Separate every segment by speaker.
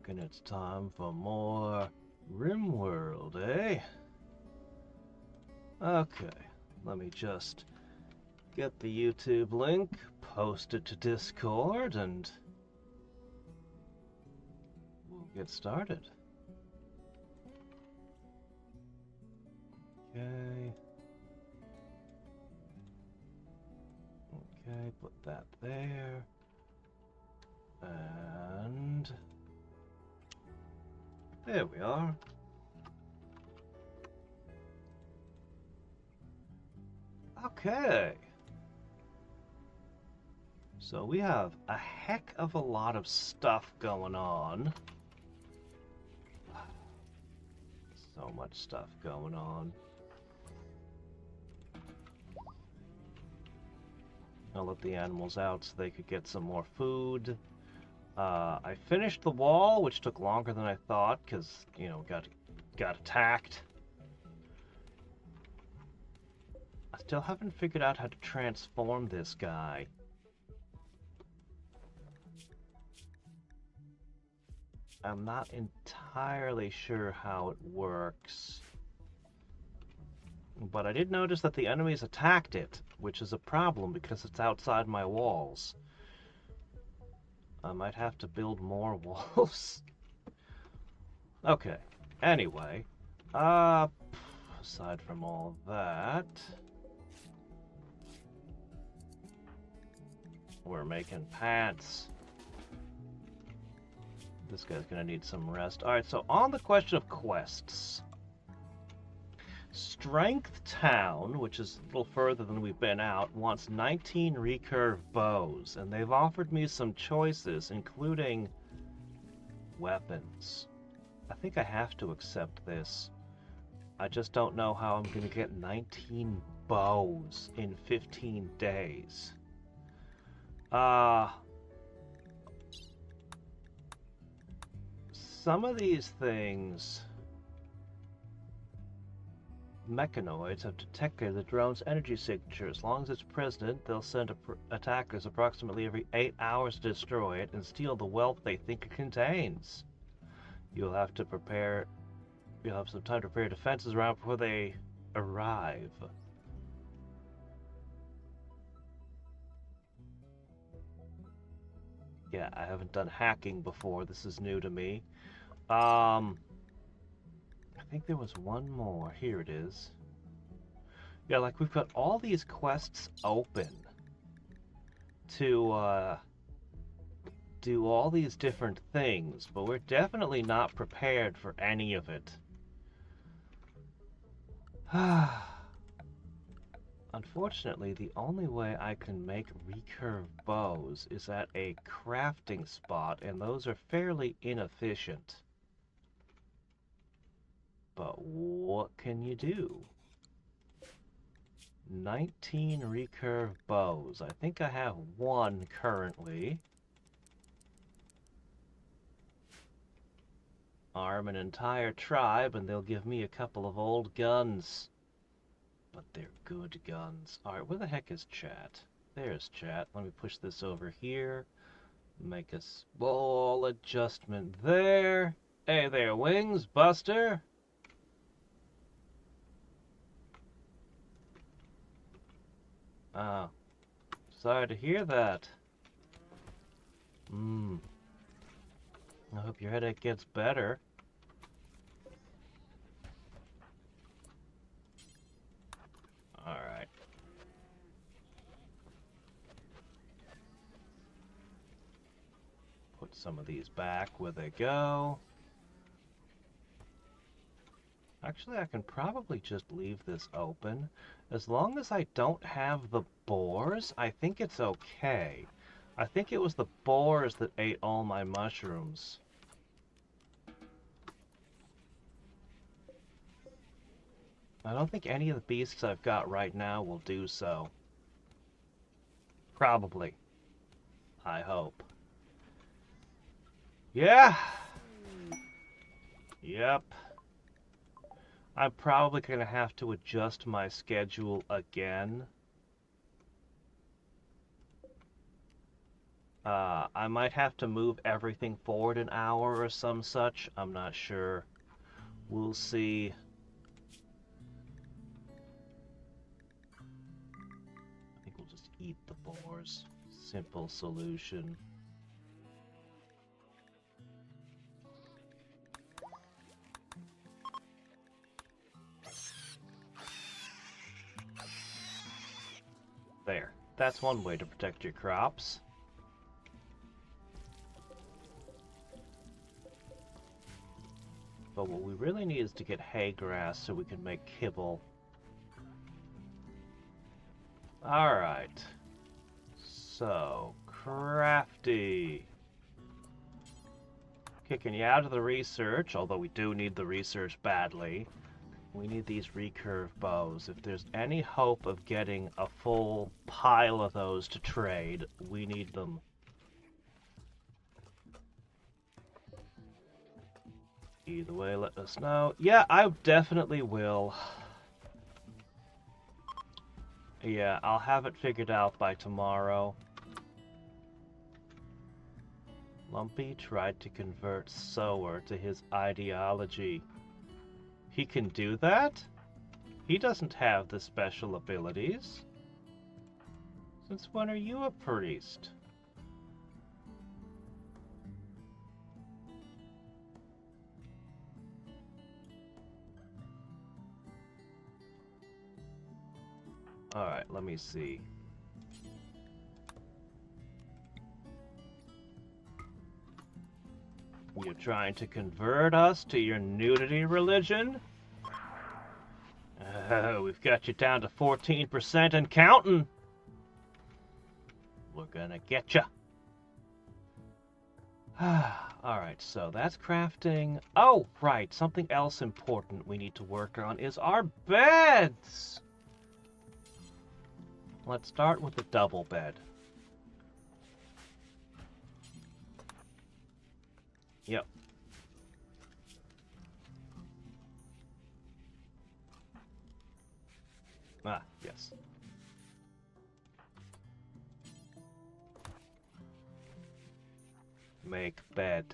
Speaker 1: reckon it's time for more Rimworld, eh? Okay, let me just get the YouTube link, post it to Discord, and we'll get started. Okay. Okay, put that there. And there we are. Okay. So we have a heck of a lot of stuff going on. So much stuff going on. I'll let the animals out so they could get some more food. I finished the wall, which took longer than I thought, because, you know, got attacked. I still haven't figured out how to transform this guy. I'm not entirely sure how it works. But I did notice that the enemies attacked it, which is a problem because it's outside my walls. I might have to build more walls. Okay, anyway, aside from all that, we're making pants. This guy's gonna need some rest. Alright, so on the question of quests, Strength Town, which is a little further than we've been out, wants 19 recurve bows, and they've offered me some choices, including weapons. I think I have to accept this. I just don't know how I'm going to get 19 bows in 15 days. Some of these things... Mechanoids have detected the drone's energy signature. As long as it's present, they'll send attackers approximately every 8 hours to destroy it and steal the wealth they think it contains. You'll have some time to prepare defenses around before they arrive. Yeah, I haven't done hacking before. This is new to me. I think there was one more. Here it is. Yeah, like we've got all these quests open to do all these different things, but we're definitely not prepared for any of it. Unfortunately, the only way I can make recurve bows is at a crafting spot, and those are fairly inefficient. But what can you do? 19 recurve bows. I think I have one currently. Arm an entire tribe and they'll give me a couple of old guns. But they're good guns. Alright, where the heck is chat? There's chat. Let me push this over here. Make a small adjustment there. Hey there, Wings, Buster. Oh, sorry to hear that. I hope your headache gets better. Alright. Put some of these back where they go. Actually, I can probably just leave this open. As long as I don't have the boars, I think it's okay. I think it was the boars that ate all my mushrooms. I don't think any of the beasts I've got right now will do so. Probably. I hope. Yeah! Yep. I'm probably going to have to adjust my schedule again. I might have to move everything forward an hour or some such. I'm not sure. We'll see. I think we'll just eat the boars. Simple solution. There. That's one way to protect your crops. But what we really need is to get hay grass so we can make kibble. Alright. So, crafty. Kicking you out of the research, although we do need the research badly. We need these recurve bows. If there's any hope of getting a full pile of those to trade, we need them. Either way, let us know. Yeah, I definitely will. Yeah, I'll have it figured out by tomorrow. Lumpy tried to convert Sower to his ideology. He can do that? He doesn't have the special abilities. Since when are you a priest? Alright, let me see. You're trying to convert us to your nudity religion? We've got you down to 14% and counting. We're gonna get you. Alright, so that's crafting. Oh, right, something else important we need to work on is our beds! Let's start with the double bed. Yep. Ah, yes. Make bed.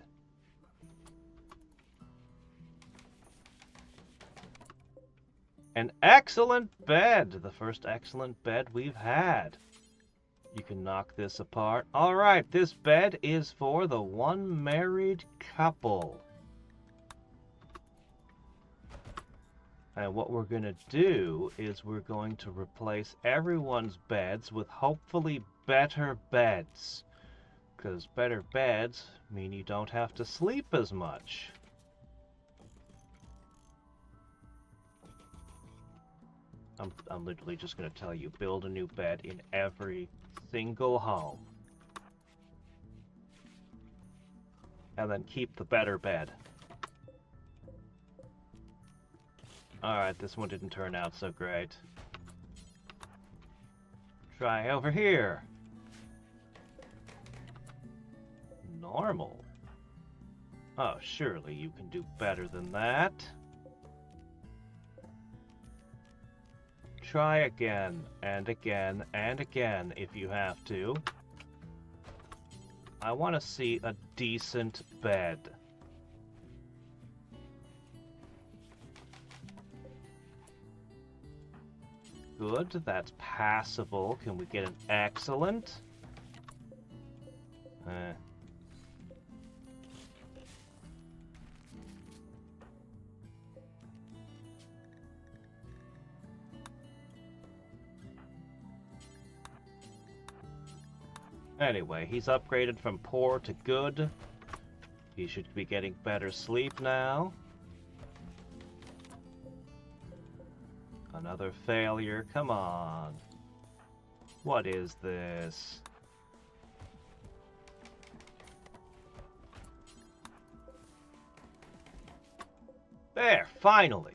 Speaker 1: An excellent bed! The first excellent bed we've had. You can knock this apart. Alright, this bed is for the one married couple. And what we're going to do is we're going to replace everyone's beds with hopefully better beds. Because better beds mean you don't have to sleep as much. I'm literally just going to tell you, build a new bed in every single home. And then keep the better bed. Alright, this one didn't turn out so great. Try over here. Normal. Oh, surely you can do better than that. Try again, and again, and again, if you have to. I want to see a decent bed. Good, that's passable. Can we get an excellent? Anyway, he's upgraded from poor to good. He should be getting better sleep now. Another failure, come on. What is this? There, finally!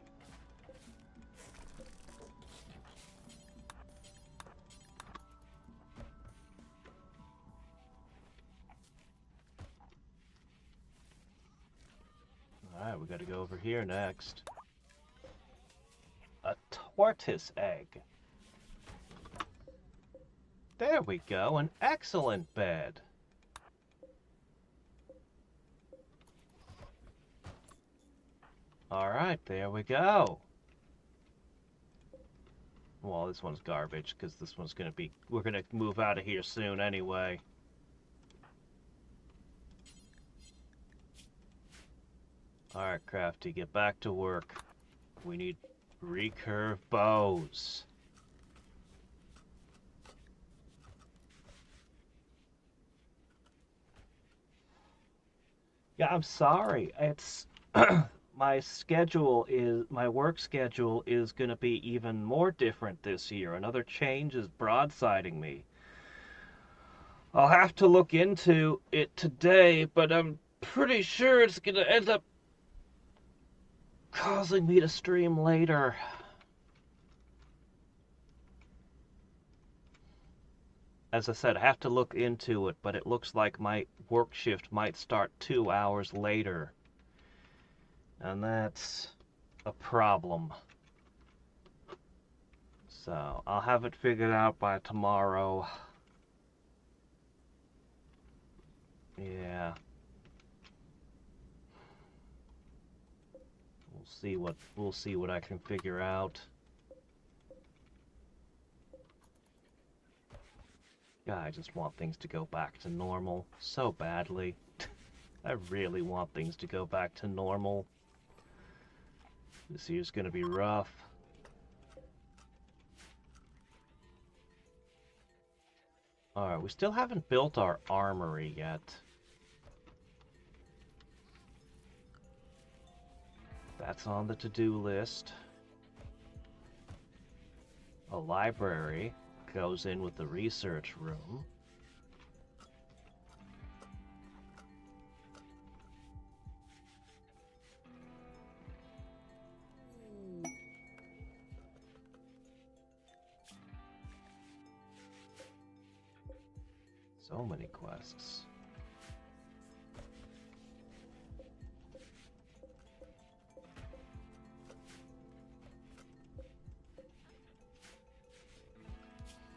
Speaker 1: Alright, we gotta go over here next. A tortoise egg. There we go, an excellent bed. Alright, there we go. Well, this one's garbage, because this one's gonna be... We're gonna move out of here soon anyway. Alright, Crafty, get back to work. We need recurve bows. Yeah, I'm sorry. It's... my work schedule is going to be even more different this year. Another change is broadsiding me. I'll have to look into it today, but I'm pretty sure it's going to end up causing me to stream later. As I said, I have to look into it, but it looks like my work shift might start 2 hours later. And that's a problem. So, I'll have it figured out by tomorrow. Yeah. We'll see what I can figure out. Yeah, I just want things to go back to normal so badly. I really want things to go back to normal. This year's gonna be rough. Alright, we still haven't built our armory yet. That's on the to-do list. A library goes in with the research room. So many quests.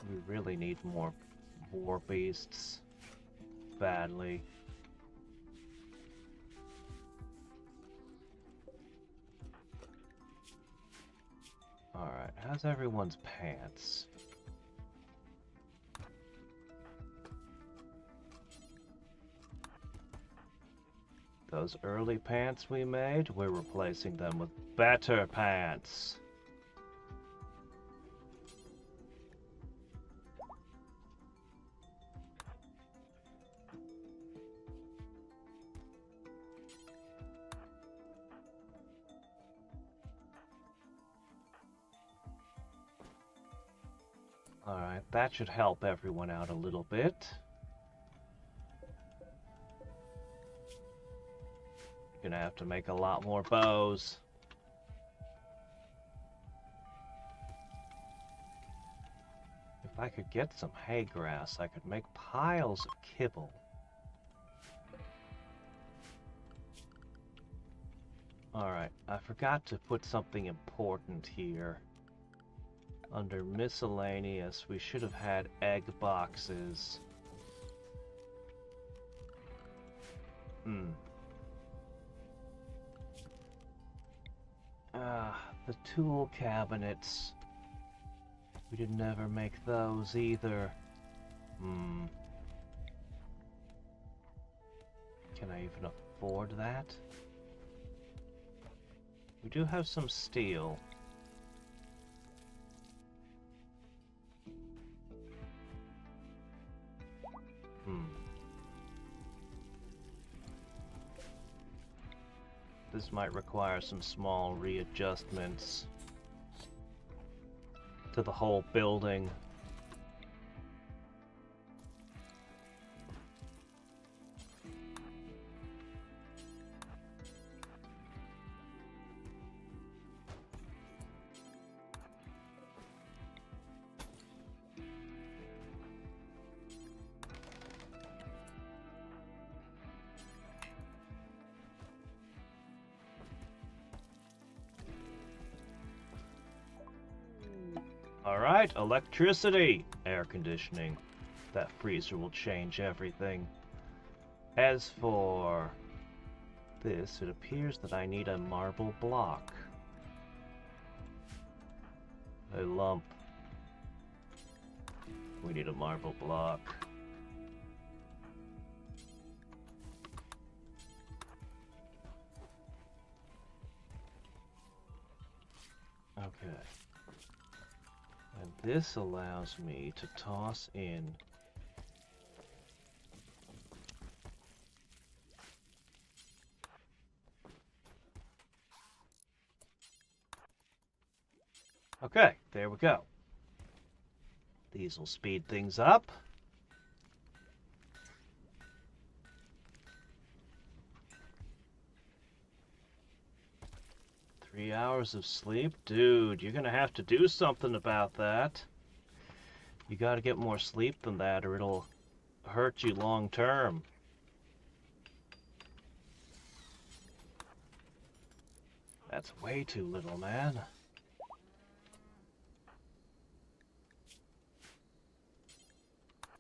Speaker 1: We really need more war beasts. Badly. Alright, how's everyone's pants? Those early pants we made, we're replacing them with better pants. Alright, that should help everyone out a little bit. Gonna have to make a lot more bows. If I could get some hay grass, I could make piles of kibble. Alright, I forgot to put something important here. Under miscellaneous, we should have had egg boxes. The tool cabinets. We did never make those either. Can I even afford that? We do have some steel. This might require some small readjustments to the whole building. Alright, electricity! Air conditioning. That freezer will change everything. As for this, it appears that I need a marble block. A lump. We need a marble block. Okay. And this allows me to toss in okay, there we go. These will speed things up. Three hours of sleep? Dude, you're gonna have to do something about that. You gotta get more sleep than that or it'll hurt you long term. That's way too little, man.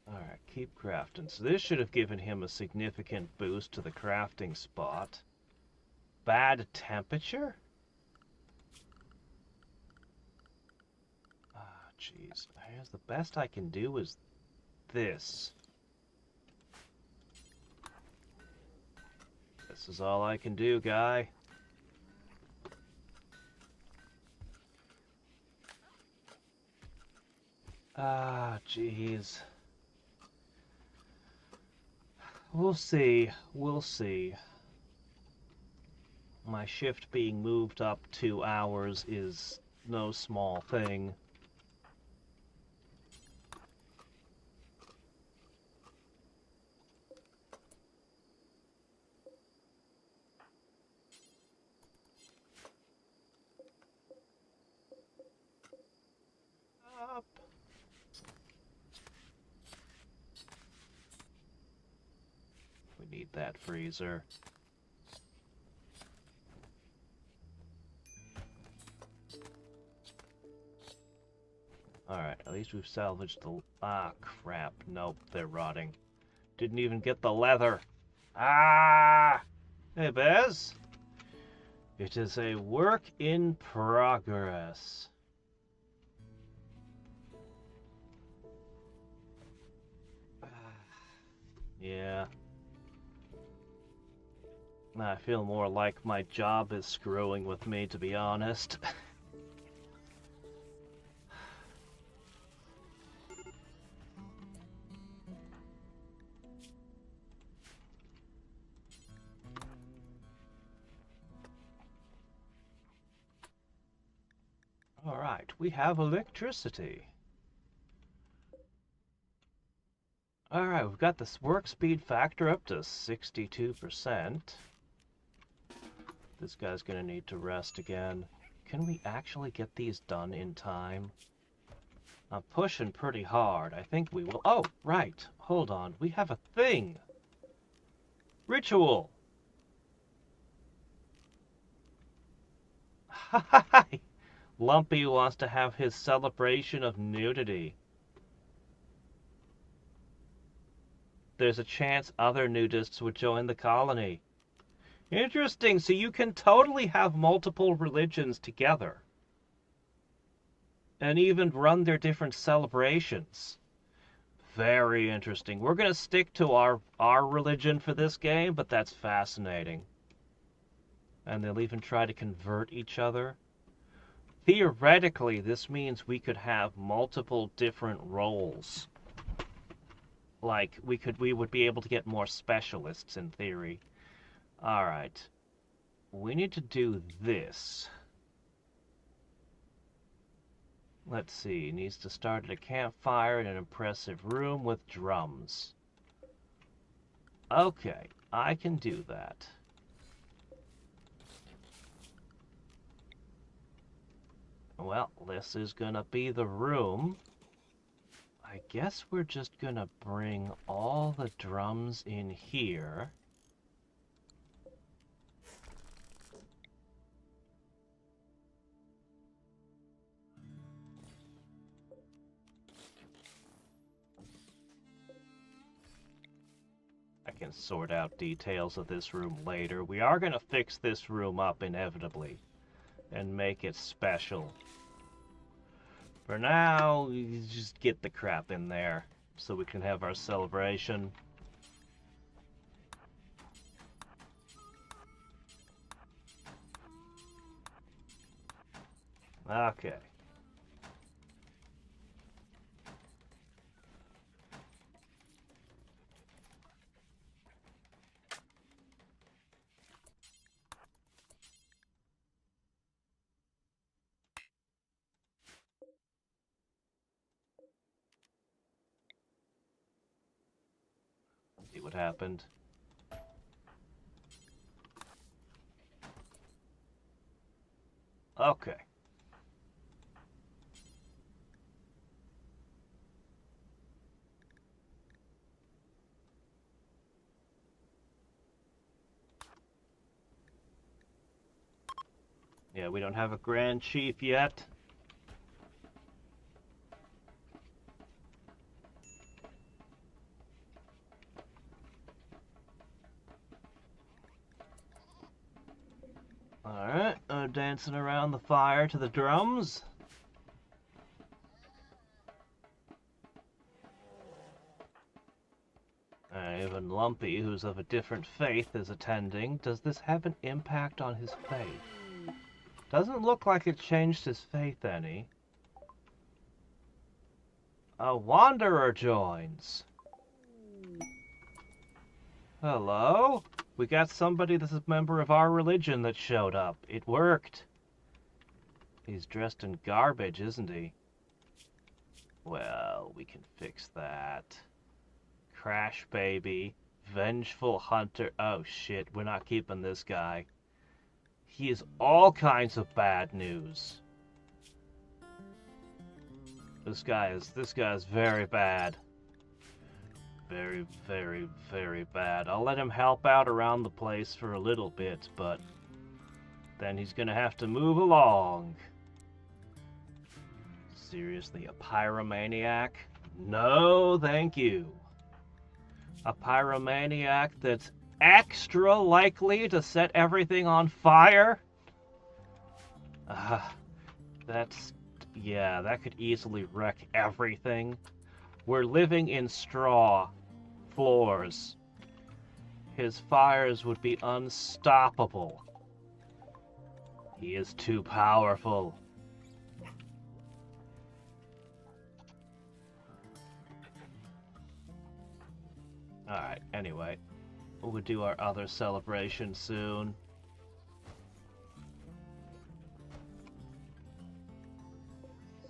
Speaker 1: Alright, keep crafting. So this should have given him a significant boost to the crafting spot. Bad temperature? Ah, jeez. The best I can do is this. This is all I can do, guy. Ah, jeez. We'll see. We'll see. My shift being moved up 2 hours is no small thing. Up. We need that freezer. Alright, at least we've salvaged the... Ah, crap. Nope, they're rotting. Didn't even get the leather. Ah! Hey, Bez. It is a work in progress. Yeah. I feel more like my job is screwing with me, to be honest. Alright, we have electricity. Alright, we've got this work speed factor up to 62%. This guy's gonna need to rest again. Can we actually get these done in time? I'm pushing pretty hard. I think we will. Oh, right. Hold on. We have a thing. Ritual. Hi. Lumpy wants to have his celebration of nudity. There's a chance other nudists would join the colony. Interesting, so you can totally have multiple religions together. And even run their different celebrations. Very interesting. We're going to stick to our religion for this game, but that's fascinating. And they'll even try to convert each other. Theoretically, this means we could have multiple different roles. Like, we would be able to get more specialists in theory. Alright. We need to do this. Let's see. Needs to start at a campfire in an impressive room with drums. Okay, I can do that. Well, this is gonna be the room. I guess we're just gonna bring all the drums in here. I can sort out details of this room later. We are going to fix this room up inevitably and make it special. For now, you just get the crap in there so we can have our celebration. Okay. See what happened. Okay. Yeah, we don't have a Grand Chief yet. Alright, dancing around the fire to the drums. Even Lumpy, who's of a different faith, is attending. Does this have an impact on his faith? Doesn't look like it changed his faith any. A wanderer joins. Hello? We got somebody that's a member of our religion that showed up. It worked. He's dressed in garbage, isn't he? Well, we can fix that. Crash baby. Vengeful hunter. Oh shit, we're not keeping this guy. He is all kinds of bad news. This guy is very bad. Very, very, very bad. I'll let him help out around the place for a little bit, but then he's gonna have to move along. Seriously, a pyromaniac? No, thank you. A pyromaniac that's extra likely to set everything on fire? Yeah, that could easily wreck everything. We're living in straw floors. His fires would be unstoppable. He is too powerful. Alright, anyway. We'll do our other celebration soon.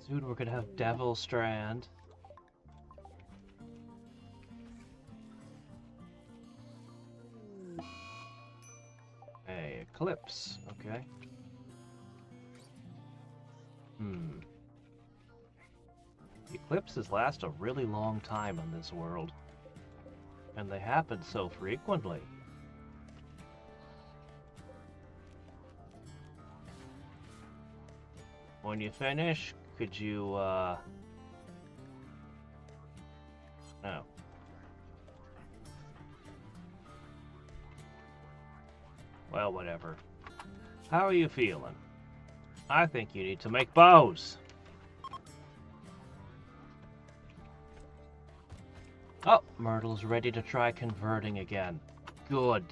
Speaker 1: Soon we're gonna have Devil Strand. Hey, Eclipse. Okay. Eclipses last a really long time in this world. And they happen so frequently. When you finish, could you, Oh. Well, whatever. How are you feeling? I think you need to make bows. Oh, Myrtle's ready to try converting again. Good.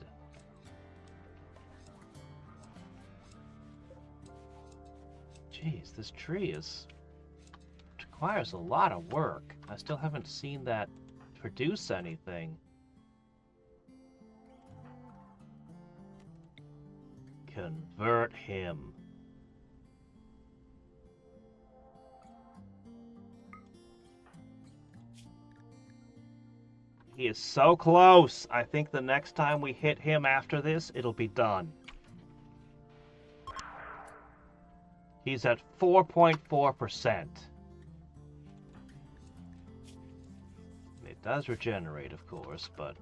Speaker 1: Jeez, this tree requires a lot of work. I still haven't seen that produce anything. Convert him. He is so close. I think the next time we hit him after this, it'll be done. He's at 4.4%. It does regenerate, of course, but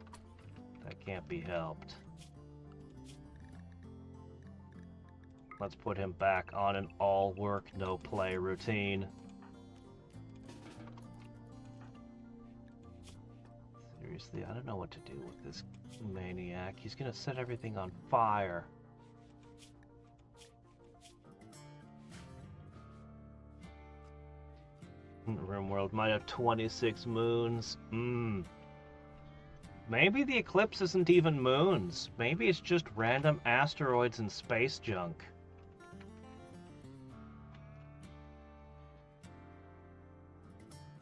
Speaker 1: that can't be helped. Let's put him back on an all-work, no-play routine. Seriously, I don't know what to do with this maniac. He's gonna set everything on fire. Rimworld might have 26 moons. Maybe the eclipse isn't even moons. Maybe it's just random asteroids and space junk.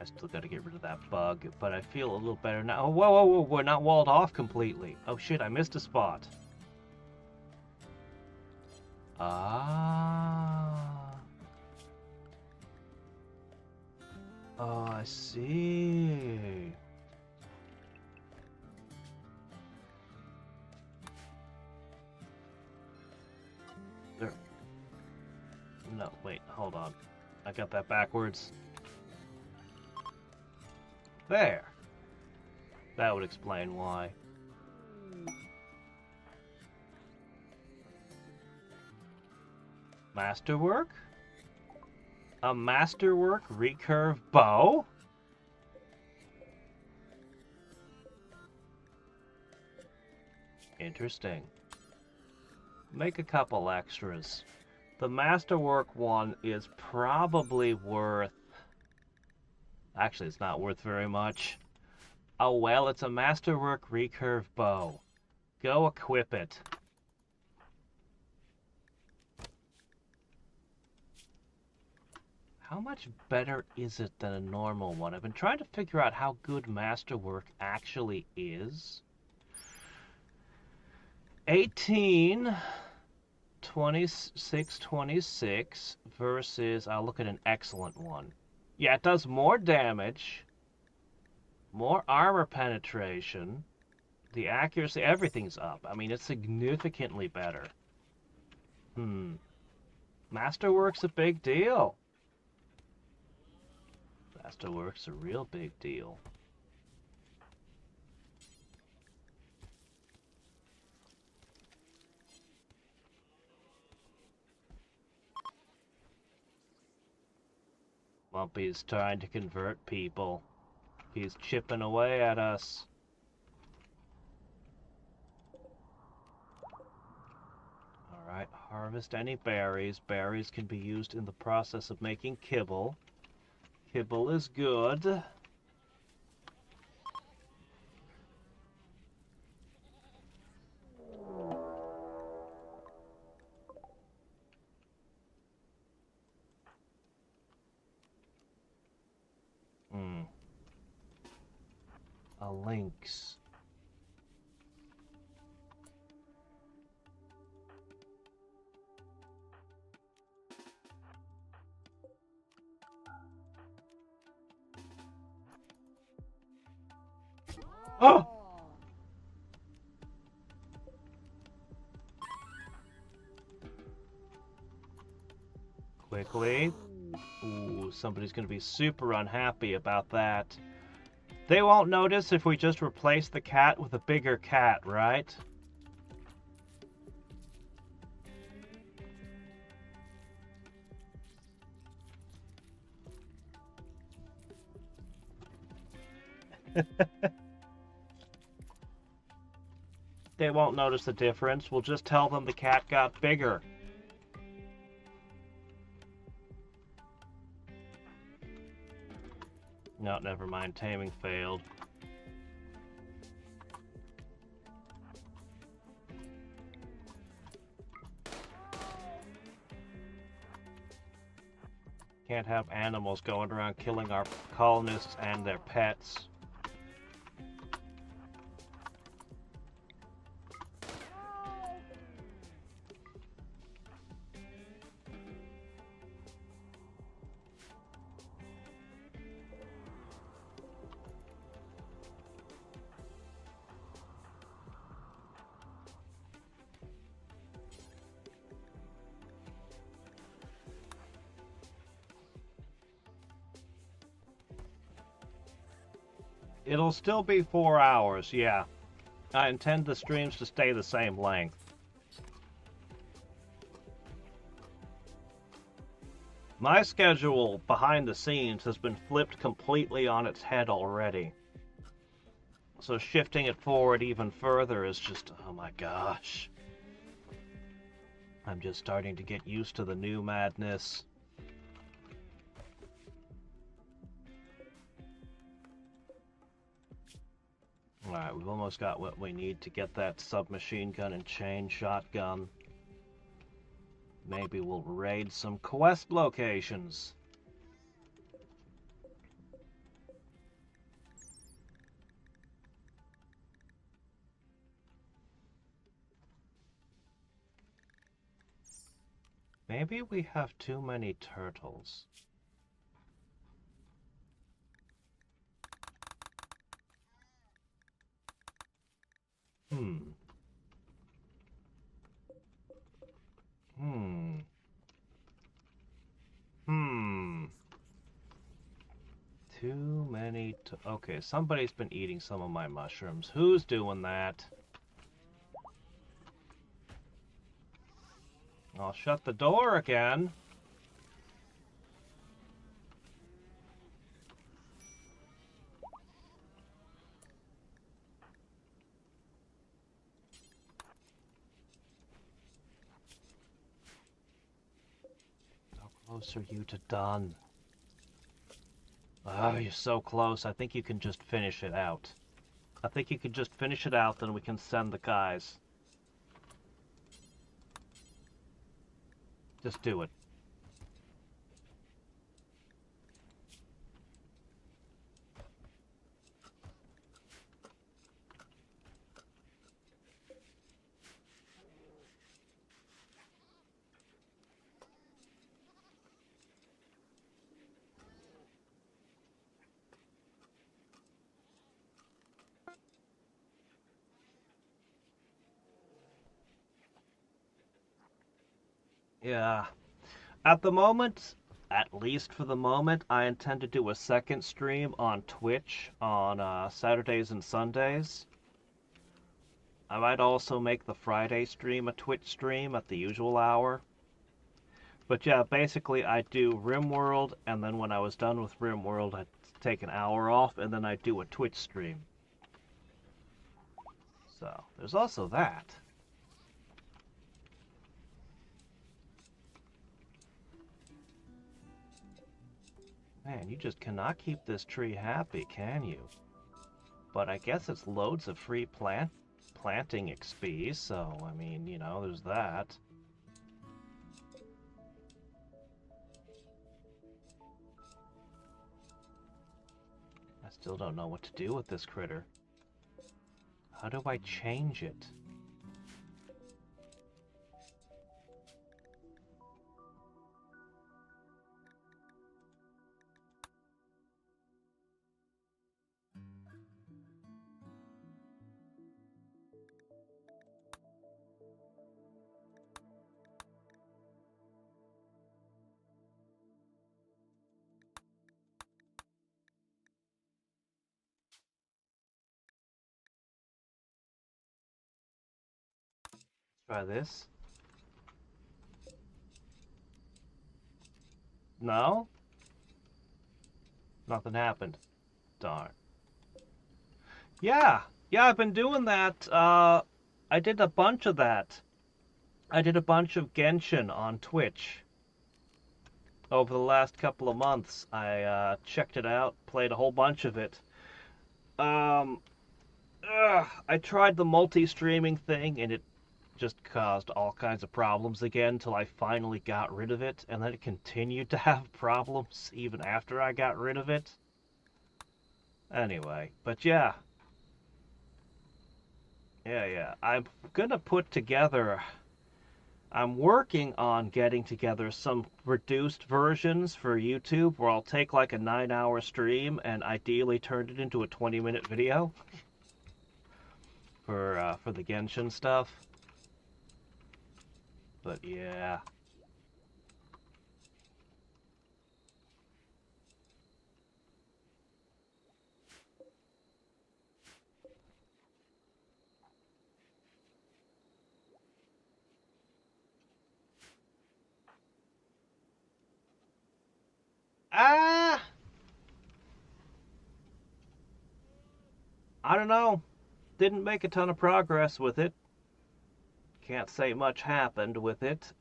Speaker 1: I still gotta get rid of that bug, but I feel a little better now. Oh, whoa, whoa, whoa, we're not walled off completely. Oh shit, I missed a spot. Ah. Oh, I see. There. No, wait, hold on. I got that backwards. There. That would explain why. Masterwork? A masterwork recurve bow? Interesting. Make a couple extras. The masterwork one is probably worth... Actually, it's not worth very much. Oh well, it's a masterwork recurve bow. Go equip it. How much better is it than a normal one? I've been trying to figure out how good masterwork actually is. 18, 26, 26 versus, I'll look at an excellent one. Yeah, it does more damage, more armor penetration, the accuracy, everything's up. I mean, it's significantly better. Masterwork's a big deal. Masterwork's a real big deal. Lumpy's trying to convert people. He's chipping away at us. Alright, harvest any berries. Berries can be used in the process of making kibble. Kibble is good. A lynx. Oh! Quickly. Ooh, somebody's gonna be super unhappy about that. They won't notice if we just replace the cat with a bigger cat, right? They won't notice the difference. We'll just tell them the cat got bigger. No, never mind. Taming failed. Can't have animals going around killing our colonists and their pets. It'll still be 4 hours, yeah. I intend the streams to stay the same length. My schedule behind the scenes has been flipped completely on its head already. So shifting it forward even further is just, oh my gosh. I'm just starting to get used to the new madness. Alright, we've almost got what we need to get that submachine gun and chain shotgun. Maybe we'll raid some quest locations. Maybe we have too many turtles. Hmm. Too many. Okay, somebody's been eating some of my mushrooms. Who's doing that? I'll shut the door again. How close are you to done? Oh, you're so close. I think you can just finish it out. I think you can just finish it out, then we can send the guys. Just do it. Yeah. At the moment, at least for the moment, I intend to do a second stream on Twitch on Saturdays and Sundays. I might also make the Friday stream a Twitch stream at the usual hour. But yeah, basically I do Rimworld, and then when I was done with Rimworld, I'd take an hour off, and then I'd do a Twitch stream. So, there's also that. Man, you just cannot keep this tree happy, can you? But I guess it's loads of free planting XP, so, I mean, you know, there's that. I still don't know what to do with this critter. How do I change it? Try this. No? Nothing happened. Darn. Yeah, I've been doing that. I did a bunch of that. I did a bunch of Genshin on Twitch over the last couple of months. I checked it out, played a whole bunch of it. Um, I tried the multi-streaming thing, and it just caused all kinds of problems again till I finally got rid of it, and then it continued to have problems even after I got rid of it. Anyway, but yeah. I'm gonna put together. I'm working on getting together some reduced versions for YouTube where I'll take like a 9-hour stream and ideally turn it into a 20-minute video for the Genshin stuff. But yeah. Ah! I don't know. Didn't make a ton of progress with it. Can't say much happened with it.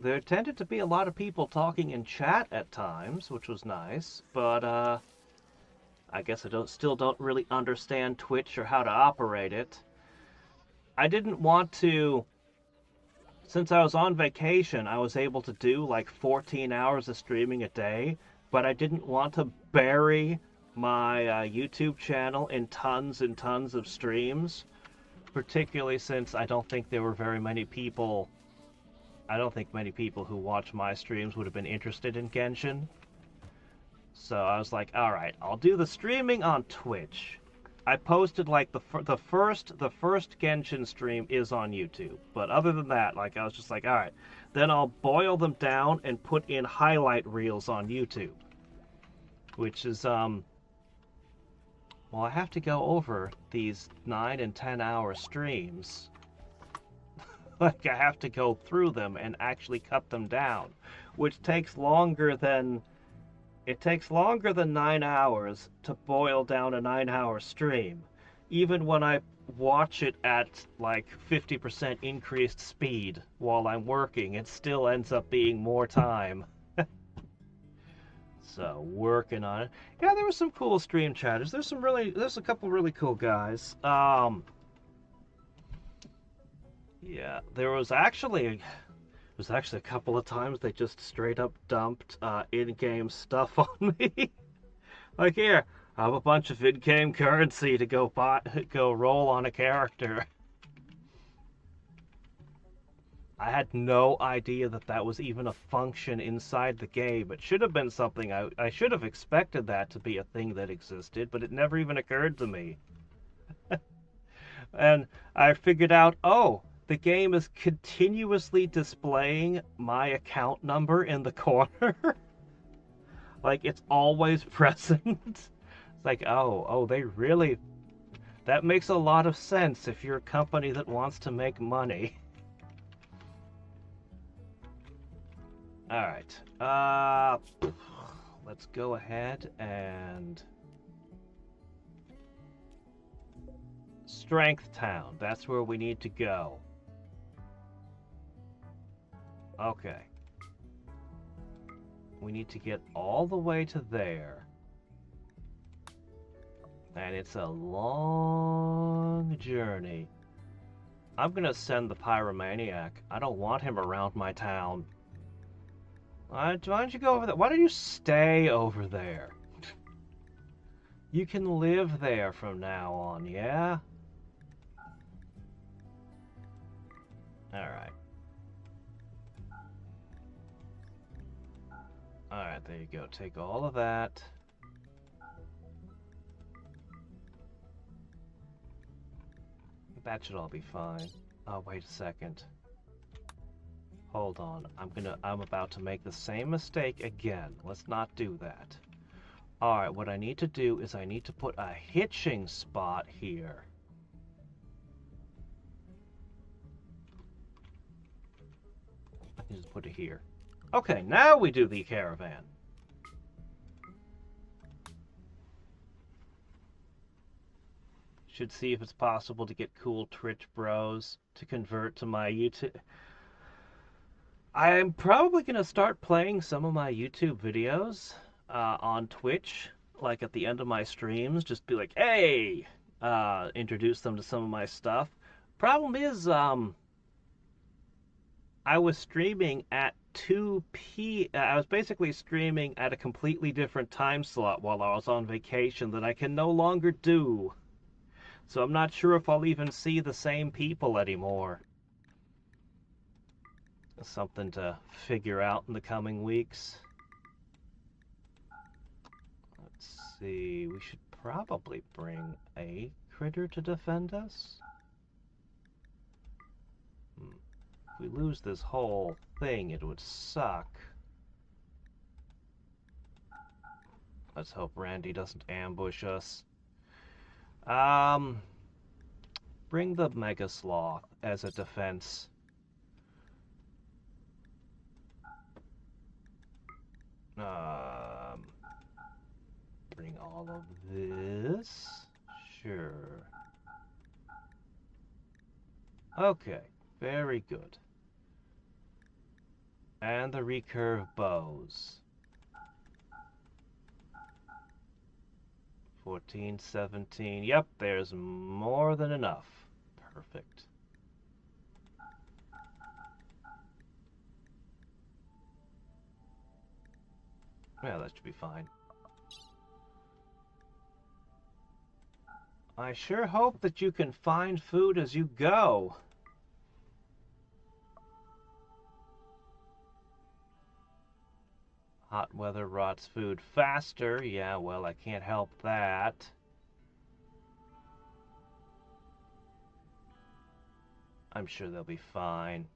Speaker 1: There tended to be a lot of people talking in chat at times, which was nice, but I guess I still don't really understand Twitch or how to operate it. I didn't want to, since I was on vacation, I was able to do like 14 hours of streaming a day, but I didn't want to bury my YouTube channel in tons and tons of streams, particularly since I don't think there were very many people. I don't think many people who watch my streams would have been interested in Genshin. So I was like, all right, I'll do the streaming on Twitch. I posted like the first Genshin stream is on YouTube, but other than that, like I was just like, all right, then I'll boil them down and put in highlight reels on YouTube, which is well, I have to go over these 9 and 10 hour streams. Like I have to go through them and actually cut them down, which takes longer than. It takes longer than 9 hours to boil down a 9-hour stream. Even when I watch it at like 50% increased speed while I'm working, it still ends up being more time. So, working on it. Yeah, there were some cool stream chatters. There's a couple really cool guys. Yeah, there was actually a couple of times they just straight up dumped in-game stuff on me. Like, here, I have a bunch of in-game currency to go roll on a character. I had no idea that that was even a function inside the game. It should have been something I should have expected that to be a thing that existed, but it never even occurred to me. And I figured out, oh, the game is continuously displaying my account number in the corner. Like, it's always present. It's like, oh, they really... That makes a lot of sense if you're a company that wants to make money. Alright. Let's go ahead and... Strength Town. That's where we need to go. Okay. We need to get all the way to there. And it's a long journey. I'm gonna send the Pyromaniac. I don't want him around my town. Why don't you go over there? Why don't you stay over there? You can live there from now on, yeah? Alright. Alright, there you go. Take all of that. That should all be fine. Oh, wait a second. Hold on. I'm about to make the same mistake again. Let's not do that. Alright, what I need to do is I need to put a hitching spot here. I can just put it here. Okay, now we do the caravan. Should see if it's possible to get cool Twitch bros to convert to my YouTube. I'm probably going to start playing some of my YouTube videos on Twitch, like at the end of my streams. Just be like, hey! Introduce them to some of my stuff. Problem is, I was streaming at 2 p. I was basically streaming at a completely different time slot while I was on vacation that I can no longer do. So I'm not sure if I'll even see the same people anymore. Something to figure out in the coming weeks. Let's see, we should probably bring a critter to defend us. If we lose this whole thing, it would suck. Let's hope Randy doesn't ambush us. Bring the Mega Sloth as a defense. Bring all of this. Sure. Okay, very good. And the recurve bows. 14, 17. Yep, there's more than enough. Perfect. Yeah, that should be fine. I sure hope that you can find food as you go. Hot weather rots food faster. Yeah, well, I can't help that. I'm sure they'll be fine.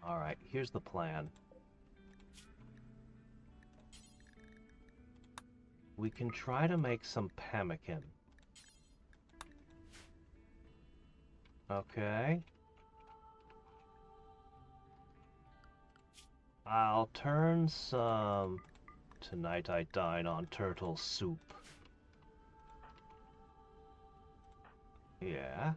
Speaker 1: Alright, here's the plan. We can try to make some pemmican. Okay. I'll turn some... Tonight I dine on turtle soup. Yeah.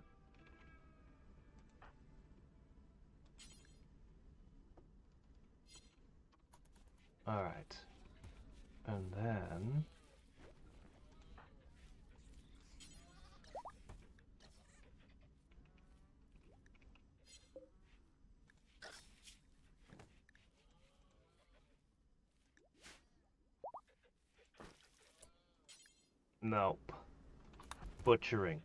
Speaker 1: Alright. And then... Nope. Butchering.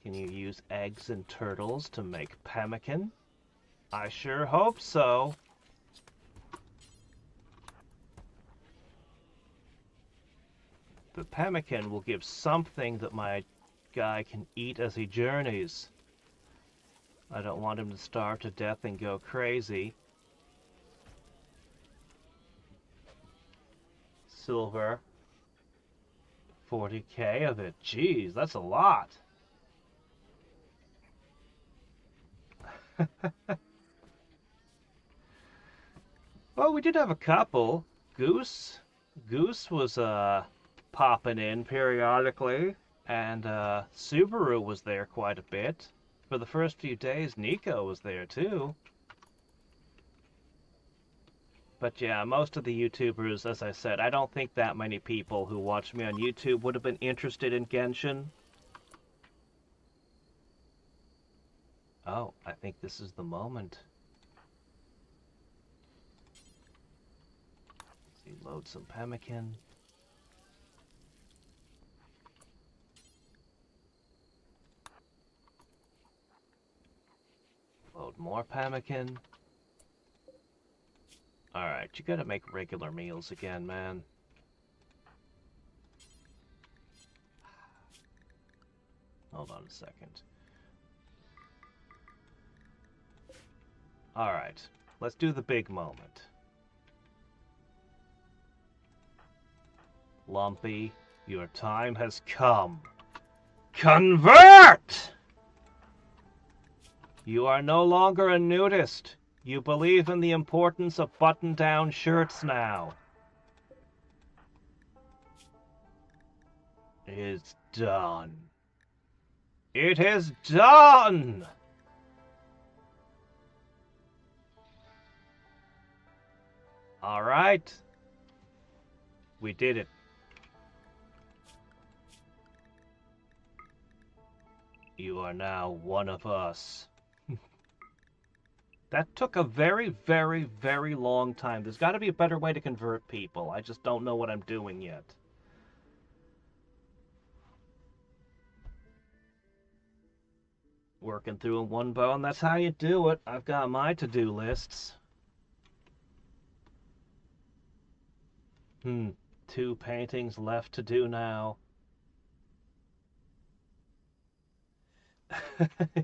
Speaker 1: Can you use eggs and turtles to make pemmican? I sure hope so. The pemmican will give something that my guy can eat as he journeys. I don't want him to starve to death and go crazy. Silver. 40k of it. Jeez, that's a lot. Well, we did have a couple. Goose was popping in periodically, and Subaru was there quite a bit. For the first few days, Nico was there too. But yeah, most of the YouTubers, as I said, I don't think that many people who watch me on YouTube would have been interested in Genshin. Oh, I think this is the moment. Let's see, load some pemmican. Load more pemmican. Alright, you gotta make regular meals again, man. Hold on a second. Alright, let's do the big moment. Lumpy, your time has come. Convert! You are no longer a nudist. You believe in the importance of button-down shirts now. It's done. It is done! All right. We did it. You are now one of us. That took a very, very, very long time. There's got to be a better way to convert people. I just don't know what I'm doing yet. Working through in one bone, that's how you do it. I've got my to-do lists. 2 paintings left to do now.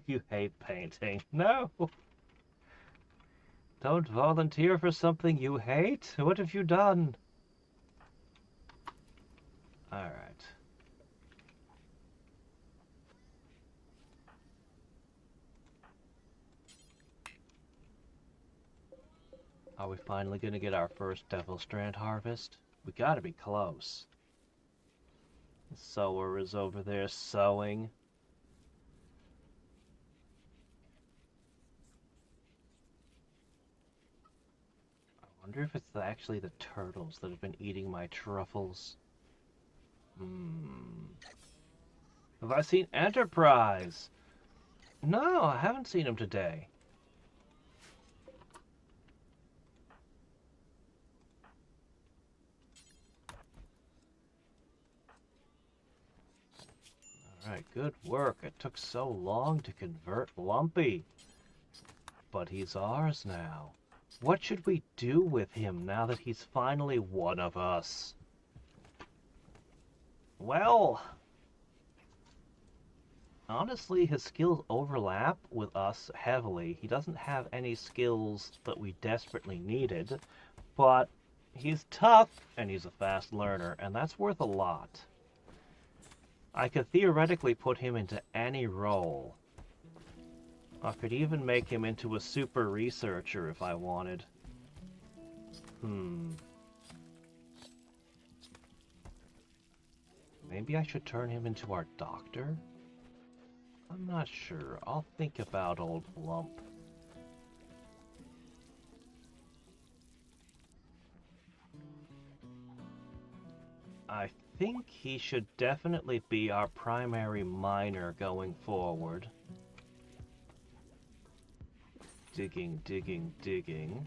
Speaker 1: You hate painting. No! Don't volunteer for something you hate? What have you done? Alright. Are we finally gonna get our first Devil Strand harvest? We gotta be close. The sower is over there sowing. I wonder if it's actually the turtles that have been eating my truffles. Have I seen Enterprise? No, I haven't seen him today. Alright, good work. It took so long to convert Lumpy. But he's ours now. What should we do with him now that he's finally one of us? Well, honestly, his skills overlap with us heavily. He doesn't have any skills that we desperately needed, but he's tough and he's a fast learner, and that's worth a lot. I could theoretically put him into any role. I could even make him into a super researcher if I wanted. Maybe I should turn him into our doctor? I'm not sure. I'll think about old Lump. I think he should definitely be our primary miner going forward. Digging, digging, digging.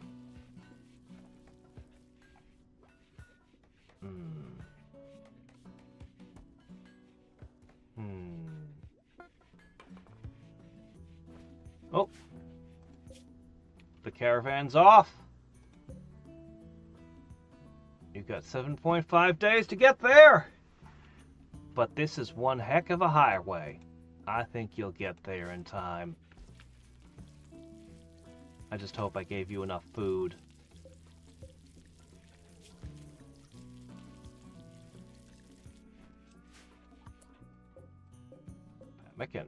Speaker 1: Oh! The caravan's off! You got 7.5 days to get there! But this is one heck of a highway. I think you'll get there in time. I just hope I gave you enough food. Pemmican.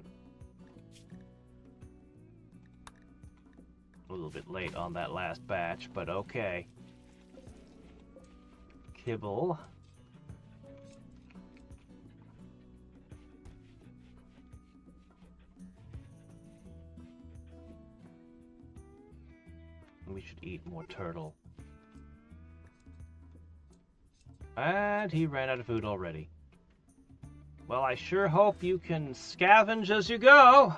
Speaker 1: A little bit late on that last batch, but okay. Kibble. We should eat more turtle. And he ran out of food already. Well, I sure hope you can scavenge as you go.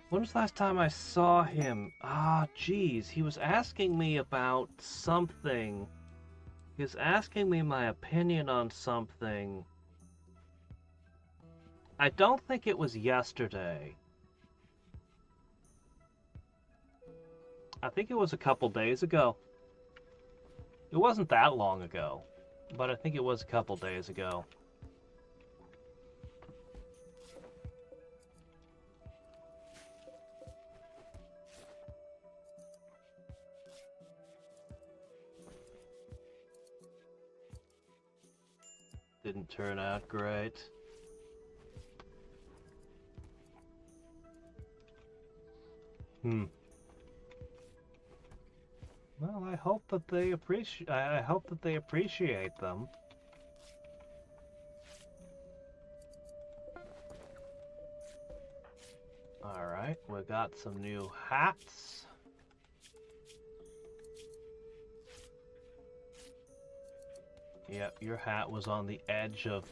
Speaker 1: When was the last time I saw him? Ah, geez, he was asking me about something. He was asking me my opinion on something. I don't think it was yesterday. I think it was a couple days ago. It wasn't that long ago, but I think it was a couple days ago. Didn't turn out great. Well, I hope that they appreciate. I hope that they appreciate them. All right, we got some new hats. Yep, your hat was on the edge of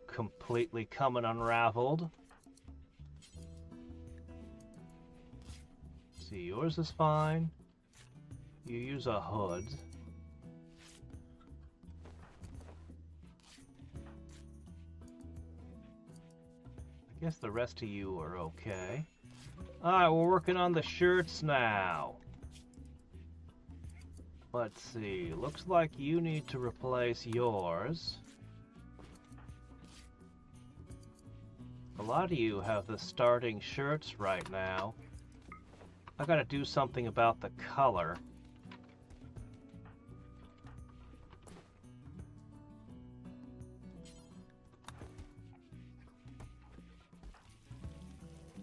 Speaker 1: completely coming unraveled. See, yours is fine. You use a hood. I guess the rest of you are okay. Alright, we're working on the shirts now. Let's see, looks like you need to replace yours. A lot of you have the starting shirts right now. I gotta do something about the color.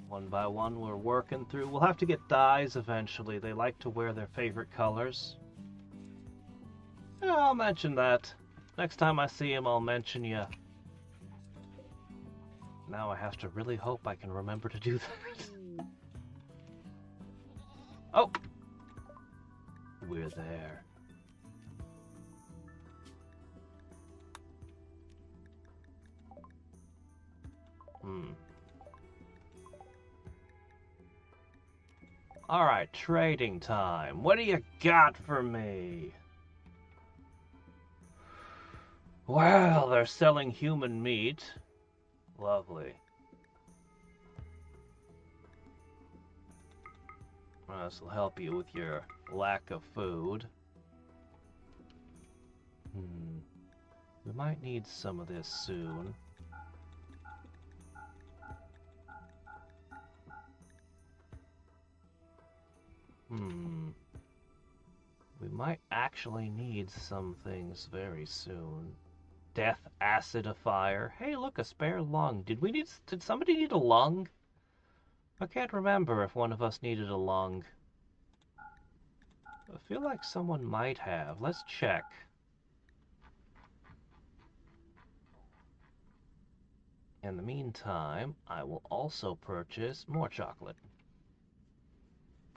Speaker 1: One by one, we're working through. We'll have to get dyes eventually. They like to wear their favorite colors. Yeah, I'll mention that. Next time I see him, I'll mention you. Now I have to really hope I can remember to do that. Oh! We're there. Alright, trading time. What do you got for me? Well, they're selling human meat. Lovely. Well, this will help you with your lack of food. We might need some of this soon. We might actually need some things very soon. Death acidifier. Hey, look, a spare lung. Did somebody need a lung? I can't remember if one of us needed a lung. I feel like someone might have. Let's check. In the meantime, I will also purchase more chocolate.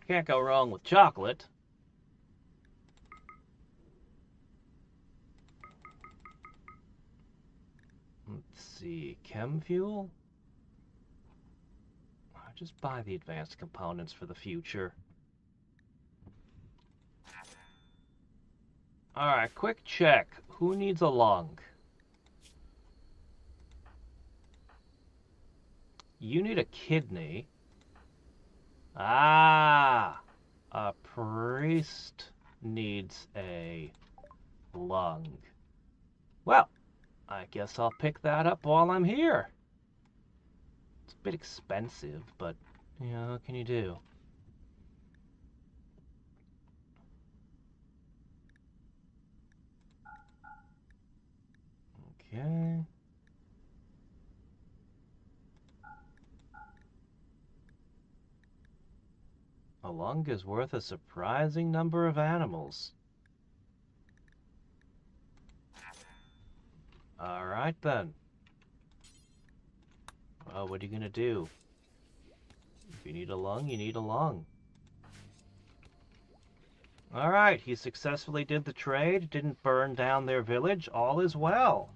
Speaker 1: Can't go wrong with chocolate. Let's see, chem fuel? I'll just buy the advanced components for the future. Alright, quick check. Who needs a lung? You need a kidney. Ah! A priest needs a lung. Well, I guess I'll pick that up while I'm here. It's a bit expensive, but, you know, what can you do? Okay. A lung is worth a surprising number of animals. Alright then. Well, what are you gonna do? If you need a lung, you need a lung. Alright, he successfully did the trade, didn't burn down their village, all is well.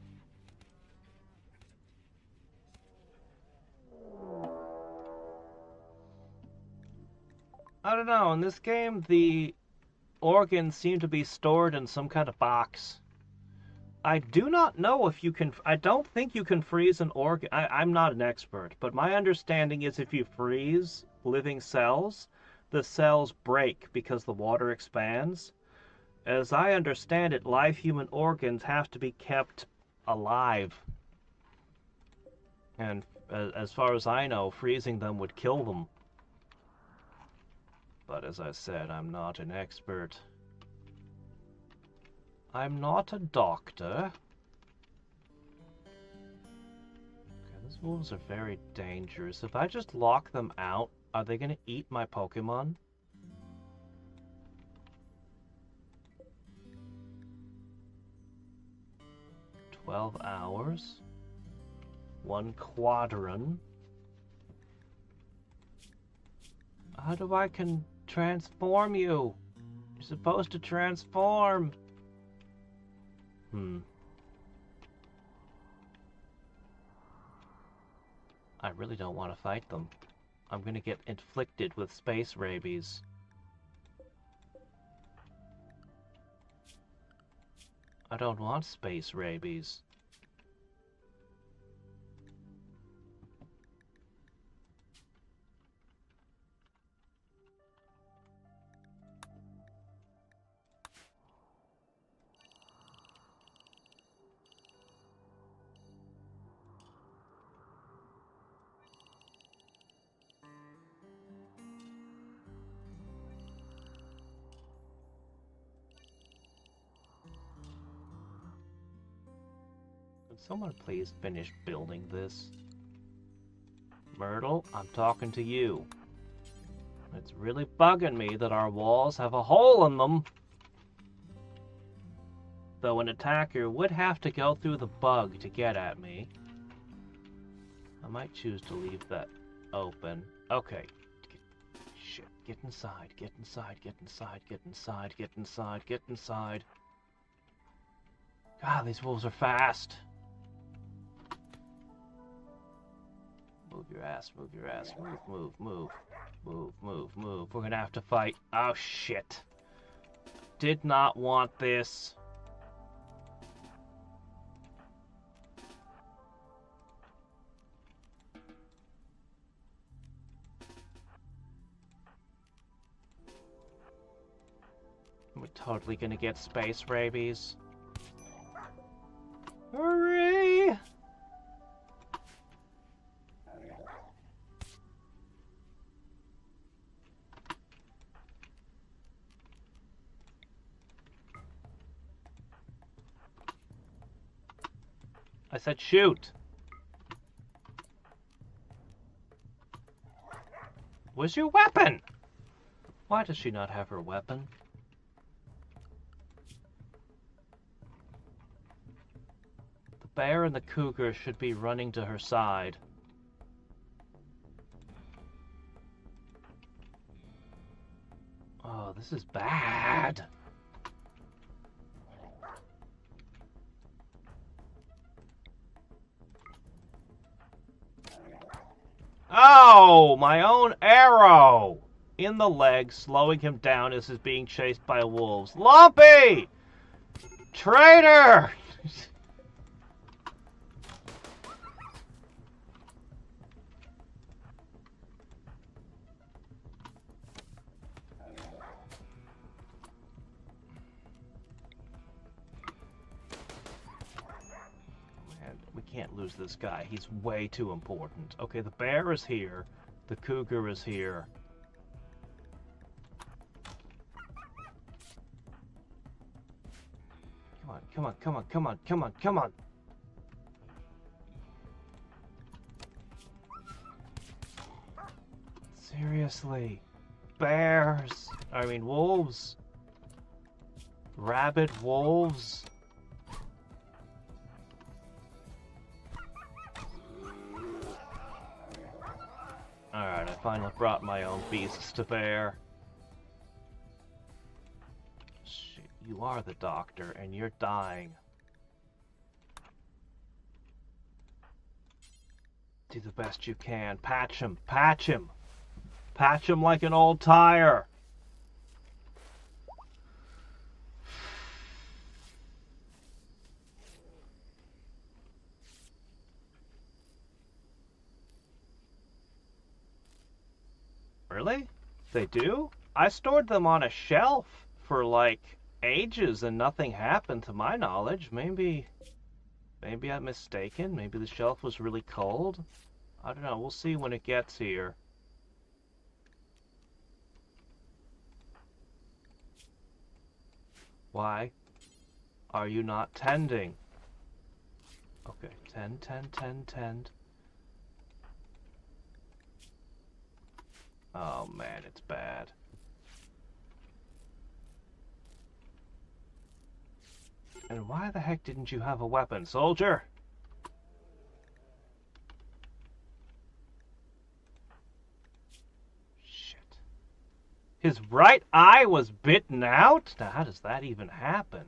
Speaker 1: I don't know, in this game, the organs seem to be stored in some kind of box. I do not know if you can... I don't think you can freeze an organ. I'm not an expert, but my understanding is if you freeze living cells, the cells break because the water expands. As I understand it, live human organs have to be kept alive. And as far as I know, freezing them would kill them. But as I said, I'm not an expert. I'm not a doctor. Okay, those wolves are very dangerous. If I just lock them out, are they going to eat my Pokemon? "12 hours. 1 quadron. How do I transform you? You're supposed to transform. I really don't want to fight them. I'm gonna get inflicted with space rabies. I don't want space rabies. Could someone please finish building this? Myrtle, I'm talking to you. It's really bugging me that our walls have a hole in them. Though an attacker would have to go through the bug to get at me. I might choose to leave that open. Okay. Shit. Get inside. Get inside. Get inside. Get inside. Get inside. Get inside. God, these wolves are fast. Move your ass. Move your ass. Move, move, move. Move, move, move. We're gonna have to fight. Oh, shit. Did not want this. We're totally gonna get space rabies. Hurry! I said shoot! Where's your weapon? Why does she not have her weapon? The bear and the cougar should be running to her side. Oh, this is bad. Oh, my own arrow! In the leg, slowing him down as he's being chased by wolves. Lumpy! Traitor! We can't lose this guy. He's way too important. Okay, the bear is here. The cougar is here. Come on, come on, come on, come on, come on, come on. Seriously. Bears. I mean, wolves. Rabid wolves. Alright, I finally brought my own beasts to bear. Shit, you are the doctor, and you're dying. Do the best you can. Patch him, patch him! Patch him like an old tire! Really? They do? I stored them on a shelf for like ages and nothing happened to my knowledge. Maybe I'm mistaken. Maybe the shelf was really cold. I don't know. We'll see when it gets here. Why are you not tending? Okay, tend. Oh man, it's bad. And why the heck didn't you have a weapon, soldier? Shit. His right eye was bitten out? Now how does that even happen?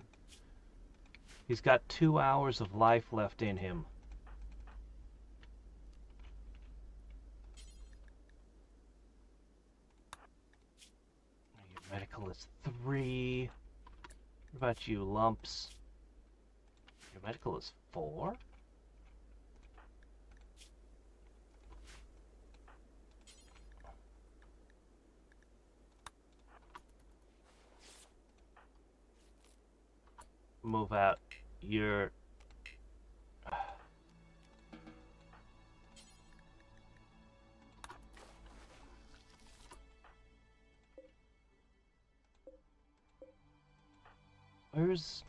Speaker 1: He's got 2 hours of life left in him. Medical is 3. What about you, lumps? Your medical is 4? Move out. You're... Where's...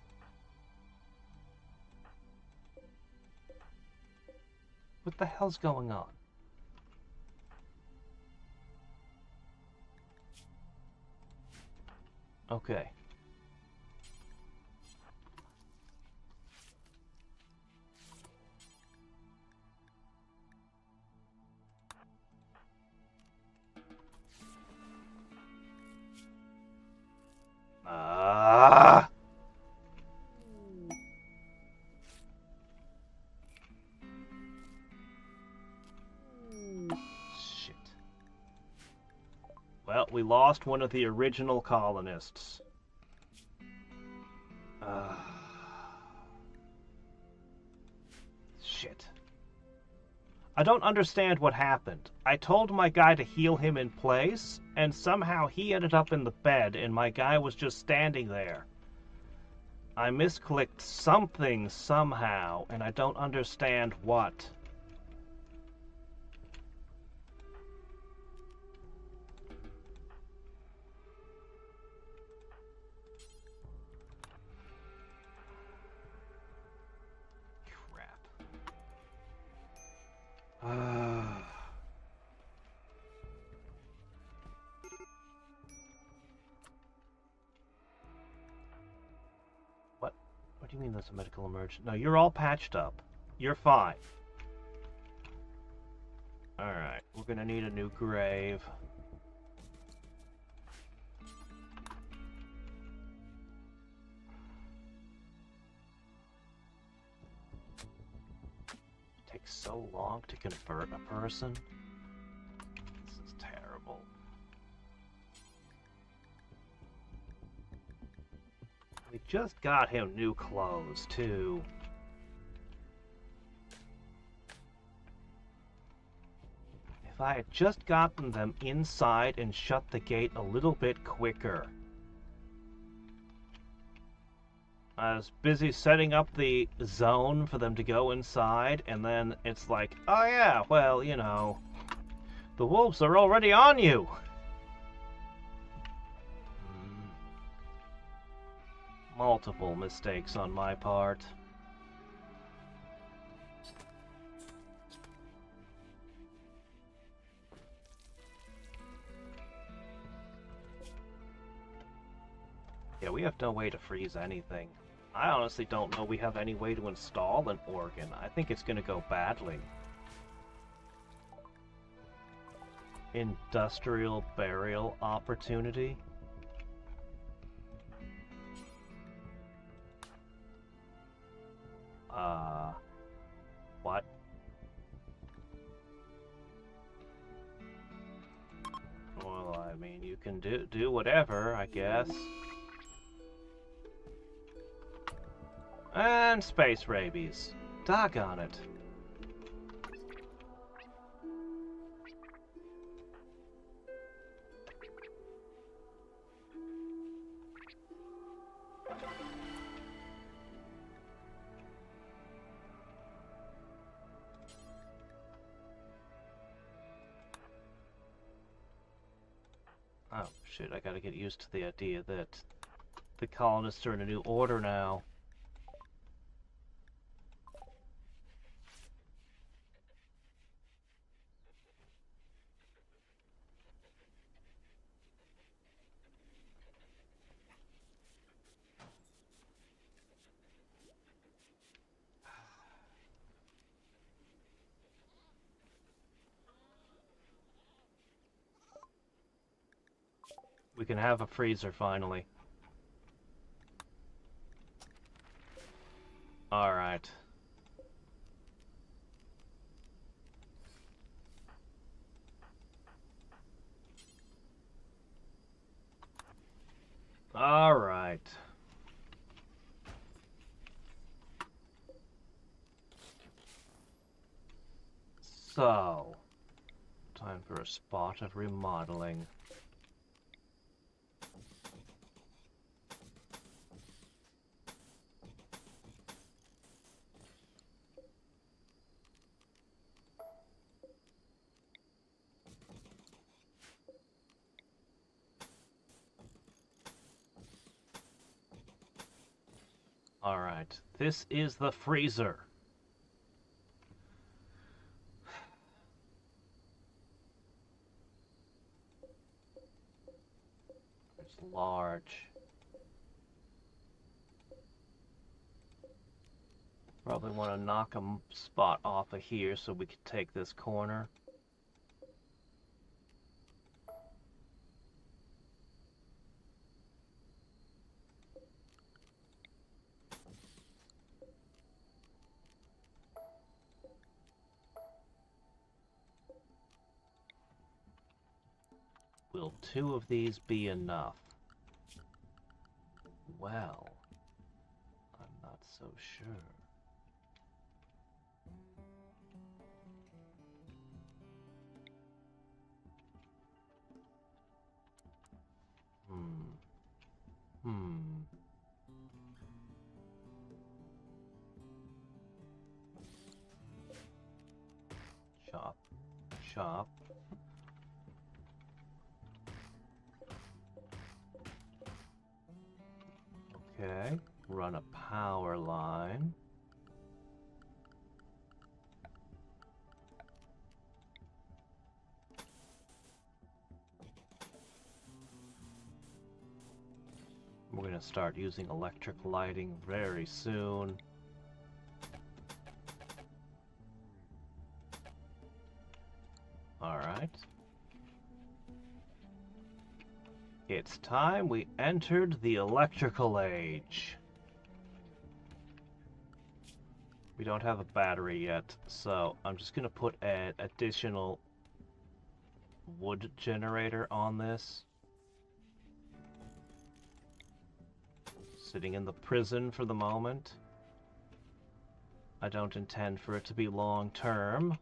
Speaker 1: What the hell's going on? Okay. Ah! Shit. Well, we lost one of the original colonists. Shit. I don't understand what happened. I told my guy to heal him in place, and somehow he ended up in the bed, and my guy was just standing there. I misclicked something somehow, and I don't understand what. Crap. What? What do you mean there's a medical emergency? No, you're all patched up. You're fine. Alright, we're gonna need a new grave. Takes so long to convert a person. This is terrible. We just got him new clothes, too. If I had just gotten them inside and shut the gate a little bit quicker. I was busy setting up the zone for them to go inside, and then it's like, oh yeah, well, you know, the wolves are already on you! Multiple mistakes on my part. Yeah, we have no way to freeze anything. I honestly don't know we have any way to install an organ. I think it's gonna go badly. Industrial burial opportunity? What? Well, I mean, you can do whatever, I guess. And space rabies. Doggone it. Oh, shit, I gotta get used to the idea that the colonists are in a new order now. We can have a freezer finally. Alright. Alright. So, time for a spot of remodeling. Alright, this is the freezer. It's large. Probably want to knock a spot off of here so we can take this corner. Will 2 of these be enough? Well, I'm not so sure. Chop, chop. Okay, run a power line. We're going to start using electric lighting very soon. Alright. It's time we entered the electrical age. We don't have a battery yet, so I'm just going to put an additional wood generator on this. Sitting in the prison for the moment. I don't intend for it to be long term.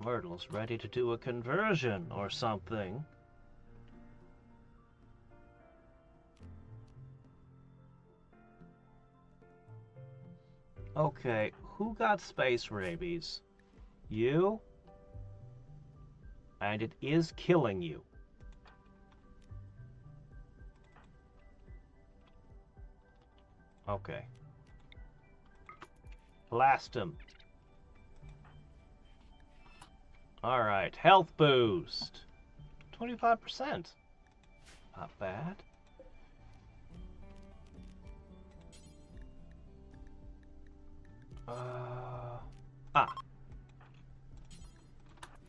Speaker 1: Myrtle's ready to do a conversion or something. Okay, who got space rabies? You? And it is killing you. Okay. Blast him. Alright, health boost. 25%. Not bad.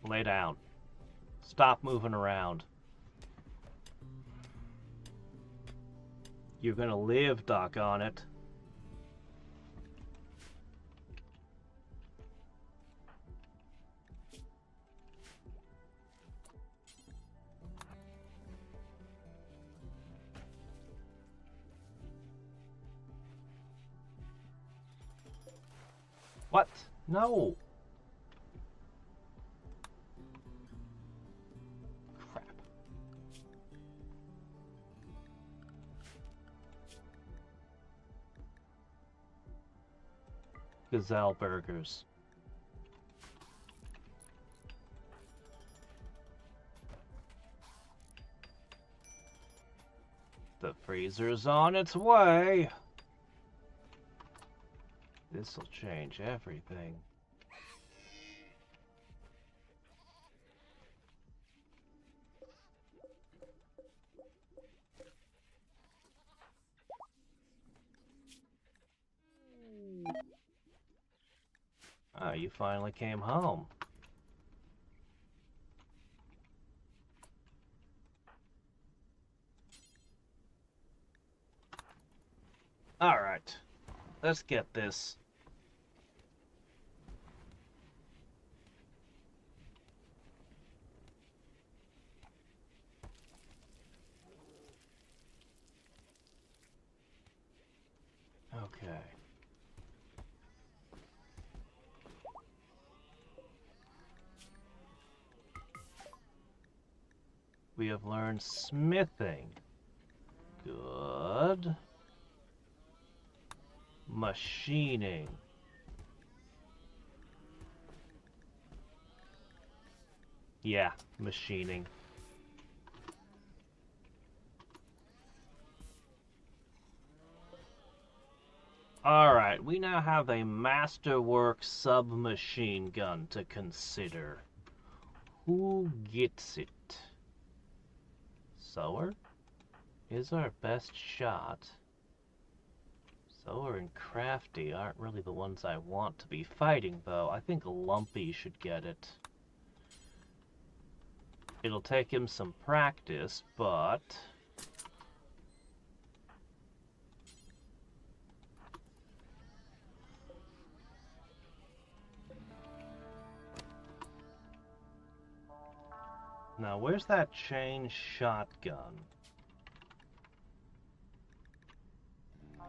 Speaker 1: Lay down. Stop moving around. You're gonna live, doggone it. What? No! Crap. Gazelle burgers. The freezer's on its way. This'll change everything. Ah, you finally came home. All right, let's get this. Okay. We have learned smithing. Good. Machining. Yeah, machining. Alright, we now have a masterwork submachine gun to consider. Who gets it? Sower is our best shot. Sower and Crafty aren't really the ones I want to be fighting, though. I think Lumpy should get it. It'll take him some practice, but... Now, where's that chain shotgun? I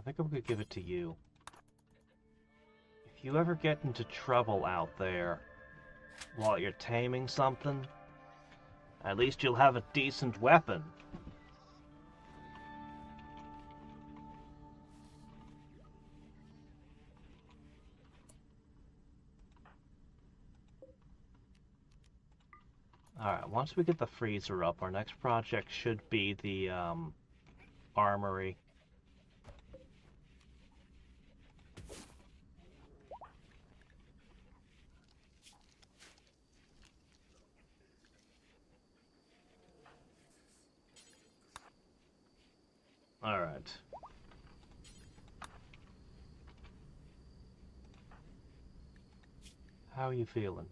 Speaker 1: think I'm gonna give it to you. If you ever get into trouble out there while you're taming something, at least you'll have a decent weapon. Alright, once we get the freezer up, our next project should be the armory. Alright. How are you feeling?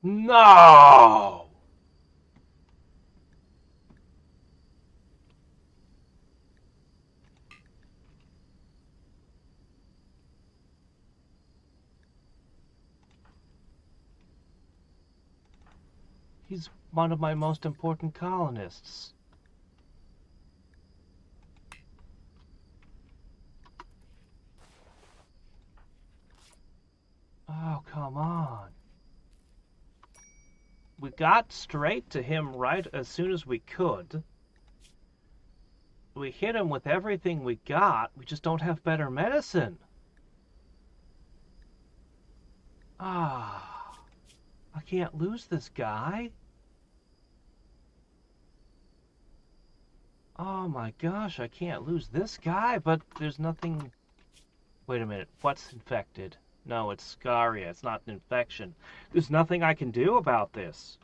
Speaker 1: No! He's one of my most important colonists. Oh, come on. We got straight to him right as soon as we could. We hit him with everything we got. We just don't have better medicine. Ah, I can't lose this guy. Oh my gosh, I can't lose this guy, but there's nothing... Wait a minute, what's infected? No, it's scaria. It's not an infection. There's nothing I can do about this.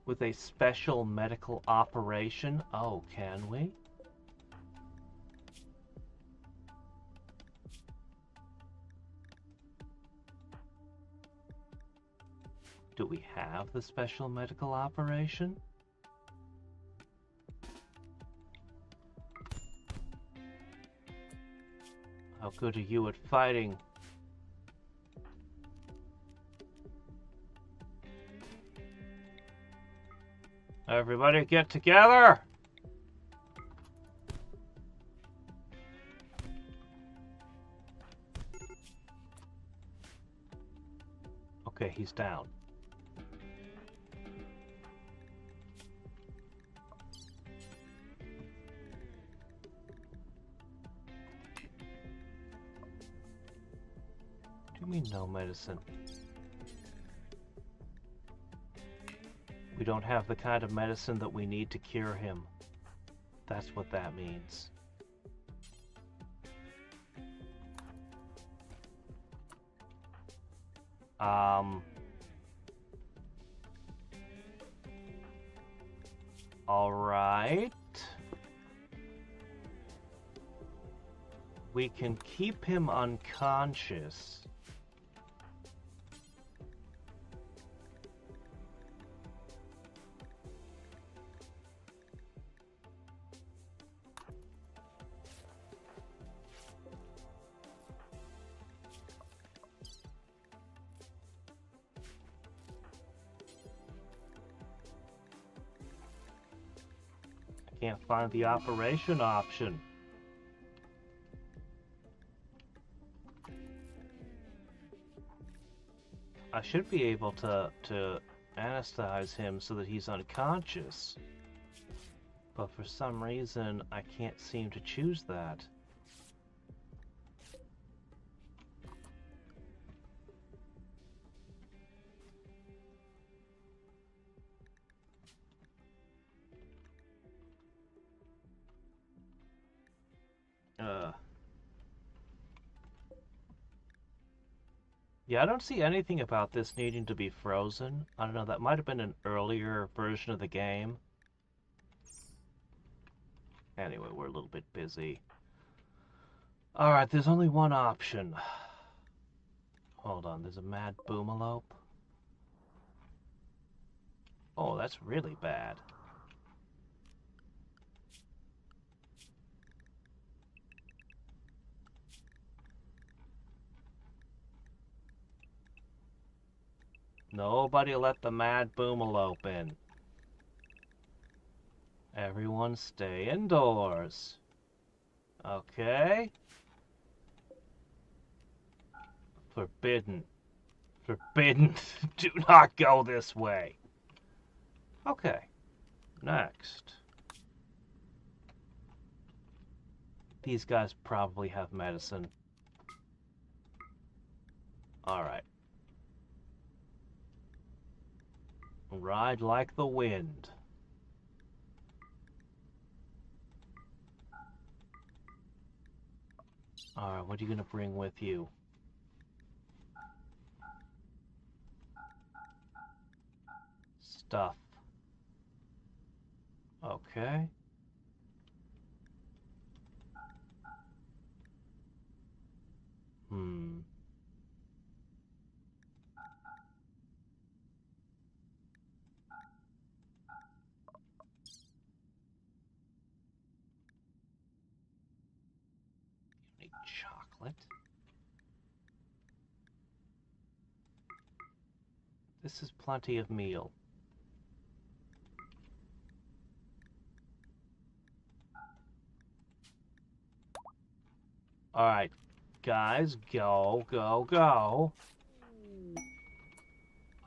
Speaker 1: With a special medical operation? Oh, can we? Do we have the special medical operation? How good are you at fighting? Everybody get together! Okay, he's down. What do you mean no medicine? We don't have the kind of medicine that we need to cure him. That's what that means. All right. We can keep him unconscious. Can't find the operation option. I should be able to anesthetize him so that he's unconscious. But for some reason, I can't seem to choose that. Yeah, I don't see anything about this needing to be frozen. I don't know, that might have been an earlier version of the game. Anyway, we're a little bit busy. Alright, there's only one option. Hold on, there's a mad boomalope. Oh, that's really bad. Nobody let the mad boomalope in. Everyone stay indoors. Okay? Forbidden. Forbidden. Do not go this way. Okay. Next. These guys probably have medicine. Alright. Ride like the wind. Alright, what are you gonna bring with you? Stuff. Okay. Need chocolate. This is plenty of meal. Alright, guys, go, go, go.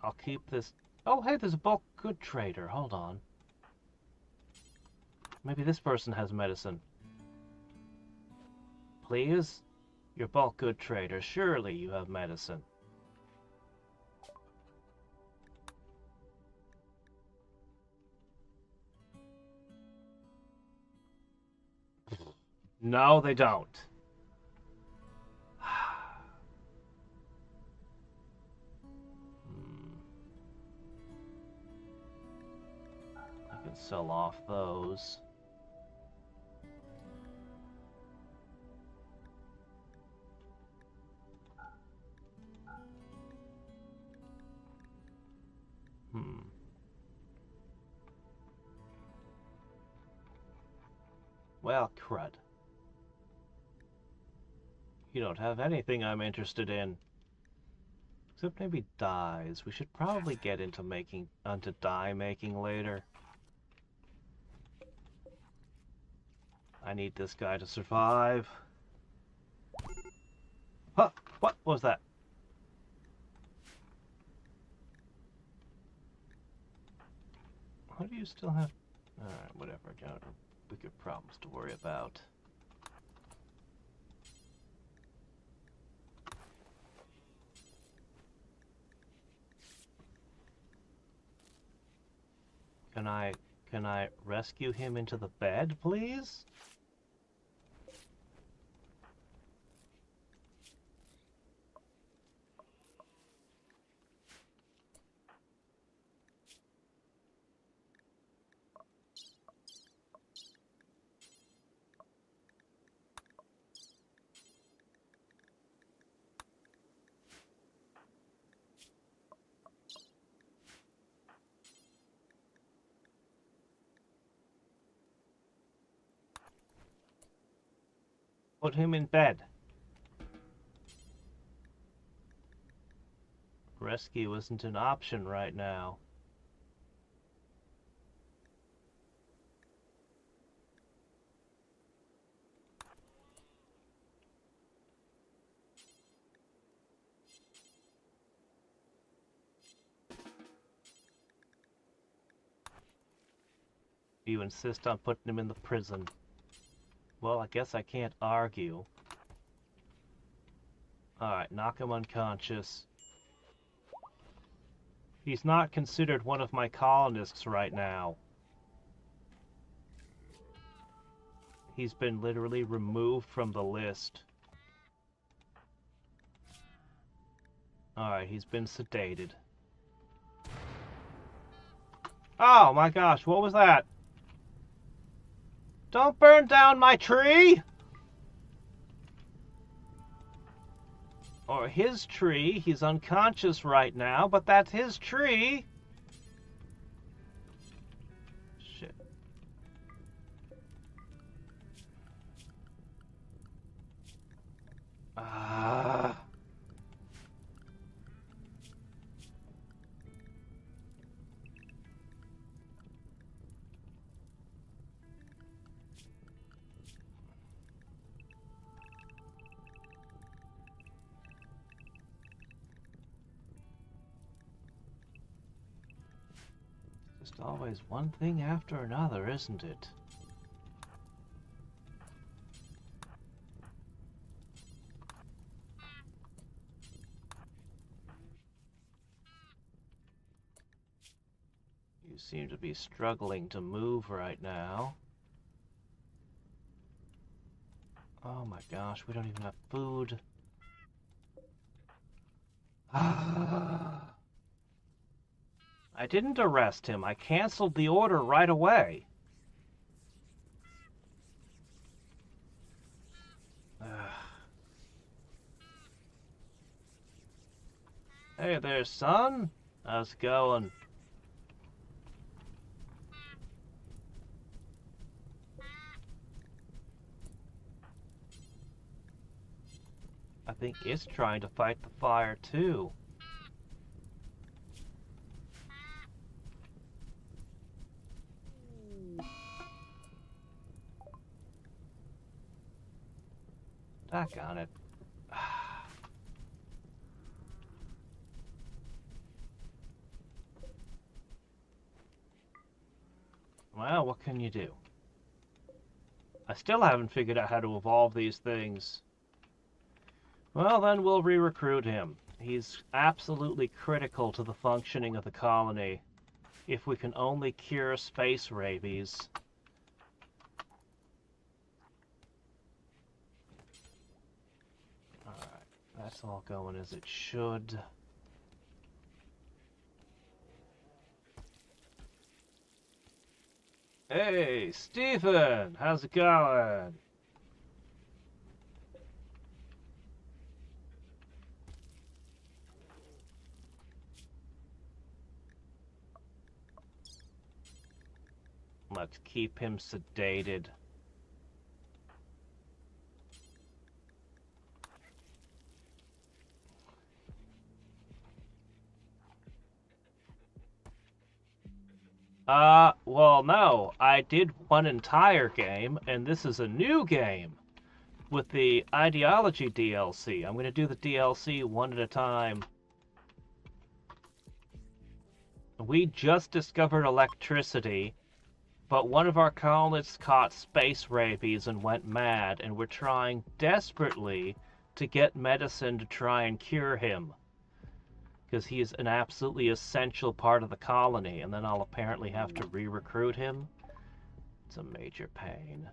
Speaker 1: I'll keep this... Oh, hey, there's a bulk good trader. Hold on. Maybe this person has medicine. Please? You're bulk good trader. Surely you have medicine. No, they don't. I can sell off those. Well, crud. You don't have anything I'm interested in. Except maybe dyes. We should probably get into dye making later. I need this guy to survive. Huh! What was that? How do you still have... Alright, whatever. Got bigger problems to worry about. Can I rescue him into the bed, please? Put him in bed. Rescue isn't an option right now. You insist on putting him in the prison. Well, I guess I can't argue. Alright, knock him unconscious. He's not considered one of my colonists right now. He's been literally removed from the list. Alright, he's been sedated. Oh my gosh, what was that? Don't burn down my tree! Or his tree. He's unconscious right now, but that's his tree. Shit. Ah. Just always one thing after another, isn't it? You seem to be struggling to move right now. Oh my gosh, we don't even have food. I didn't arrest him. I canceled the order right away. Hey there, son. How's it going? I think it's trying to fight the fire too. Doggone it. Well, what can you do? I still haven't figured out how to evolve these things. Well, then we'll re-recruit him. He's absolutely critical to the functioning of the colony. If we can only cure space rabies. Alright, that's all going as it should. Hey, Stephen! How's it going? Let's keep him sedated. Well, no. I did one entire game, and this is a new game with the Ideology DLC. I'm going to do the DLC one at a time. We just discovered electricity, but one of our colonists caught space rabies and went mad, and we're trying desperately to get medicine to try and cure him. Because he is an absolutely essential part of the colony, and then I'll apparently have to re-recruit him. It's a major pain.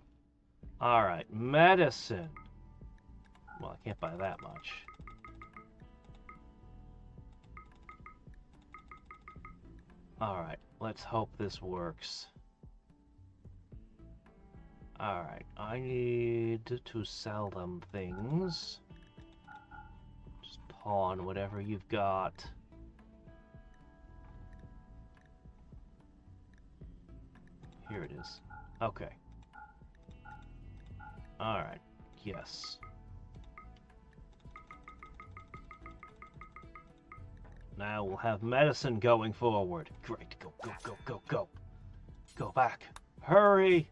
Speaker 1: Alright, medicine. Well, I can't buy that much. Alright, let's hope this works. Alright, I need to sell them things. Just pawn whatever you've got. Here it is. Okay. Alright, yes. Now we'll have medicine going forward. Great, go, go, go, go, go. Go back. Hurry!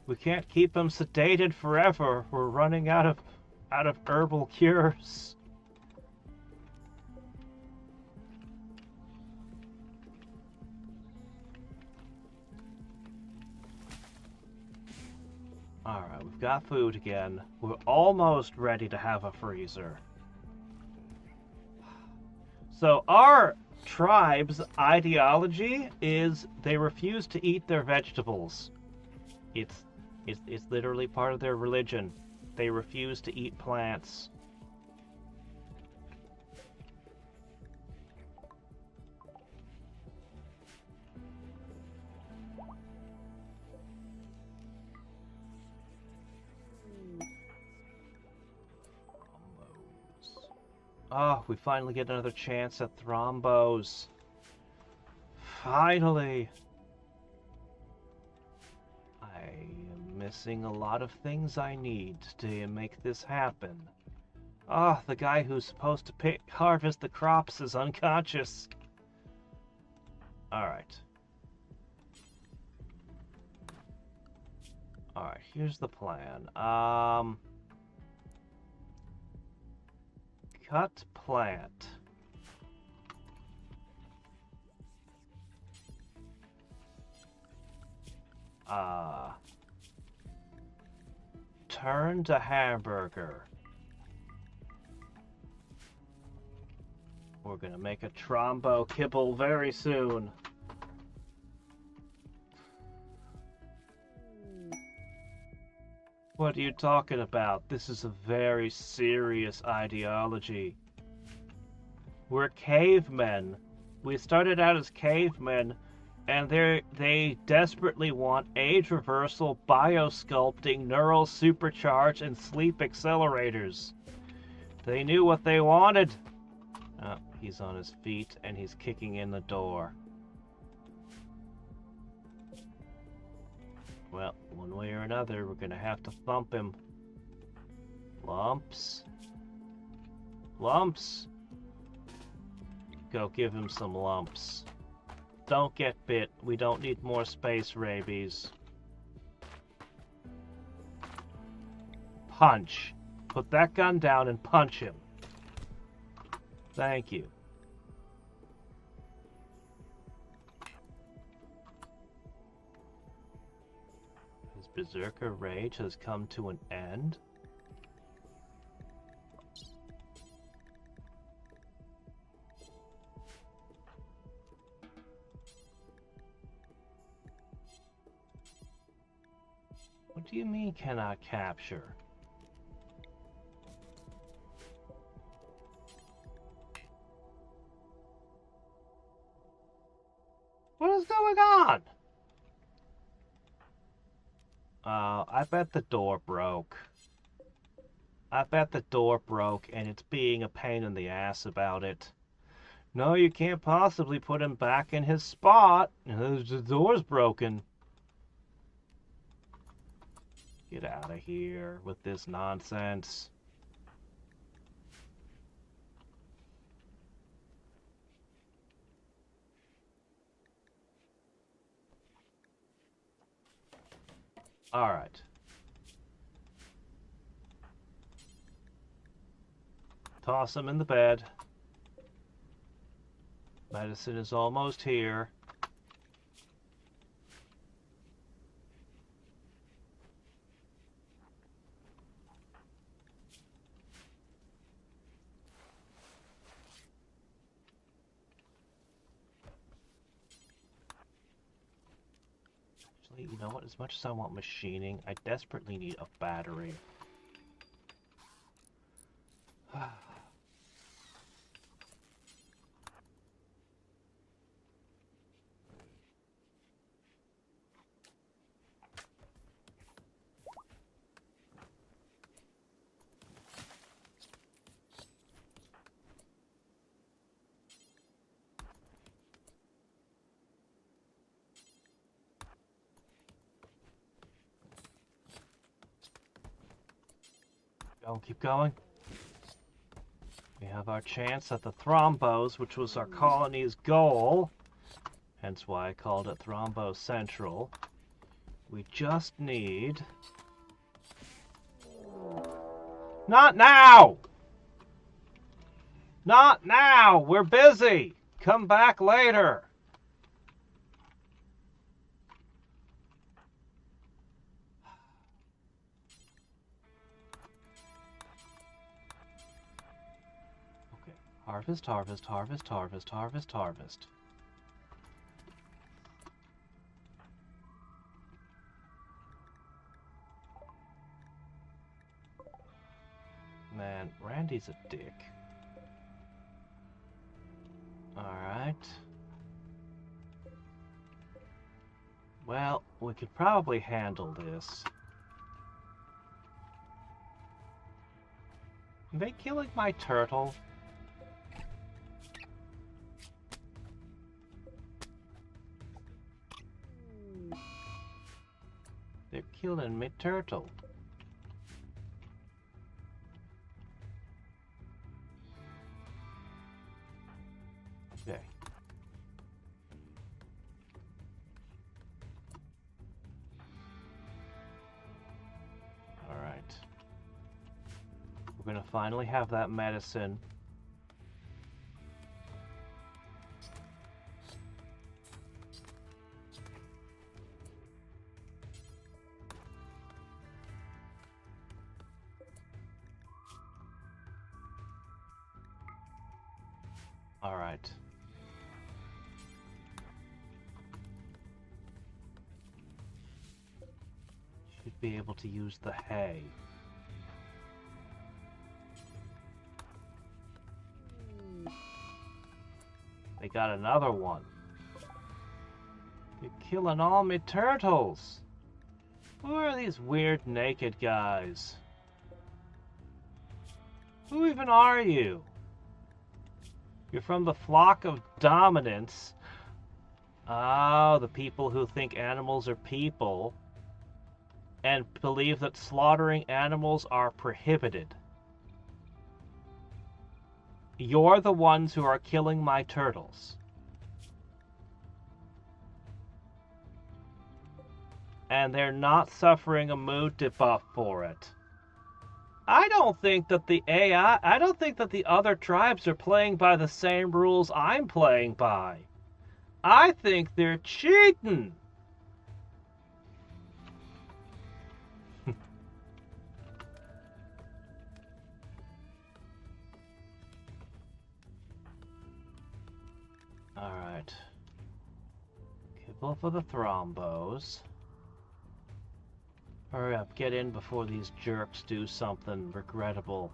Speaker 1: We can't keep him sedated forever. We're running out of herbal cures. Alright, we've got food again. We're almost ready to have a freezer. So our tribe's ideology is they refuse to eat their vegetables. It's literally part of their religion. They refuse to eat plants. Oh, we finally get another chance at thrombos. Finally. I am missing a lot of things I need to make this happen. Ah, the guy who's supposed to harvest the crops is unconscious. Alright. Alright, here's the plan. Cut plant. Turn to hamburger. We're gonna make a trombo kibble very soon. What are you talking about? This is a very serious ideology. We're cavemen. We started out as cavemen, and they desperately want age reversal, biosculpting, neural supercharge, and sleep accelerators. They knew what they wanted. Oh, he's on his feet, and he's kicking in the door. Well, one way or another, we're gonna have to thump him. Lumps. Lumps. Go give him some lumps. Don't get bit. We don't need more space rabies. Punch. Put that gun down and punch him. Thank you. His berserker rage has come to an end. What do you mean cannot capture? What is going on? I bet the door broke. I bet the door broke and it's being a pain in the ass about it. No, you can't possibly put him back in his spot. The door's broken. Get out of here with this nonsense. Alright. Toss him in the bed. Medicine is almost here. You know what? As much as I want machining, I desperately need a battery. Keep going. We have our chance at the thrombos, which was our colony's goal. Hence why I called it Thrombo Central. We just need... Not now! Not now! We're busy! Come back later! Harvest, harvest, harvest, harvest, harvest, harvest. Man, Randy's a dick. Alright. Well, we could probably handle this. Are they killing my turtle? They're killing me turtle. Okay. Alright. We're gonna finally have that medicine. Alright. Should be able to use the hay. They got another one. You're killing all me turtles. Who are these weird naked guys? Who even are you? You're from the flock of dominants. Oh, the people who think animals are people and believe that slaughtering animals are prohibited. You're the ones who are killing my turtles. And they're not suffering a mood debuff for it. I don't think that the AI, I don't think that the other tribes are playing by the same rules I'm playing by. I think they're cheating. Alright. Kibble for the thrombos. Hurry up, get in before these jerks do something regrettable.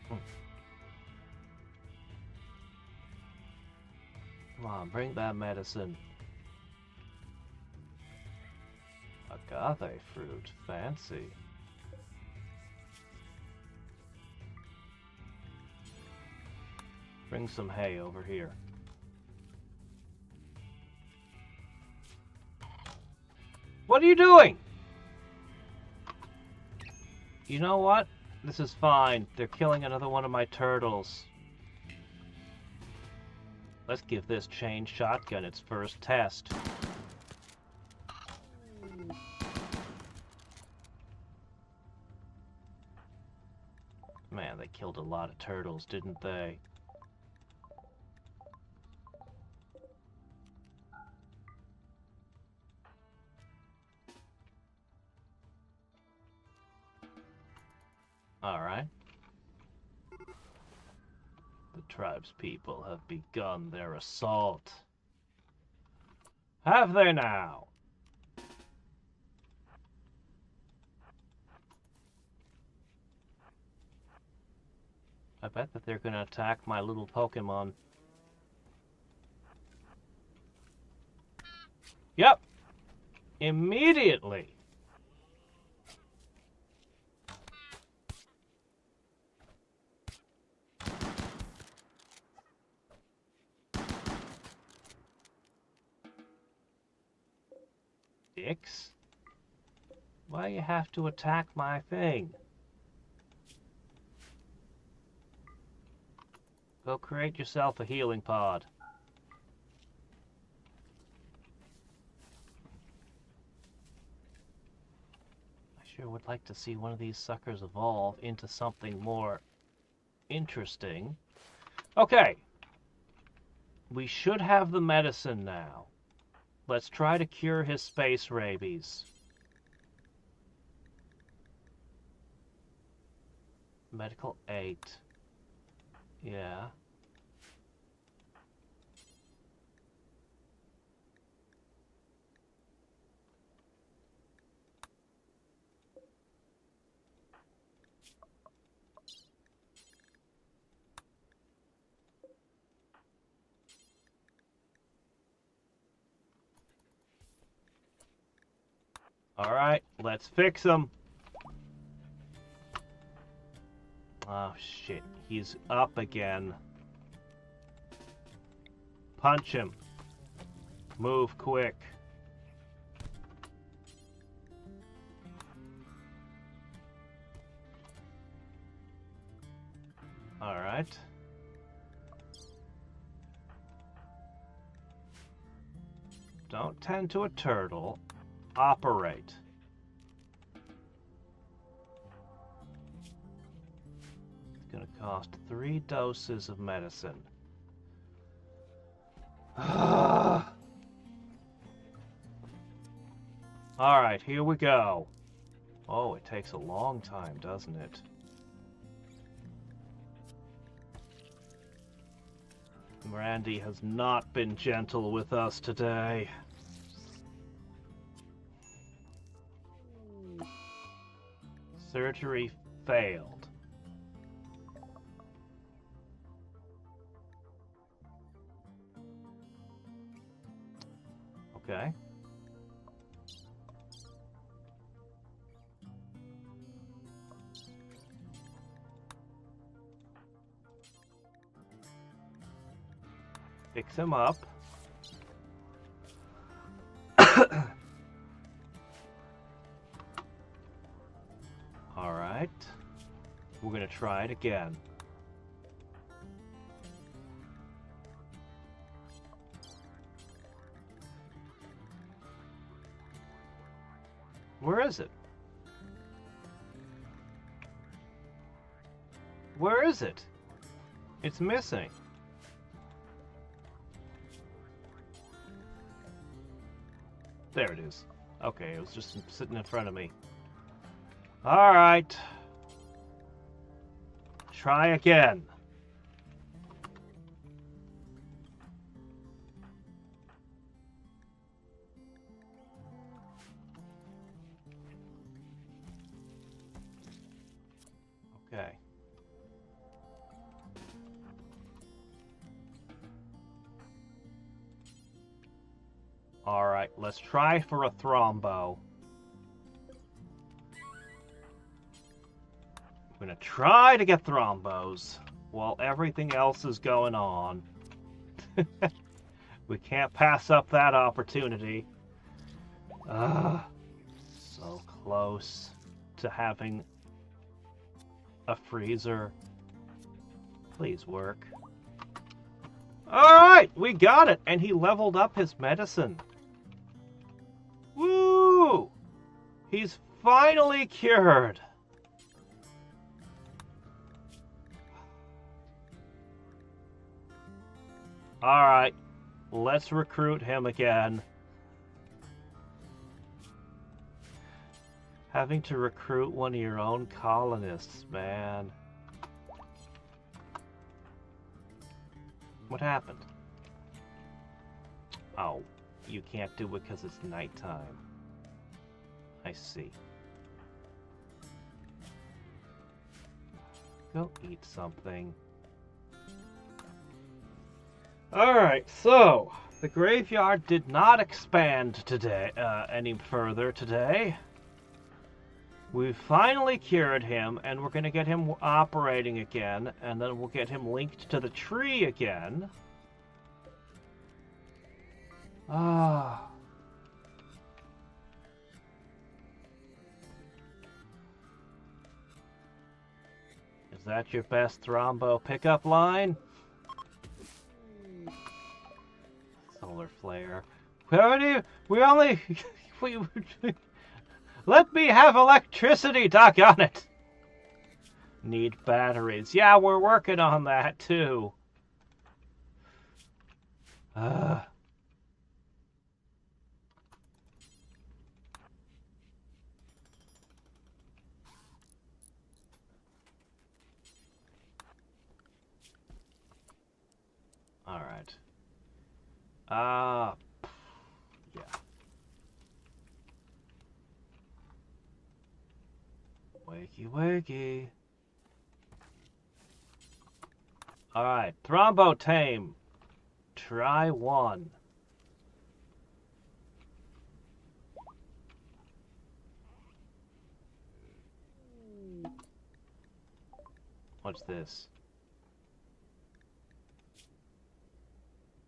Speaker 1: Come on, bring that medicine. Agave fruit, fancy. Bring some hay over here. What are you doing? You know what? This is fine. They're killing another one of my turtles. Let's give this chain shotgun its first test. Man, they killed a lot of turtles, didn't they? Alright. The tribespeople have begun their assault. Have they now? I bet that they're gonna attack my little Pokemon. Yep! Immediately! Dicks? Why you have to attack my thing? Go create yourself a healing pod. I sure would like to see one of these suckers evolve into something more interesting. Okay. We should have the medicine now. Let's try to cure his space rabies. Medical 8. Yeah. Alright, let's fix him. Oh shit, he's up again. Punch him. Move quick. Alright. Don't tend to a turtle. Operate. It's gonna cost 3 doses of medicine. Alright, here we go. Oh, it takes a long time, doesn't it? Randy has not been gentle with us today. Surgery failed. Okay. Fix him up. Alright. We're gonna try it again. Where is it? Where is it? It's missing. There it is. Okay, it was just sitting in front of me. Alright. Try again. Okay. Alright, let's try for a thrombo. I'm gonna try to get thrombos while everything else is going on. We can't pass up that opportunity. So close to having a freezer. Please work. Alright, we got it! And he leveled up his medicine. Woo! He's finally cured. Alright, let's recruit him again. Having to recruit one of your own colonists, man. What happened? Oh, you can't do it because it's nighttime. I see. Go eat something. Alright, so the graveyard did not expand today any further today. We finally cured him, and we're going to get him operating again, and then we'll get him linked to the tree again. Ah. Is that your best thrombo pickup line? Solar flare. Let me have electricity, doggone it! Need batteries. Yeah, we're working on that, too. Ugh. Alright. Yeah. Wakey, wakey. Alright, Thrombo Tame. Try one. What's this?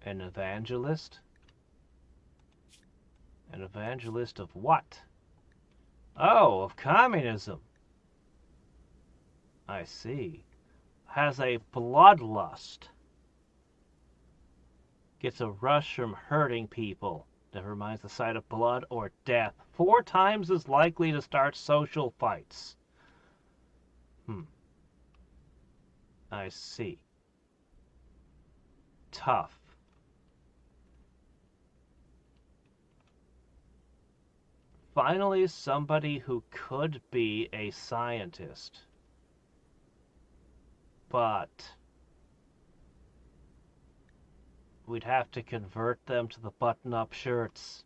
Speaker 1: An evangelist? An evangelist of what? Oh, of communism. I see. Has a bloodlust. Gets a rush from hurting people. Never mind the sight of blood or death. 4 times as likely to start social fights. I see. Tough. Finally, somebody who could be a scientist. But we'd have to convert them to the button-up shirts.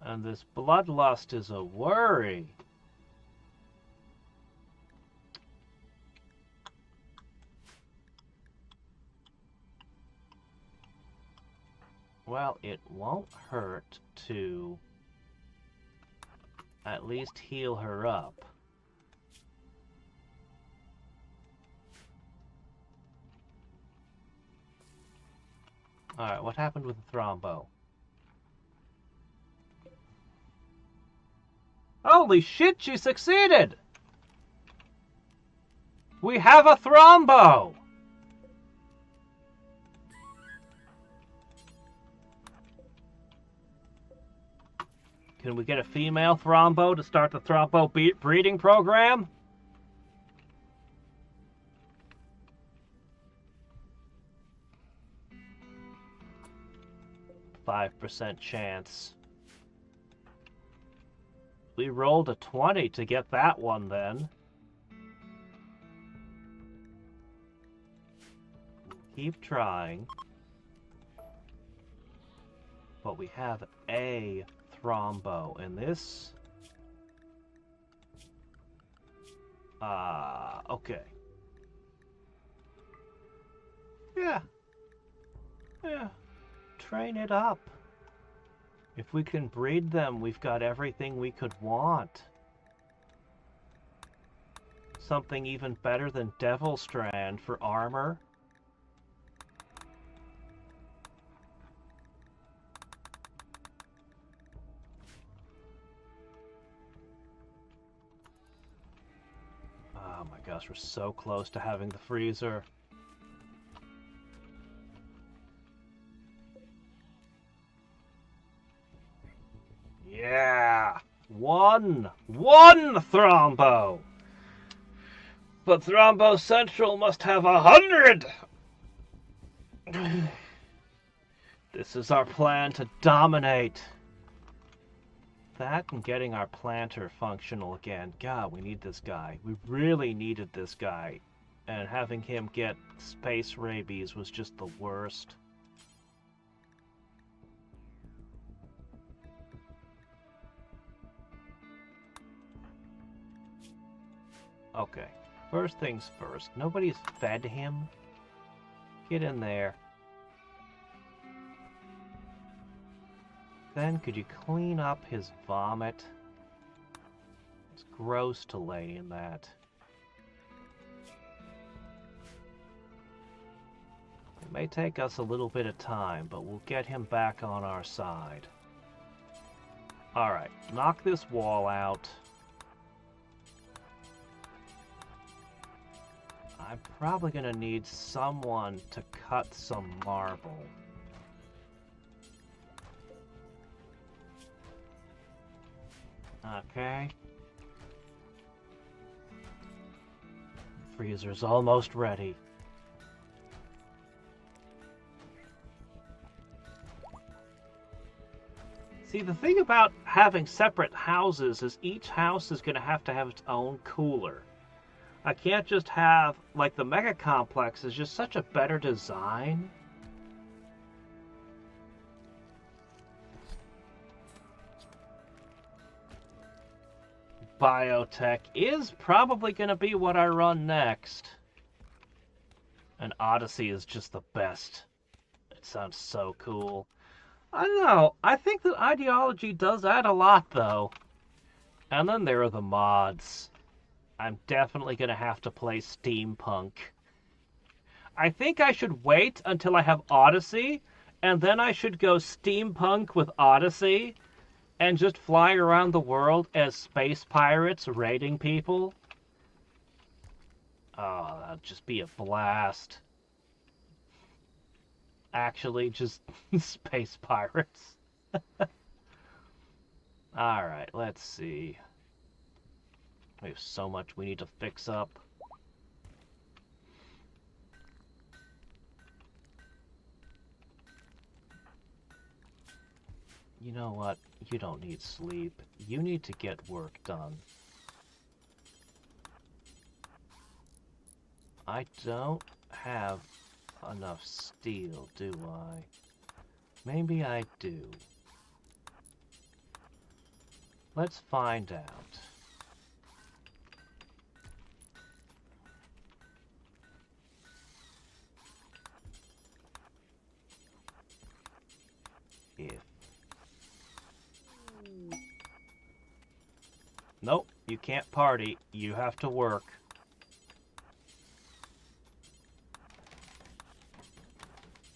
Speaker 1: And this bloodlust is a worry. Well, it won't hurt to at least heal her up. Alright, what happened with the Thrombo? Holy shit, she succeeded! We have a Thrombo! Can we get a female Thrombo to start the Thrombo breeding program? 5% chance. We rolled a 20 to get that one then. Keep trying. But we have a Thrombo, and this... okay. Yeah. Train it up. If we can breed them, we've got everything we could want. Something even better than Devil Strand for armor. Oh my gosh, we're so close to having the freezer. Yeah! One Thrombo! But Thrombo Central must have 100! This is our plan to dominate. That and getting our planter functional again. God, we need this guy. We really needed this guy. And having him get space rabies was just the worst. Okay, first things first. Nobody's fed him. Get in there. Then could you clean up his vomit? It's gross to lay in that. It may take us a little bit of time, but we'll get him back on our side. Alright, knock this wall out. I'm probably gonna need someone to cut some marble. Okay. Freezer's almost ready. See, the thing about having separate houses is each house is going to have its own cooler. I can't just have, like, the Mega Complex is just such a better design. Biotech is probably going to be what I run next. And Odyssey is just the best. It sounds so cool. I don't know. I think that ideology does add a lot, though. And then there are the mods. I'm definitely going to have to play Steampunk. I think I should wait until I have Odyssey, and then I should go Steampunk with Odyssey, and just fly around the world as space pirates raiding people. Oh, that'd just be a blast. Actually, just space pirates. Alright, let's see. We have so much we need to fix up. You know what? You don't need sleep. You need to get work done. I don't have enough steel, do I? Maybe I do. Let's find out. If nope, you can't party. You have to work.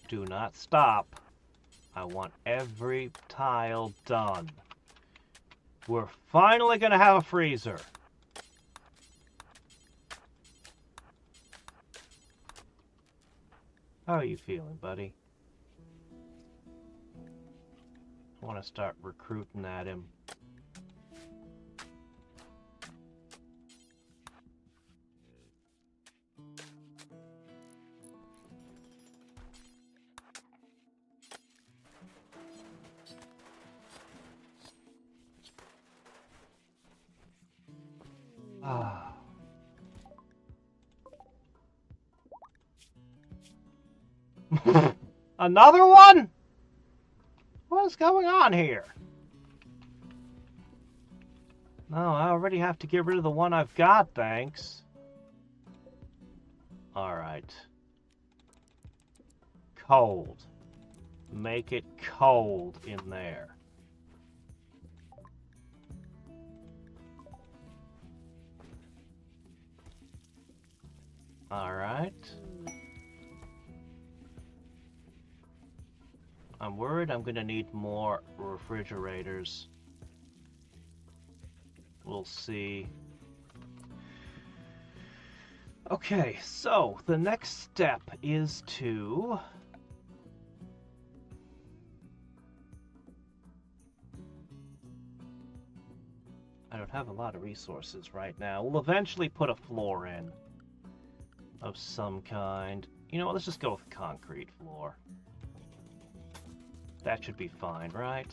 Speaker 1: Do not stop. I want every tile done. We're finally gonna have a freezer. How are you feeling, buddy? I want to start recruiting at him. Ah. Another one? What's going on here? No, I already have to get rid of the one I've got, thanks. Alright. Cold. Make it cold in there. Alright. I'm worried I'm gonna need more refrigerators. We'll see. Okay, so the next step is to... I don't have a lot of resources right now. We'll eventually put a floor in. Of some kind. You know what, let's just go with a concrete floor. That should be fine, right?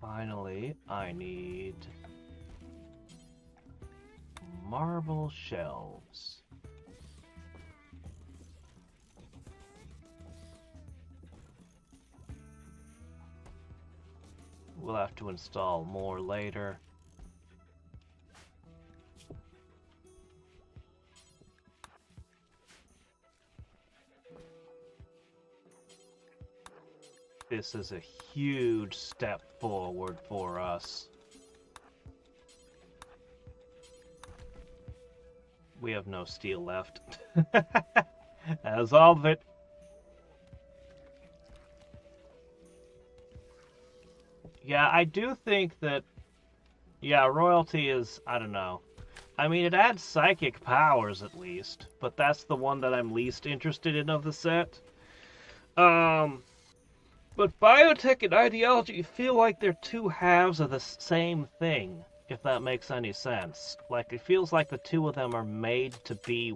Speaker 1: Finally, I need marble shelves. We'll have to install more later. This is a huge step forward for us. We have no steel left. As all of it. Yeah, I do think that, yeah, royalty is, I don't know. I mean, it adds psychic powers at least, but that's the one that I'm least interested in of the set. But biotech and ideology feel like they're two halves of the same thing, if that makes any sense. Like, it feels like the two of them are made to be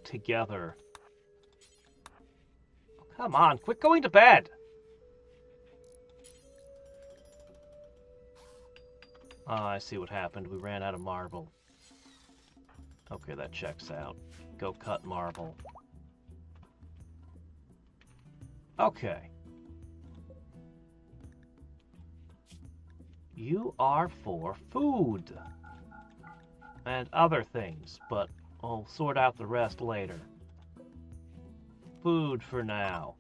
Speaker 1: together. Come on, quit going to bed! Oh, I see what happened. We ran out of marble. Okay, that checks out. Go cut marble. Okay. You are for food. And other things, but I'll sort out the rest later. Food for now.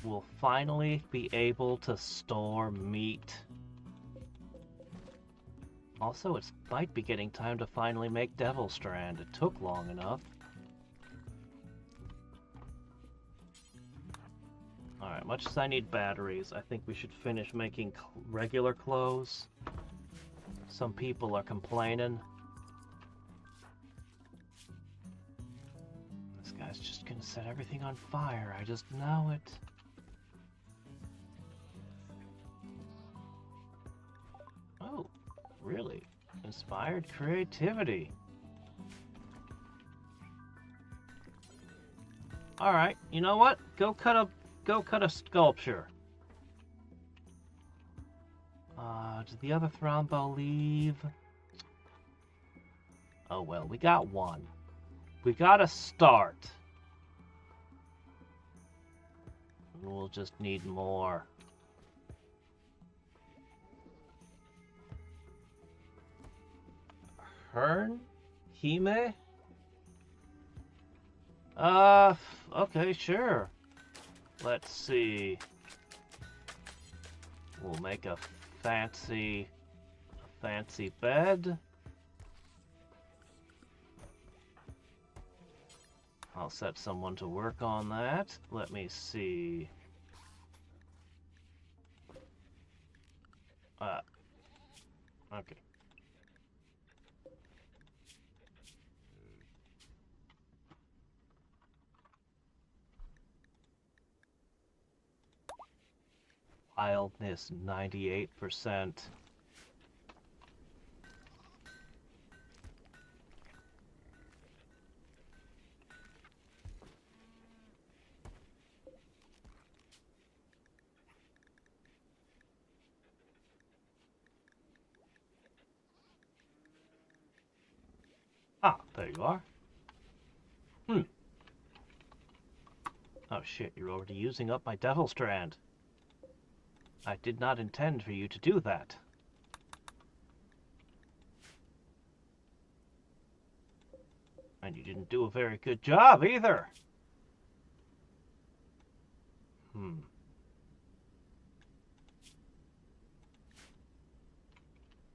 Speaker 1: We'll finally be able to store meat. Also, it might be getting time to finally make Devil Strand. It took long enough. Alright, much as I need batteries, I think we should finish making regular clothes. Some people are complaining. This guy's just gonna set everything on fire. I just know it. Oh, really? Inspired creativity. Alright, you know what? Go cut a sculpture. Did the other Thrombo leave? Oh well, we got one. We gotta start. We'll just need more. Hearn? Hime? Okay, sure. Let's see. We'll make a fancy bed. I'll set someone to work on that. Let me see. Okay. Wildness 98%. Ah, there you are. Oh shit, you're already using up my Devil Strand. I did not intend for you to do that. And you didn't do a very good job either.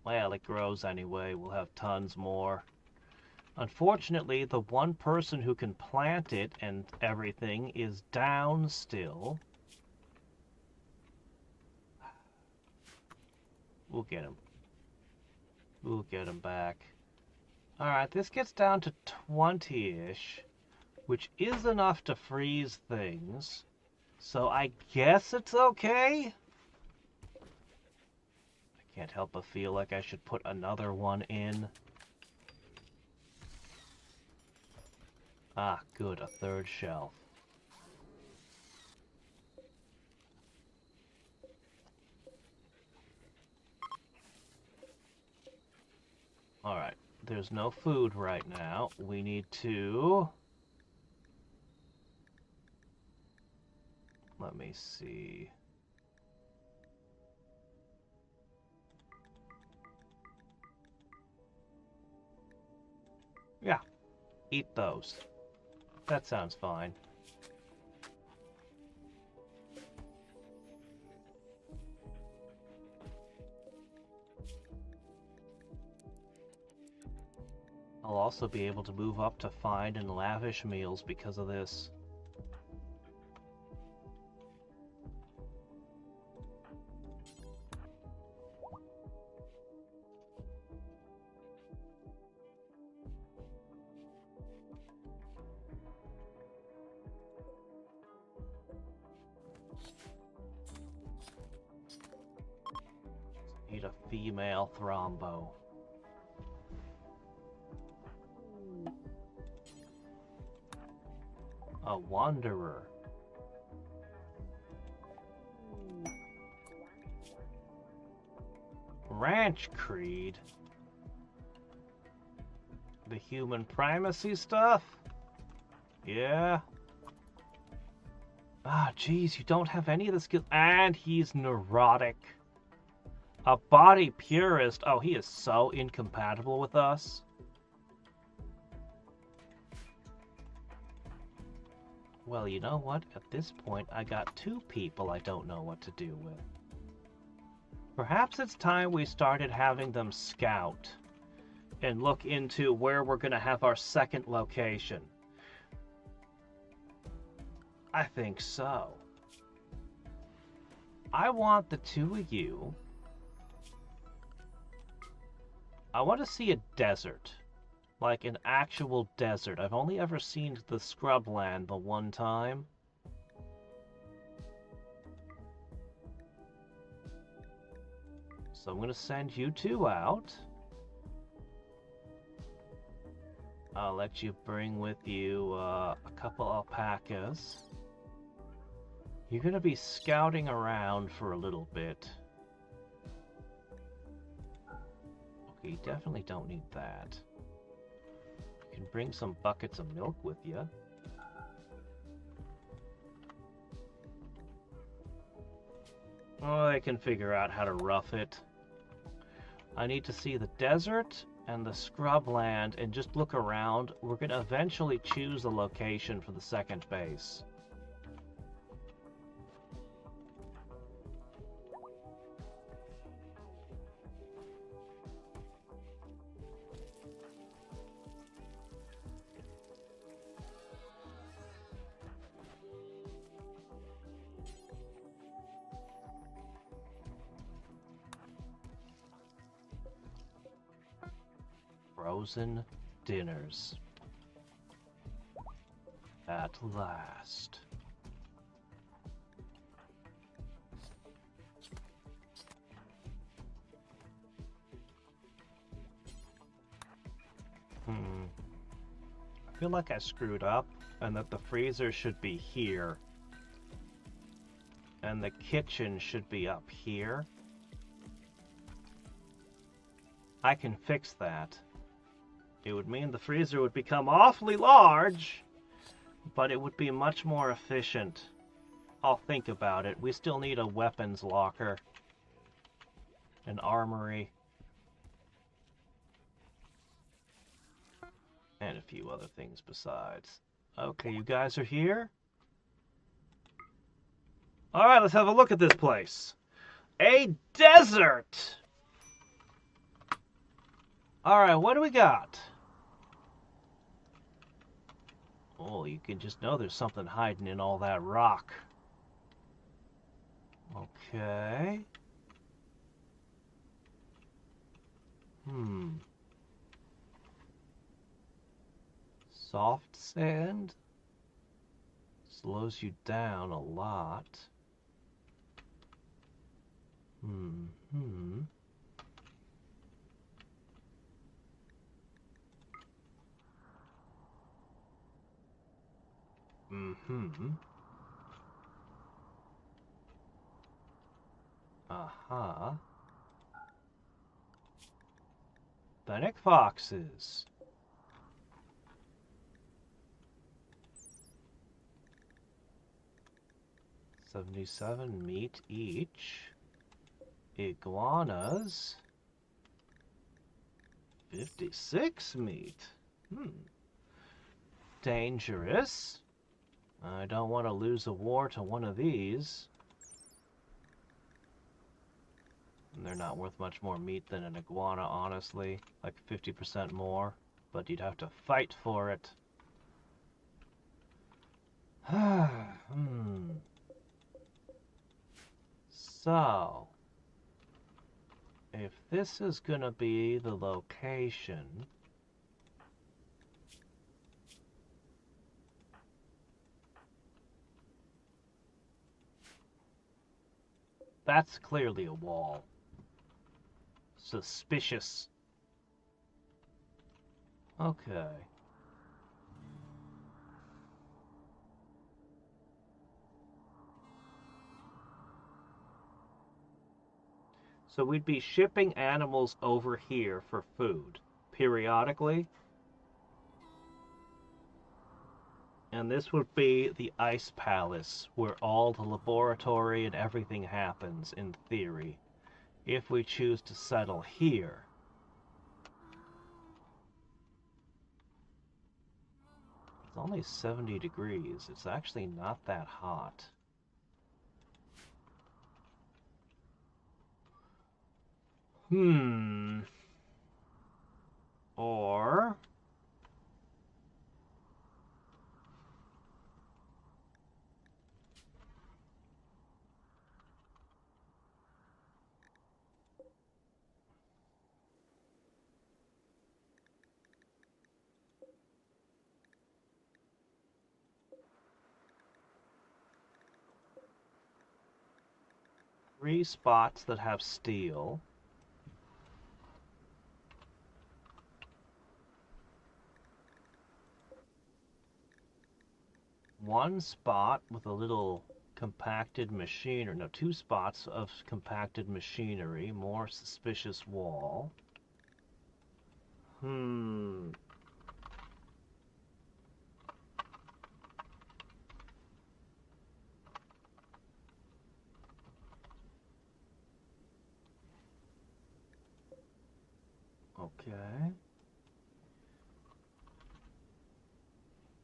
Speaker 1: Well, it grows anyway. We'll have tons more. Unfortunately, the one person who can plant it and everything is down still. We'll get him. We'll get him back. Alright, this gets down to 20-ish, which is enough to freeze things. So I guess it's okay? I can't help but feel like I should put another one in. Ah, good, a third shelf. Alright, there's no food right now. We need to... Let me see... Yeah, eat those. That sounds fine. I'll also be able to move up to fine and lavish meals because of this. Need a female Thrombo. A wanderer. Ranch creed. The human primacy stuff? Yeah. Ah, geez, you don't have any of the skills. And he's neurotic. A body purist. Oh, he is so incompatible with us. Well, you know what? At this point, I got two people I don't know what to do with. Perhaps it's time we started having them scout and look into where we're going to have our second location. I think so. I want the two of you. I want to see a desert. Like an actual desert. I've only ever seen the scrubland the one time. So I'm going to send you two out. I'll let you bring with you a couple alpacas. You're going to be scouting around for a little bit. Okay, you definitely don't need that. You can bring some buckets of milk with you. Oh, I can figure out how to rough it. I need to see the desert and the scrubland and just look around. We're going to eventually choose a location for the second base. Frozen dinners. At last. I feel like I screwed up and that the freezer should be here. And the kitchen should be up here. I can fix that. It would mean the freezer would become awfully large, but it would be much more efficient. I'll think about it. We still need a weapons locker. An armory. And a few other things besides. Okay, you guys are here? Alright, let's have a look at this place. A desert! Alright, what do we got? Oh, you can just know there's something hiding in all that rock. Okay. Soft sand slows you down a lot. Aha. Fennec foxes. 77 meat each. Iguanas. 56 meat. Dangerous. I don't want to lose a war to one of these. And they're not worth much more meat than an iguana, honestly. Like 50% more. But you'd have to fight for it. So, if this is gonna be the location, that's clearly a wall. Suspicious. Okay. So we'd be shipping animals over here for food periodically. And this would be the Ice Palace, where all the laboratory and everything happens, in theory, if we choose to settle here. It's only 70 degrees. It's actually not that hot. Or... three spots that have steel. One spot with a little compacted machinery. No, two spots of compacted machinery. More suspicious wall. Okay.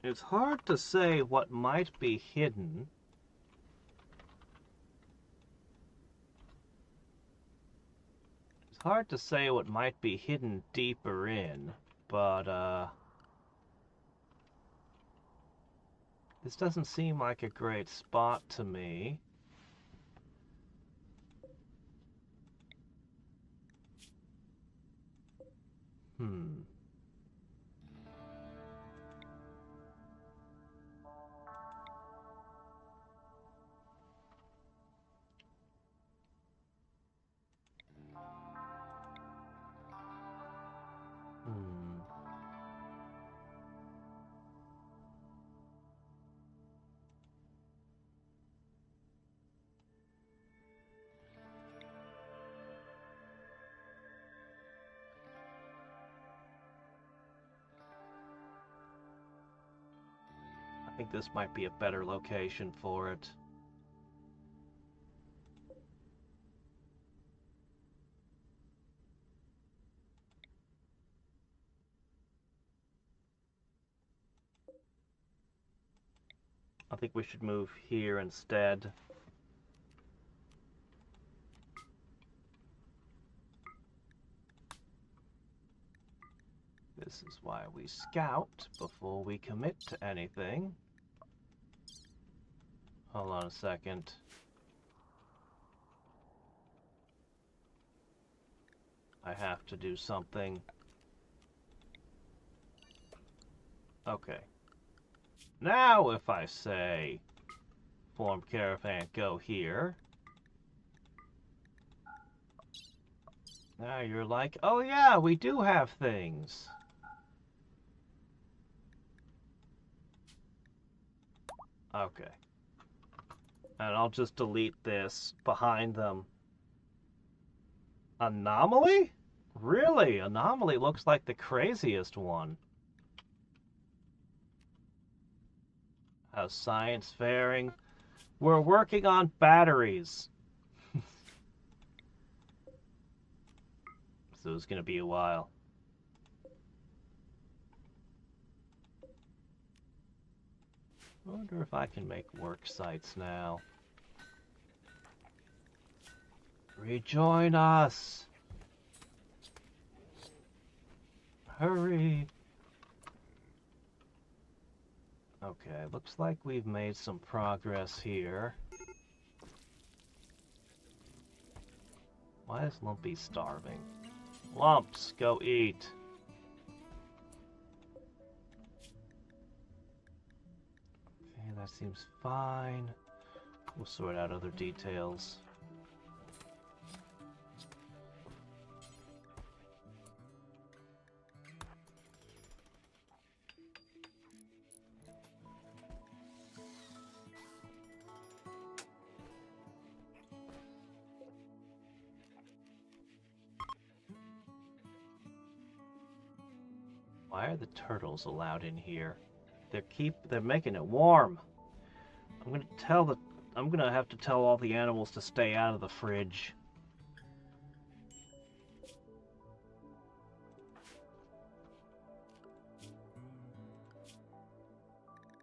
Speaker 1: It's hard to say what might be hidden. It's hard to say what might be hidden deeper in, but, this doesn't seem like a great spot to me. I think this might be a better location for it. I think we should move here instead. This is why we scout before we commit to anything. Hold on a second. I have to do something. Okay. Now if I say form caravan, go here. Now you're like, oh yeah, we do have things. Okay. And I'll just delete this behind them. Anomaly? Really? Anomaly looks like the craziest one. How's science faring? We're working on batteries. So it's gonna be a while. I wonder if I can make work sites now. Rejoin us! Hurry! Okay, looks like we've made some progress here. Why is Lumpy starving? Lumps, go eat! Okay, that seems fine. We'll sort out other details. Why are the turtles allowed in here? They're making it warm. I'm gonna have to tell all the animals to stay out of the fridge.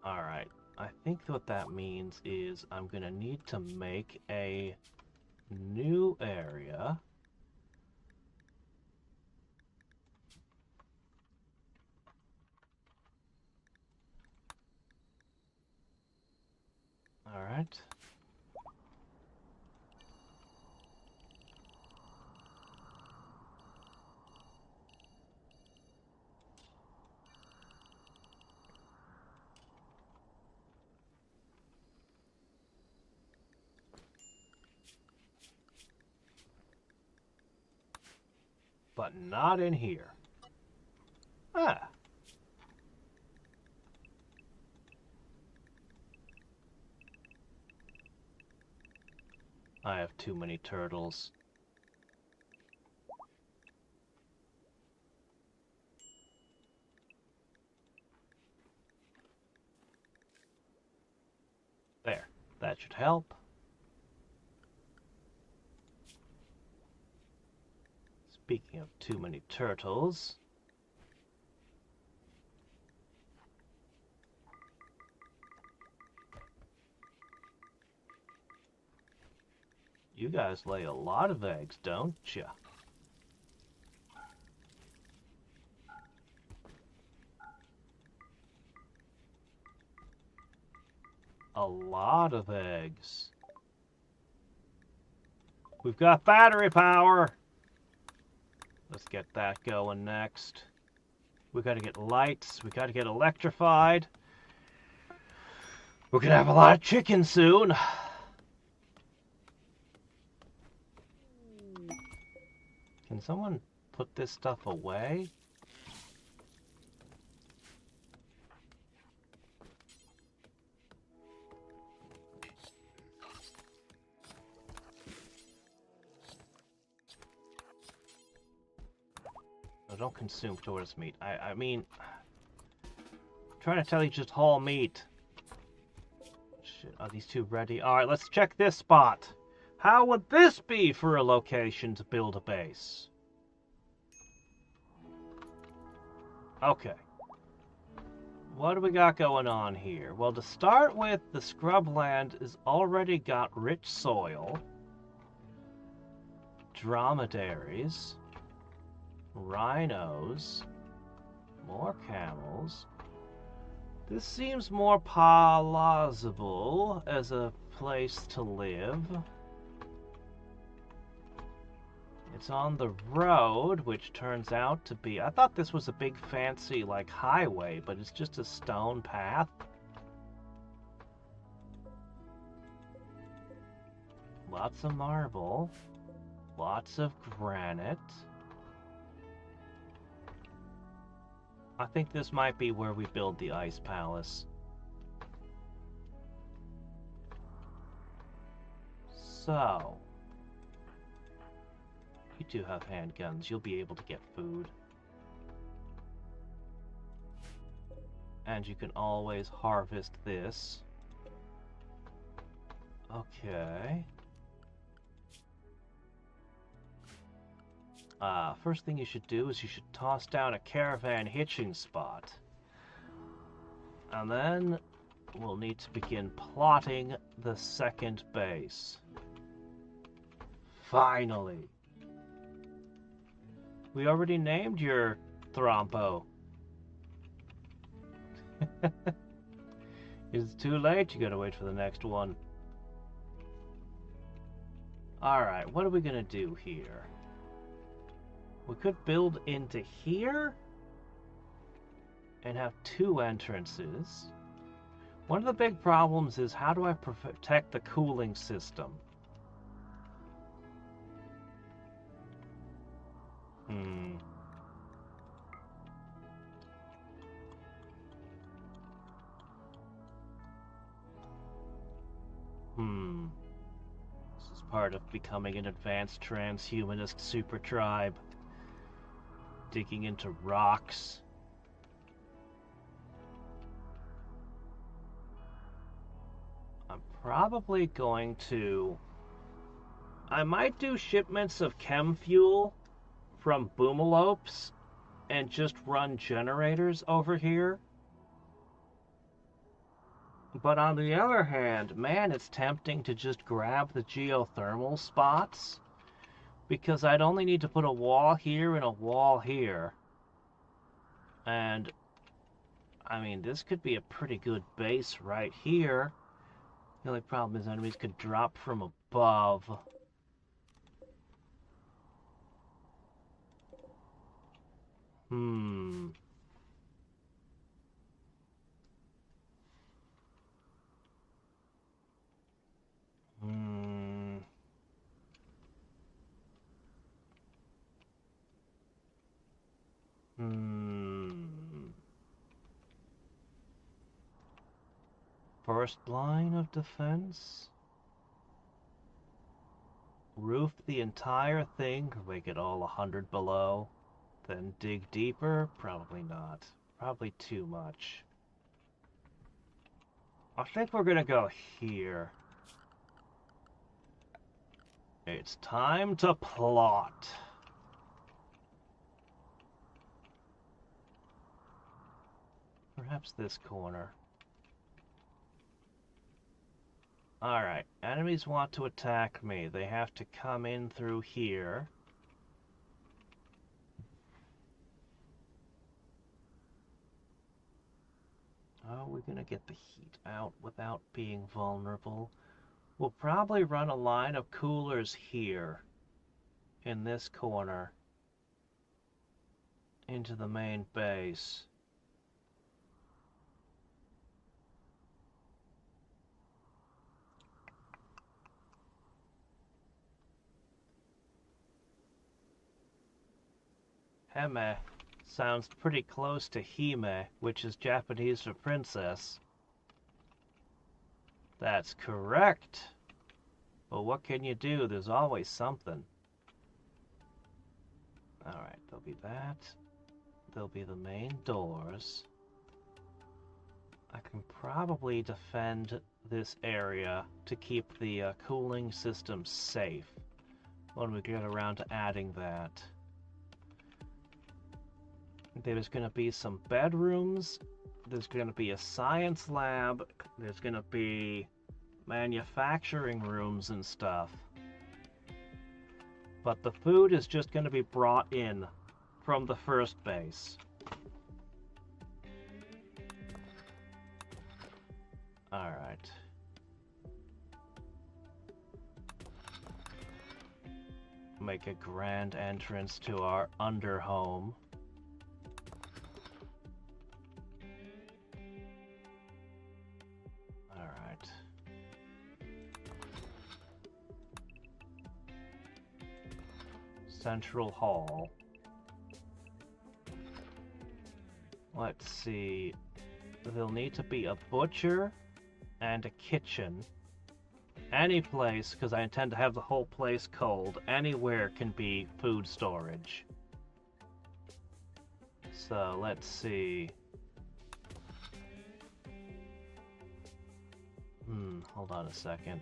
Speaker 1: Alright, I think what that means is I'm gonna need to make a new area. Alright. But not in here. Ah. I have too many turtles. There. That should help. Speaking of too many turtles... You guys lay a lot of eggs, don't ya? A lot of eggs. We've got battery power! Let's get that going next. We gotta get lights. We gotta get electrified. We're gonna have a lot of chicken soon. Can someone put this stuff away? No, don't consume tortoise meat. I mean... I'm trying to tell you, just haul meat. Shit, are these two ready? Alright, let's check this spot. How would this be for a location to build a base? Okay. What do we got going on here? Well, to start with, the scrubland has already got rich soil, dromedaries, rhinos, more camels. This seems more plausible as a place to live. It's on the road, which turns out to be... I thought this was a big fancy, like, highway, but it's just a stone path. Lots of marble. Lots of granite. I think this might be where we build the ice palace. So... You do have handguns. You'll be able to get food. And you can always harvest this. Okay. First thing you should do is you should toss down a caravan hitching spot. And then we'll need to begin plotting the second base. Finally. We already named your Thrompo. It's too late, you gotta wait for the next one. Alright, what are we gonna do here? We could build into here and have two entrances. One of the big problems is, how do I protect the cooling system? This is part of becoming an advanced transhumanist super tribe. Digging into rocks. probably going to... I might do shipments of chem fuel from boomalopes and just run generators over here. But on the other hand, man, it's tempting to just grab the geothermal spots, because I'd only need to put a wall here and a wall here. And, I mean, this could be a pretty good base right here. The only problem is enemies could drop from above. Hmm. Hmm. Hmm. First line of defense? Roof the entire thing, make it all 100 below. Then dig deeper? Probably not. Probably too much. I think we're gonna go here. It's time to plot. Perhaps this corner. Alright, enemies want to attack me. They have to come in through here. How are we gonna get the heat out without being vulnerable? We'll probably run a line of coolers here, in this corner, into the main base. Heme sounds pretty close to Hime, which is Japanese for princess. That's correct. But what can you do? There's always something. Alright, there'll be that. There'll be the main doors. I can probably defend this area to keep the cooling system safe when we get around to adding that. There's going to be some bedrooms. There's going to be a science lab. There's going to be manufacturing rooms and stuff. But the food is just going to be brought in from the first base. Alright. Make a grand entrance to our underhome. Alright. Central Hall. Let's see. There'll need to be a butcher and a kitchen. Any place, because I intend to have the whole place cold, anywhere can be food storage. So, let's see. Hold on a second.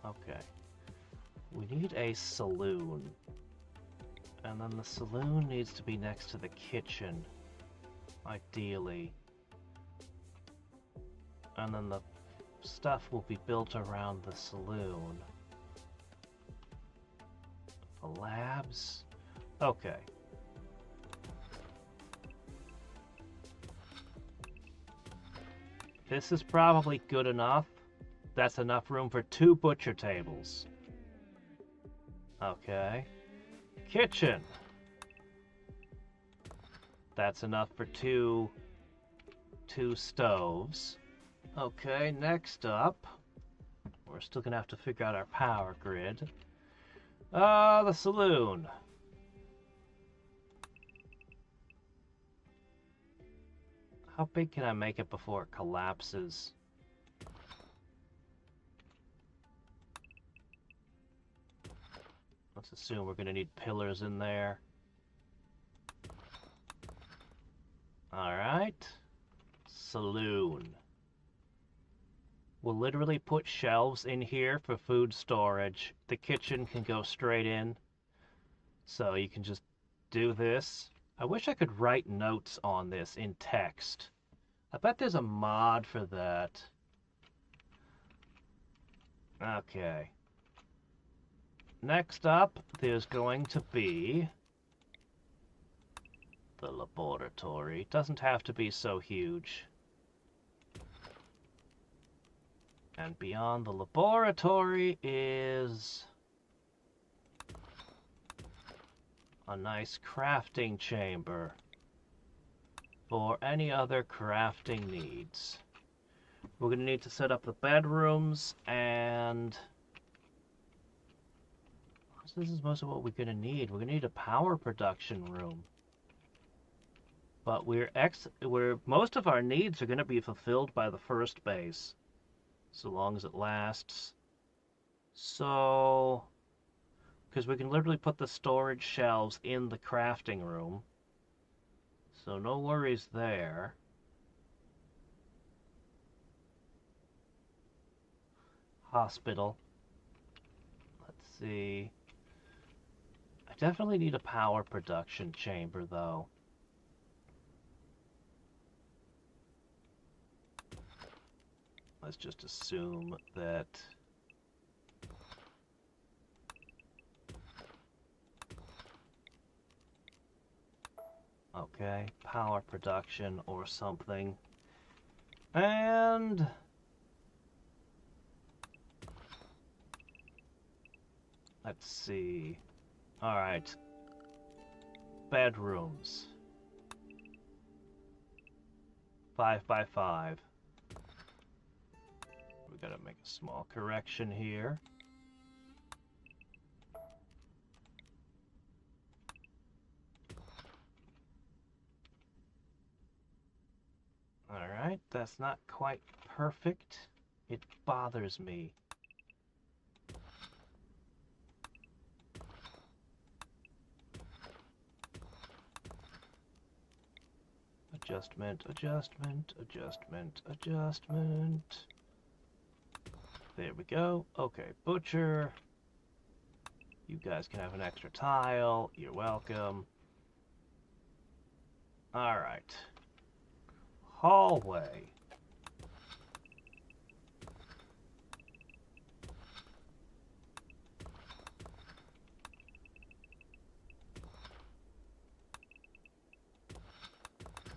Speaker 1: Okay. We need a saloon. And then the saloon needs to be next to the kitchen, ideally. And then the stuff will be built around the saloon. The labs? Okay. This is probably good enough. That's enough room for 2 butcher tables. Okay. Kitchen. That's enough for two stoves. Okay, next up, we're still gonna have to figure out our power grid. The saloon. How big can I make it before it collapses? Let's assume we're gonna need pillars in there. Alright. saloon. We'll literally put shelves in here for food storage. The kitchen can go straight in. So you can just do this. I wish I could write notes on this in text. I bet there's a mod for that. Okay. Next up, there's going to be the laboratory. Doesn't have to be so huge. And beyond the laboratory is a nice crafting chamber for any other crafting needs. We're going to need to set up the bedrooms, and this is most of what we're going to need. We're going to need a power production room. But most of our needs are going to be fulfilled by the first base, so long as it lasts. So, because we can literally put the storage shelves in the crafting room, so no worries there. Hospital. Let's see. I definitely need a power production chamber, though. Let's just assume that okay, power production or something. And let's see. All right. Bedrooms. 5 by 5. We gotta make a small correction here. Alright, that's not quite perfect. It bothers me. Adjustment, adjustment, adjustment, adjustment. There we go. Okay, butcher. You guys can have an extra tile. You're welcome. Alright. Hallway.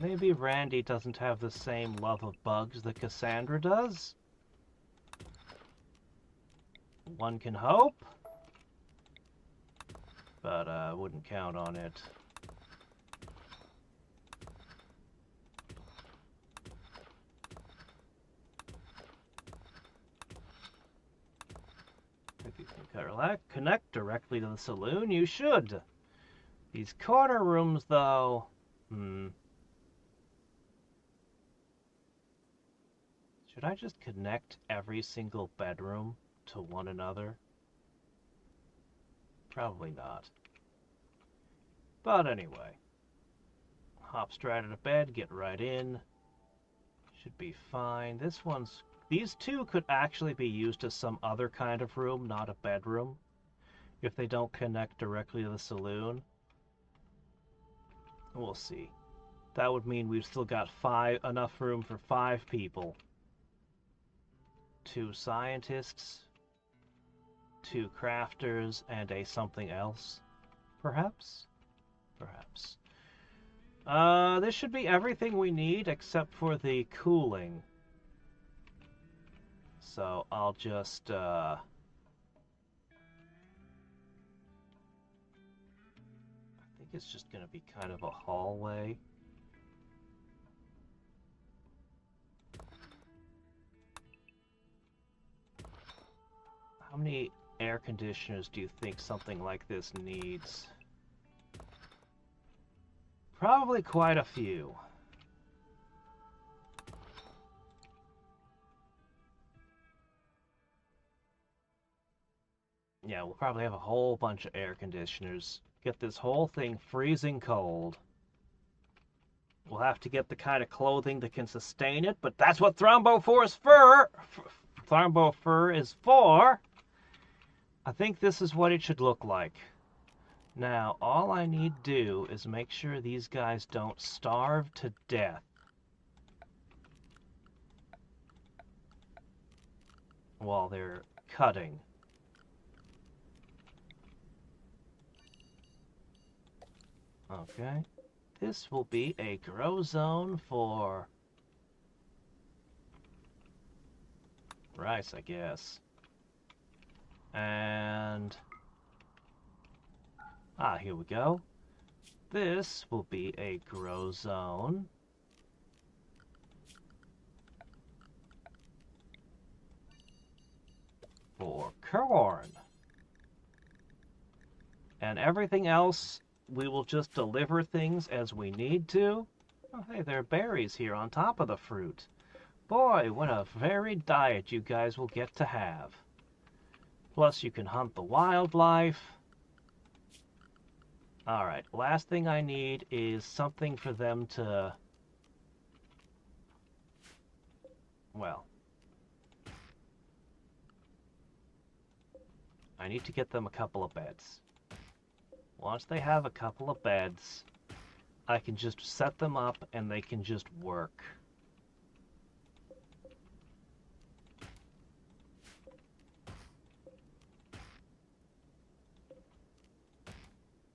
Speaker 1: Maybe Randy doesn't have the same love of bugs that Cassandra does? One can hope, but I wouldn't count on it. If you can connect directly to the saloon, you should. These corner rooms, though, should I just connect every single bedroom to one another? Probably not. But anyway. Hop straight out of bed, get right in. Should be fine. These two could actually be used as some other kind of room, not a bedroom, if they don't connect directly to the saloon. We'll see. That would mean we've still got enough room for 5 people. 2 scientists, 2 crafters, and a something else. Perhaps? Perhaps. This should be everything we need except for the cooling. So I'll just, I think it's just gonna be kind of a hallway. How many air conditioners do you think something like this needs? Probably quite a few. Yeah, we'll probably have a whole bunch of air conditioners. Get this whole thing freezing cold. We'll have to get the kind of clothing that can sustain it, but that's what Thrombo fur is for. I think this is what it should look like. Now, all I need to do is make sure these guys don't starve to death while they're cutting. Okay. This will be a grow zone for rice, I guess. And here we go. This will be a grow zone for corn. And everything else, we will just deliver things as we need to. Oh, hey, there are berries here on top of the fruit. Boy, what a varied diet you guys will get to have. Plus, you can hunt the wildlife. Alright, last thing I need is something for them to... Well... I need to get them a couple of beds. Once they have a couple of beds, I can just set them up and they can just work.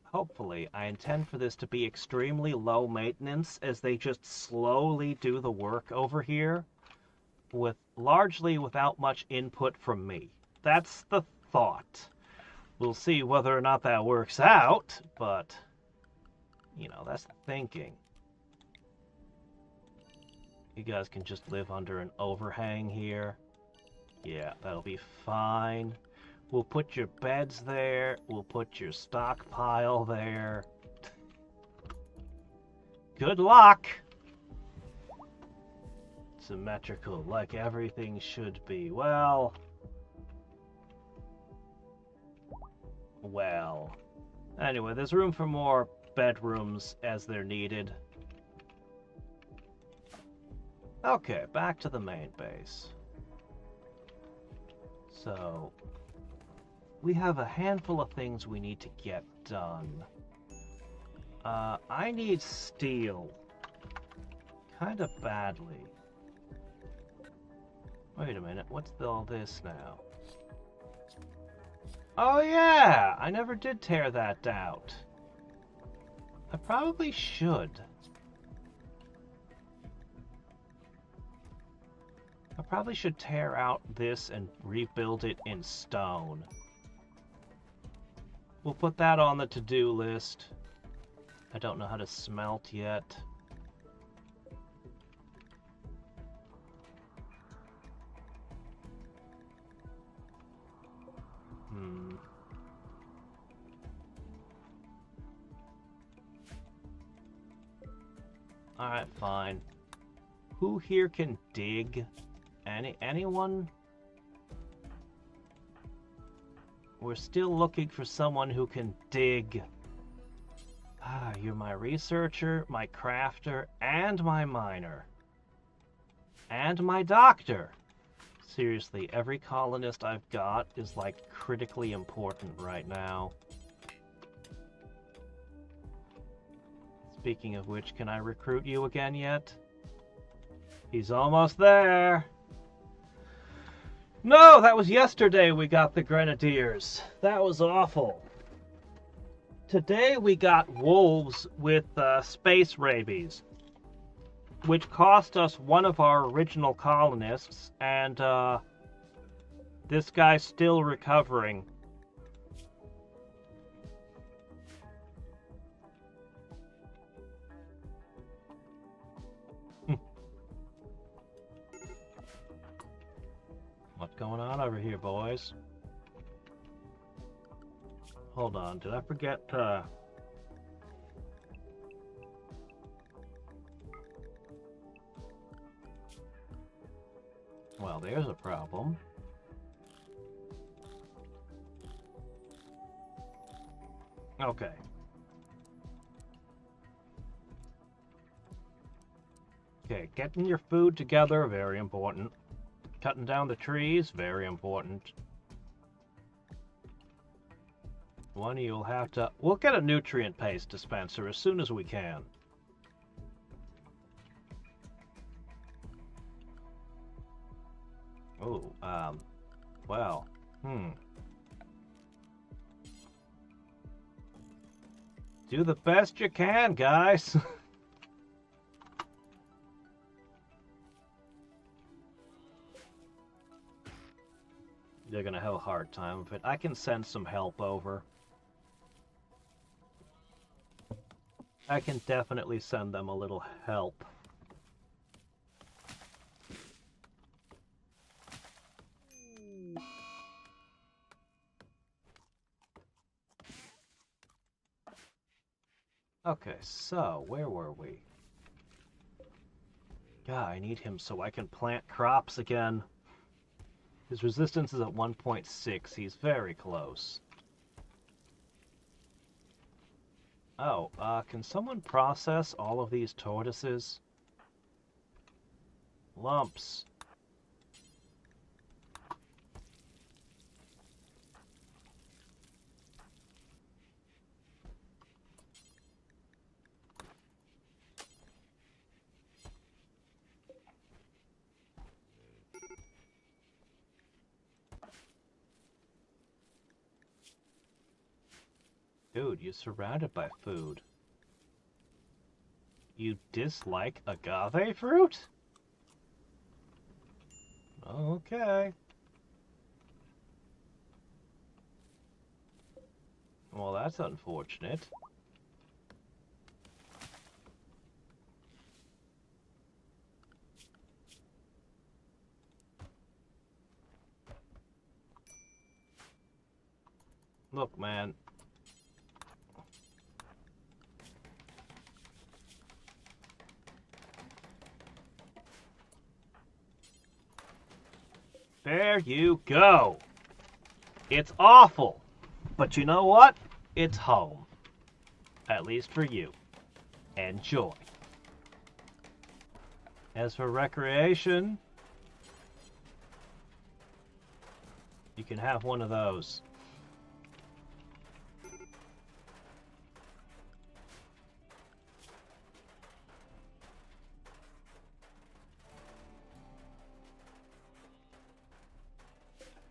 Speaker 1: Hopefully, I intend for this to be extremely low maintenance as they just slowly do the work over here, largely without much input from me. That's the thought. We'll see whether or not that works out, but, you know, that's the thinking. You guys can just live under an overhang here. Yeah, that'll be fine. We'll put your beds there. We'll put your stockpile there. Good luck! Symmetrical, like everything should be. Well... Anyway, there's room for more bedrooms as they're needed. Okay, back to the main base. So... we have a handful of things we need to get done. I need steel. Kind of badly. Wait a minute, what's all this now? Oh yeah! I never did tear that out. I probably should. I probably should tear out this and rebuild it in stone. We'll put that on the to-do list. I don't know how to smelt yet. Alright, fine. Who here can dig? Anyone? We're still looking for someone who can dig. You're my researcher, my crafter, and my miner. And my doctor. Seriously, every colonist I've got is like critically important right now. Speaking of which, can I recruit you again yet? He's almost there. No, that was yesterday we got the grenadiers. That was awful. Today we got wolves with space rabies, which cost us one of our original colonists, and this guy's still recovering. What's going on over here, boys? Hold on, did I forget Well, there's a problem. Okay. Okay, getting your food together, very important. Cutting down the trees, very important. One of you'll have to... We'll get a nutrient paste dispenser as soon as we can. Oh, well, Do the best you can, guys. They're gonna have a hard time of it. I can send some help over. I can definitely send them a little help. Okay, so where were we? Yeah, I need him so I can plant crops again. His resistance is at 1.6. He's very close. Oh, can someone process all of these tortoises? Lumps. Dude, you're surrounded by food. You dislike agave fruit? Okay. Well, that's unfortunate. Look, man. There you go. It's awful. But you know what? It's home. At least for you. Enjoy. As for recreation, you can have one of those.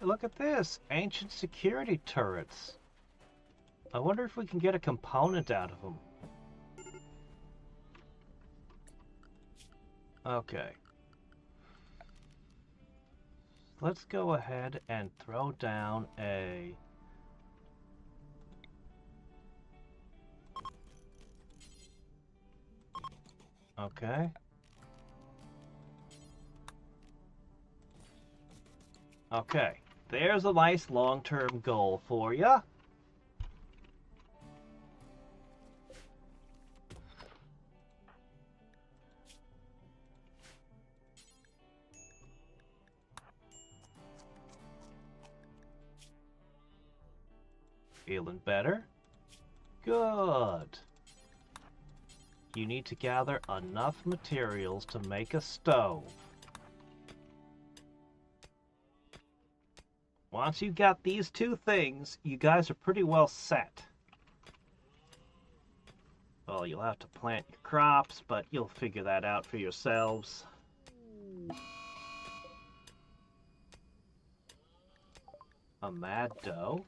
Speaker 1: Look at this. Ancient security turrets. I wonder if we can get a component out of them. Okay. Let's go ahead and throw down a... Okay. Okay. There's a nice long-term goal for you. Feeling better? Good. You need to gather enough materials to make a stove. Once you got these two things, you guys are pretty well set. Well, you'll have to plant your crops, but you'll figure that out for yourselves. A mad doe?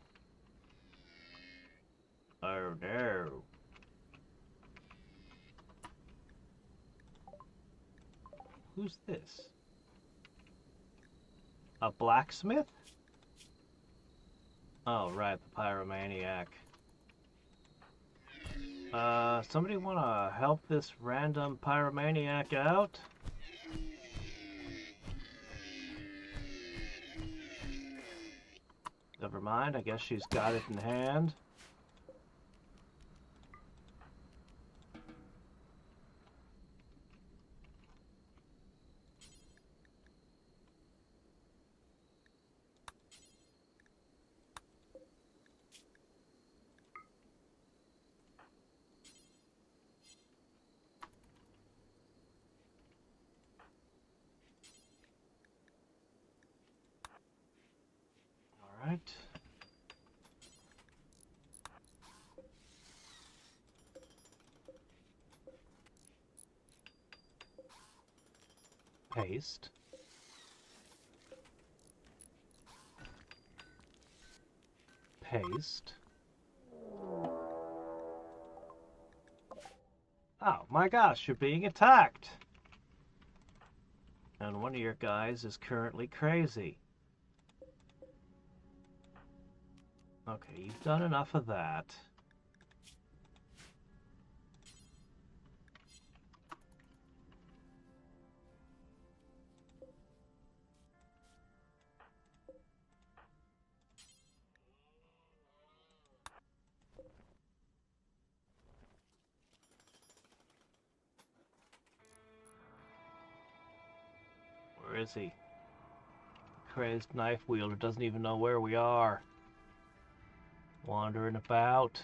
Speaker 1: Oh no. Who's this? A blacksmith? Oh, right, the pyromaniac. Somebody wanna help this random pyromaniac out? Never mind, I guess she's got it in hand. Paste. Paste. Oh my gosh, you're being attacked! And one of your guys is currently crazy. Okay, you've done enough of that. Where is he? The crazed knife wielder doesn't even know where we are. Wandering about.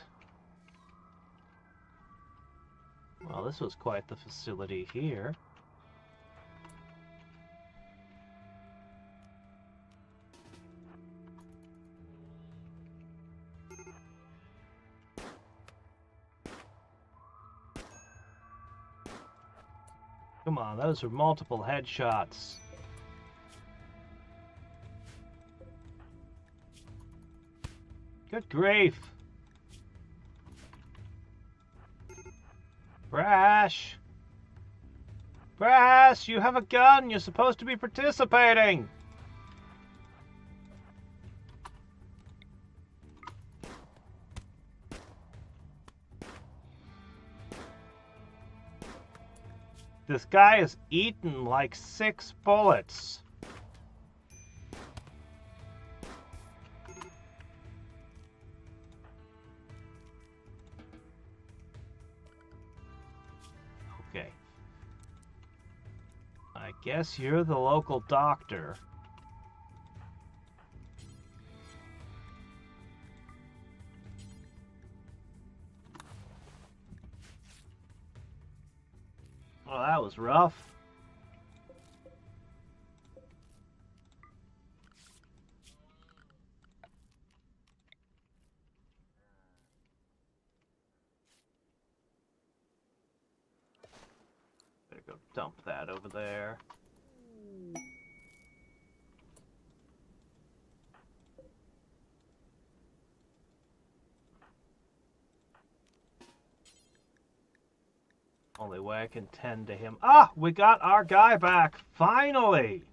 Speaker 1: Well, this was quite the facility here. Come on, those are multiple headshots. Good grief! Brash! Brash, you have a gun! You're supposed to be participating! This guy has eaten like 6 bullets. Okay. I guess you're the local doctor. Well, that was rough. Better go dump that over there. Only way I can tend to him. Ah! We got our guy back! Finally!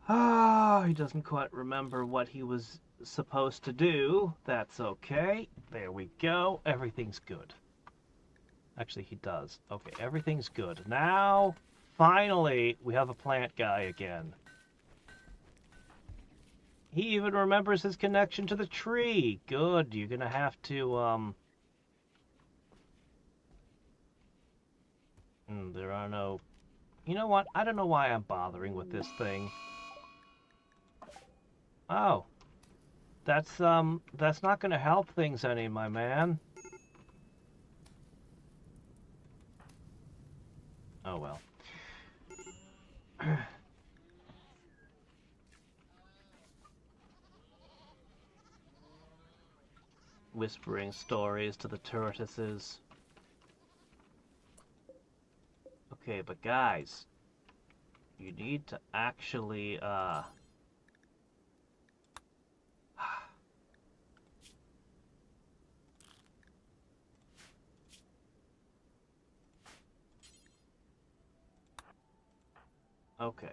Speaker 1: Ah, he doesn't quite remember what he was supposed to do. That's okay. There we go. Everything's good. Actually, he does. Okay, everything's good. Now, finally, we have a plant guy again. He even remembers his connection to the tree. Good. You're gonna have to, there are no... You know what? I don't know why I'm bothering with this thing. Oh. That's not gonna help things any, my man. Oh well. Whispering stories to the tortoises. Okay, but guys, you need to actually, okay.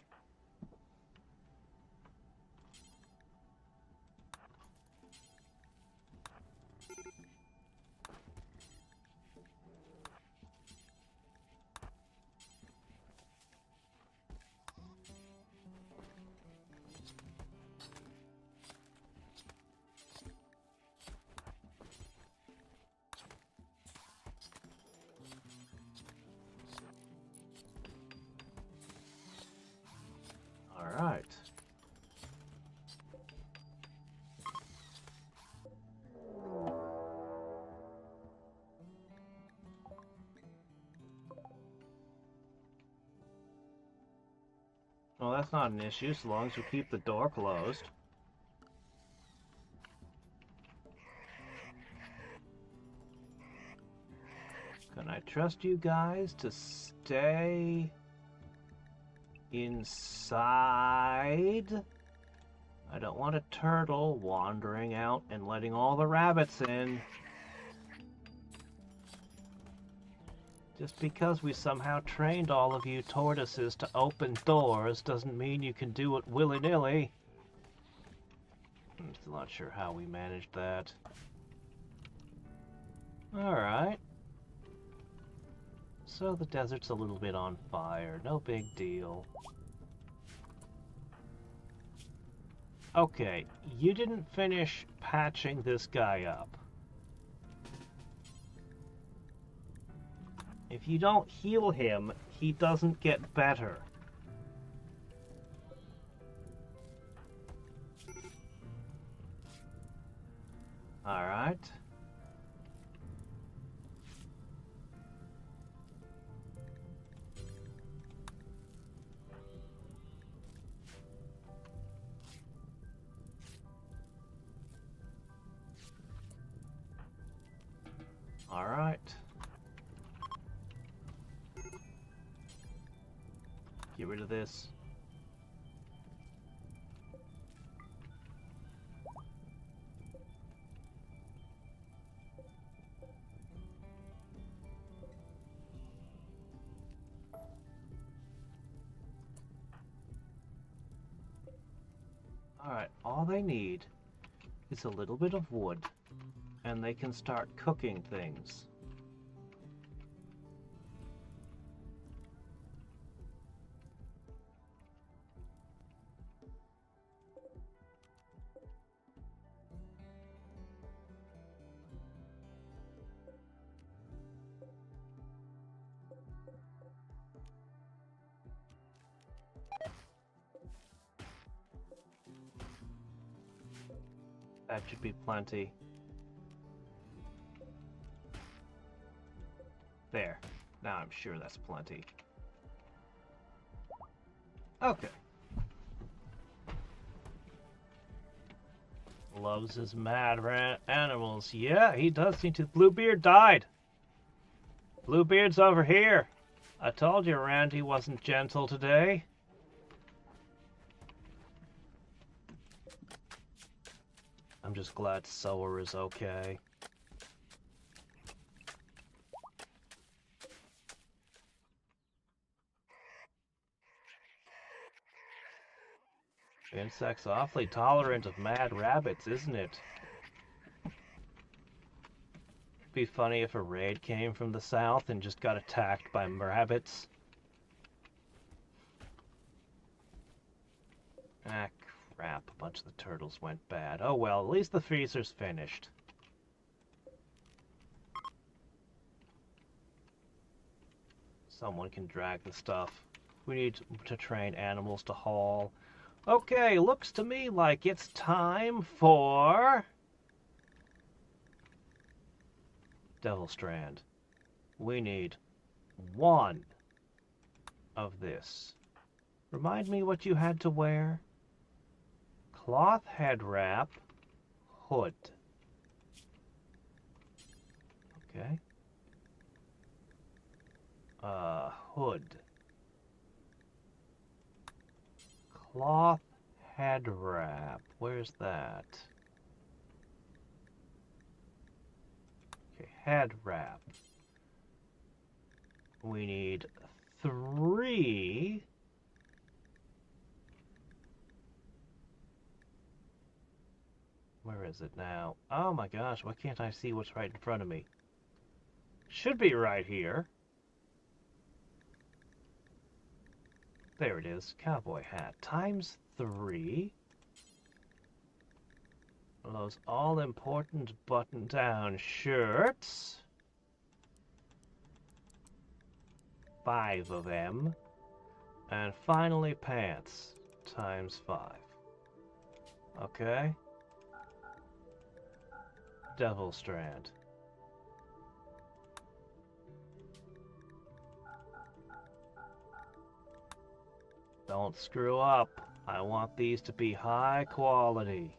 Speaker 1: Alright. Well, that's not an issue, so long as we keep the door closed. Can I trust you guys to stay inside. I don't want a turtle wandering out and letting all the rabbits in. Just because we somehow trained all of you tortoises to open doors doesn't mean you can do it willy-nilly. I'm still not sure how we managed that. Alright. So the desert's a little bit on fire, no big deal. Okay, you didn't finish patching this guy up. If you don't heal him, he doesn't get better. Alright. Alright. Get rid of this. Alright, all they need is a little bit of wood, and they can start cooking things. That should be plenty. There. Now I'm sure that's plenty. Okay. Loves his mad animals. Yeah, he does seem to. Bluebeard died. Bluebeard's over here. I told you Randy wasn't gentle today. I'm just glad Sower is okay. Insect's awfully tolerant of mad rabbits, isn't it? Be funny if a raid came from the south and just got attacked by rabbits. Ah, crap. A bunch of the turtles went bad. Oh well, at least the freezer's finished. Someone can drag the stuff. We need to train animals to haul. Okay, looks to me like it's time for Devil Strand. We need 1 of this. Remind me what you had to wear? Cloth head wrap, hood. Okay. Hood. Cloth head wrap. Where's that? Okay, head wrap. We need 3. Where is it now? Oh my gosh, why can't I see what's right in front of me? Should be right here. There it is. Cowboy hat. Times 3. Those all-important button-down shirts. 5 of them. And finally pants. Times 5. Okay. Devil Strand. Don't screw up. I want these to be high quality.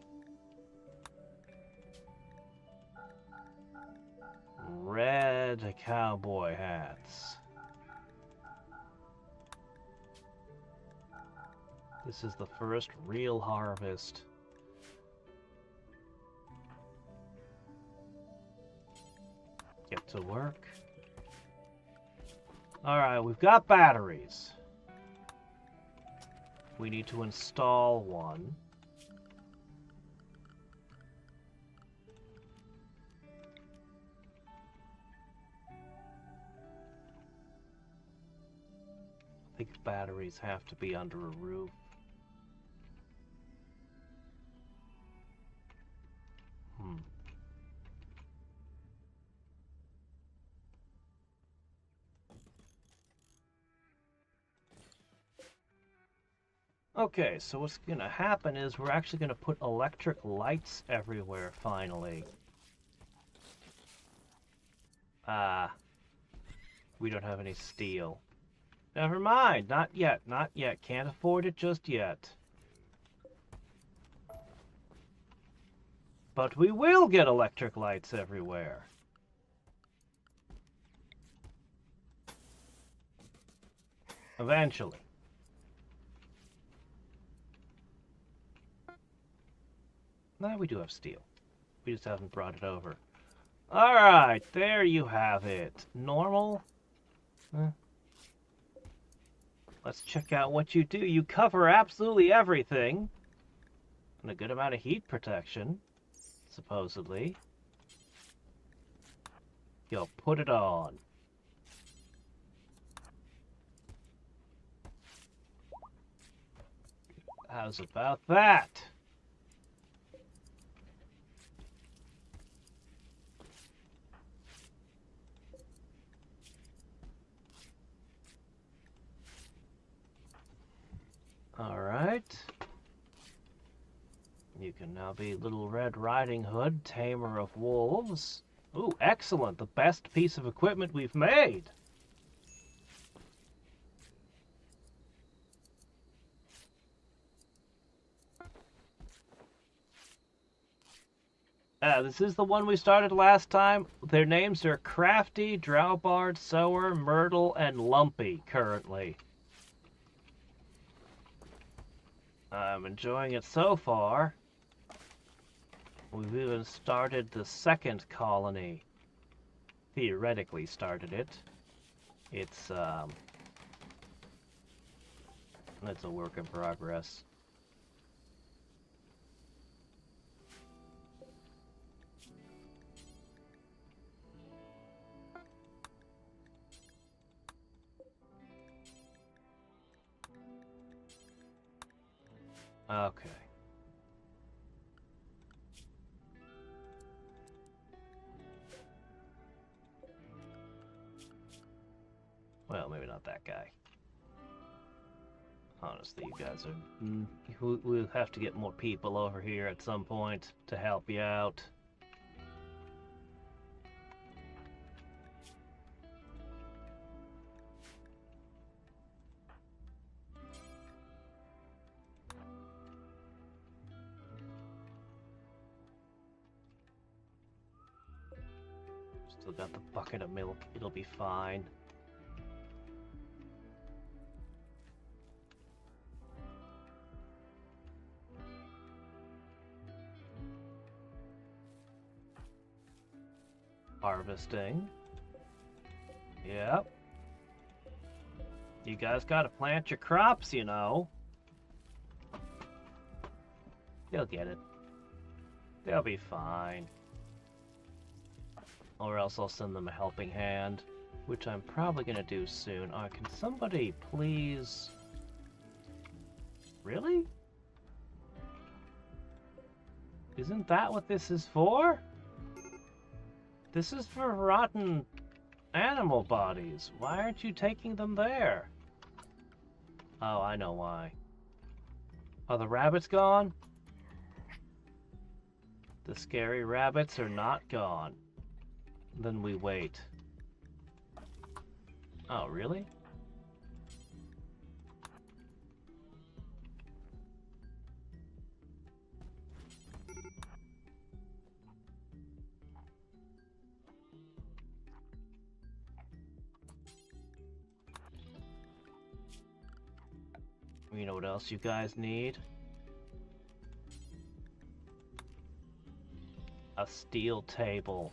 Speaker 1: Red cowboy hats. This is the first real harvest. Get to work. Alright, we've got batteries. We need to install one. I think batteries have to be under a roof. Okay, so what's gonna happen is we're actually gonna put electric lights everywhere, finally. We don't have any steel. Never mind, not yet, not yet. Can't afford it just yet. But we will get electric lights everywhere. Eventually. Now we do have steel. We just haven't brought it over. Alright, there you have it. Normal. Let's check out what you do. You cover absolutely everything. And a good amount of heat protection, supposedly. You'll put it on. How's about that? Alright. You can now be Little Red Riding Hood, Tamer of Wolves. Ooh, excellent. The best piece of equipment we've made. This is the one we started last time. Their names are Crafty, Drowbard, Sower, Myrtle, and Lumpy currently. I'm enjoying it so far. We've even started the second colony. Theoretically started it. It's a work in progress. Okay. Well, maybe not that guy. Honestly, you guys are... We'll have to get more people over here at some point to help you out. Still got the bucket of milk. It'll be fine. Harvesting. Yep. You guys gotta plant your crops, you know. They'll get it. They'll be fine. Or else I'll send them a helping hand, which I'm probably gonna do soon. Can somebody please... Really? Isn't that what this is for? This is for rotten animal bodies. Why aren't you taking them there? Oh, I know why. Are the rabbits gone? The scary rabbits are not gone. Then we wait. Oh, really? You know what else you guys need? A steel table.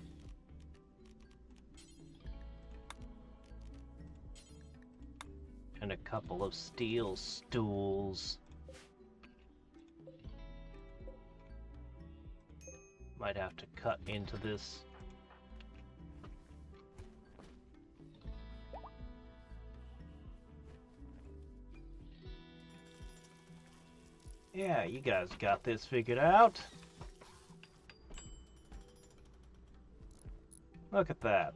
Speaker 1: And a couple of steel stools. Might have to cut into this. Yeah, you guys got this figured out. Look at that.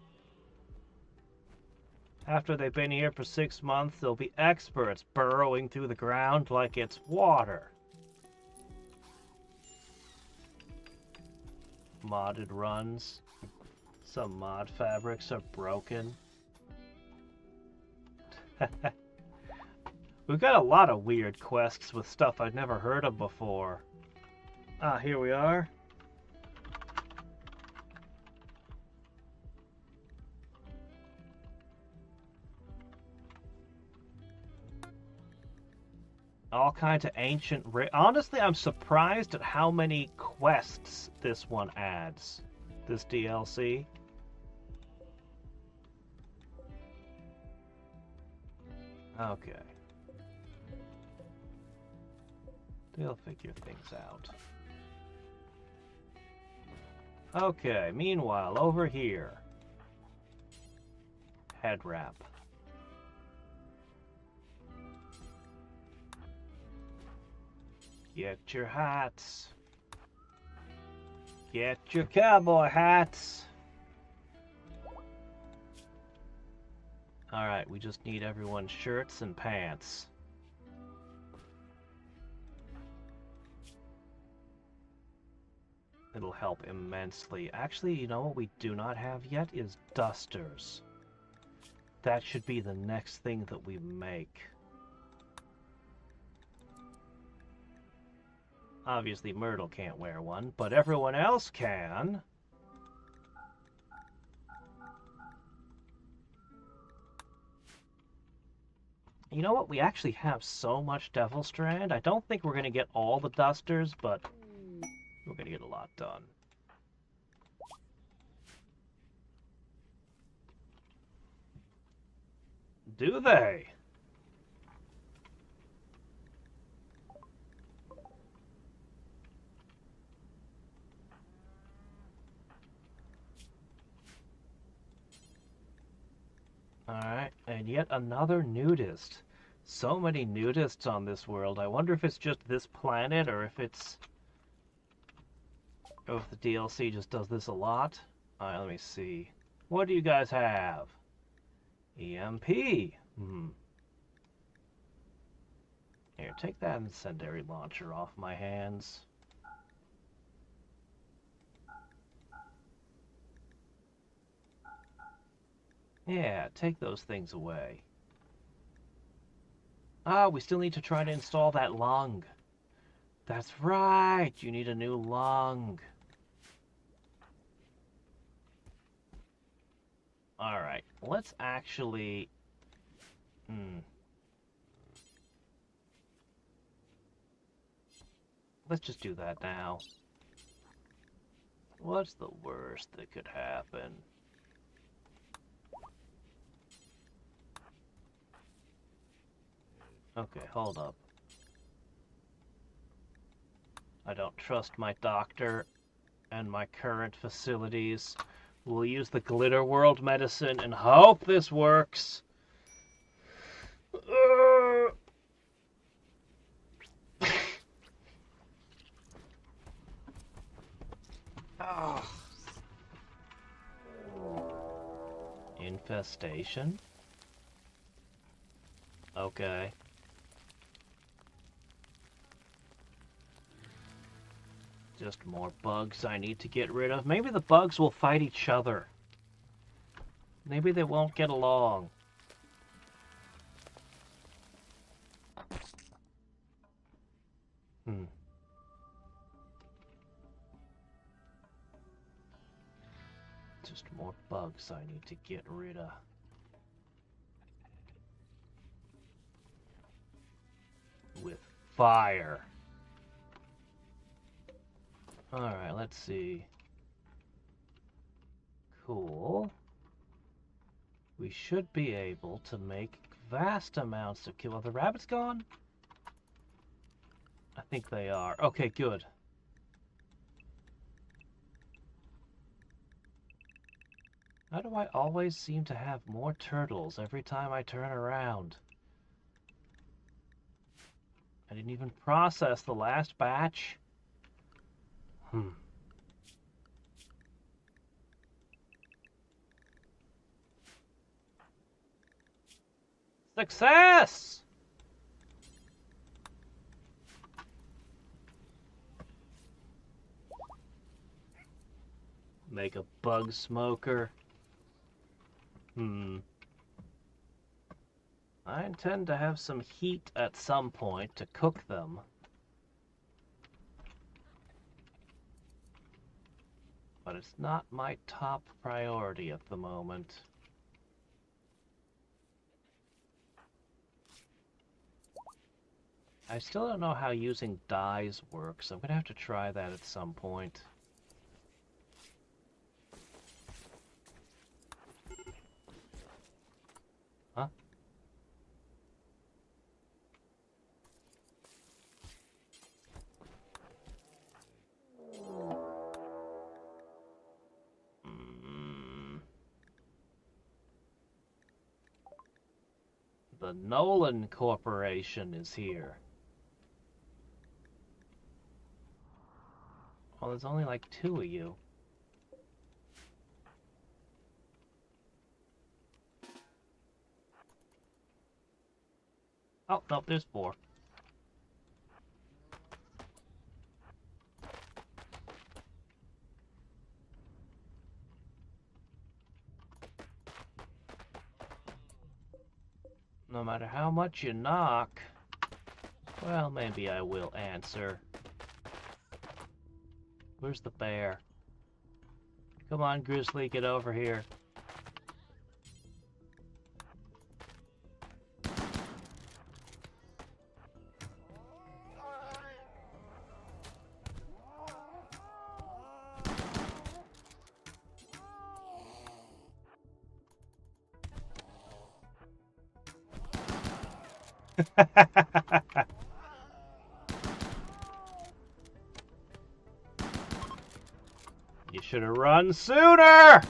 Speaker 1: After they've been here for 6 months, they'll be experts burrowing through the ground like it's water. Modded runs. Some mod fabrics are broken. We've got a lot of weird quests with stuff I've never heard of before. Ah, here we are. All kinds of ancient... Honestly, I'm surprised at how many quests this one adds. This DLC. Okay. They'll figure things out. Okay, meanwhile, over here. Head wrap. Get your hats. Get your cowboy hats. Alright, we just need everyone's shirts and pants. It'll help immensely. Actually, you know what we do not have yet is dusters. That should be the next thing that we make. Obviously, Myrtle can't wear one, but everyone else can. You know what? We actually have so much Devil Strand. I don't think we're going to get all the dusters, but we're going to get a lot done. Do they? Alright, and yet another nudist. So many nudists on this world. I wonder if it's just this planet or if it's... or if the DLC just does this a lot. Alright, let me see. What do you guys have? EMP. Here, take that incendiary launcher off my hands. Yeah, take those things away. Ah, we still need to try to install that lung. That's right, you need a new lung. Alright, let's actually... Let's just do that now. What's the worst that could happen? Okay, hold up. I don't trust my doctor and my current facilities. We'll use the Glitter World medicine and hope this works. Infestation? Okay. Just more bugs I need to get rid of. Maybe the bugs will fight each other. Maybe they won't get along. Just more bugs I need to get rid of. fire. Alright, let's see. Cool. We should be able to make vast amounts of kill. Are the rabbits gone? I think they are. Okay, good. How do I always seem to have more turtles every time I turn around? I didn't even process the last batch. Success! Make a bug smoker. I intend to have some heat at some point to cook them. But it's not my top priority at the moment. I still don't know how using dyes works. I'm gonna have to try that at some point. Huh? The Nolan Corporation is here. Well, there's only like 2 of you. Oh, no, there's 4. No matter how much you knock, well, maybe I will answer. Where's the bear? Come on, Grizzly, get over here. You should have run sooner!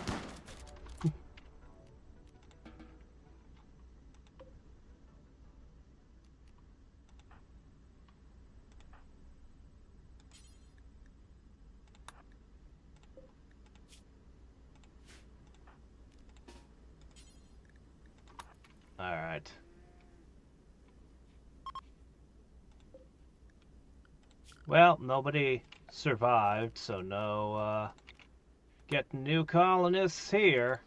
Speaker 1: Alright. Well, nobody survived, so no, getting new colonists here.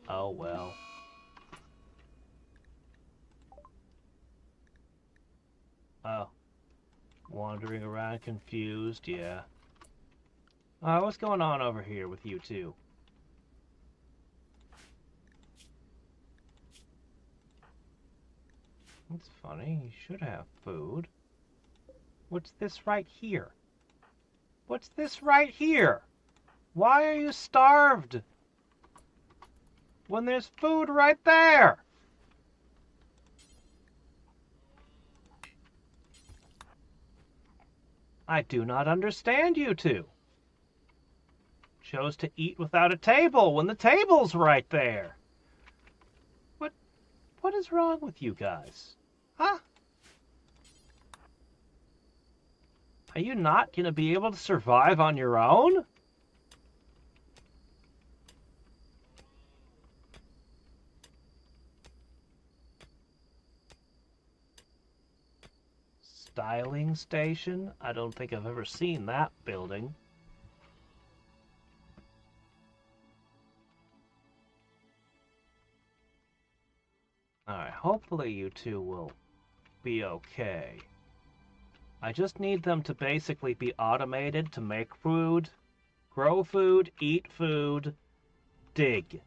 Speaker 1: Oh well. Oh. Wandering around confused, yeah. What's going on over here with you two? That's funny, you should have food. What's this right here? What's this right here? Why are you starved? When there's food right there! I do not understand you two. Chose to eat without a table when the table's right there. What is wrong with you guys? Huh? Are you not going to be able to survive on your own? Styling station? I don't think I've ever seen that building. Alright, hopefully you two will be okay. I just need them to basically be automated to make food, grow food, eat food, dig.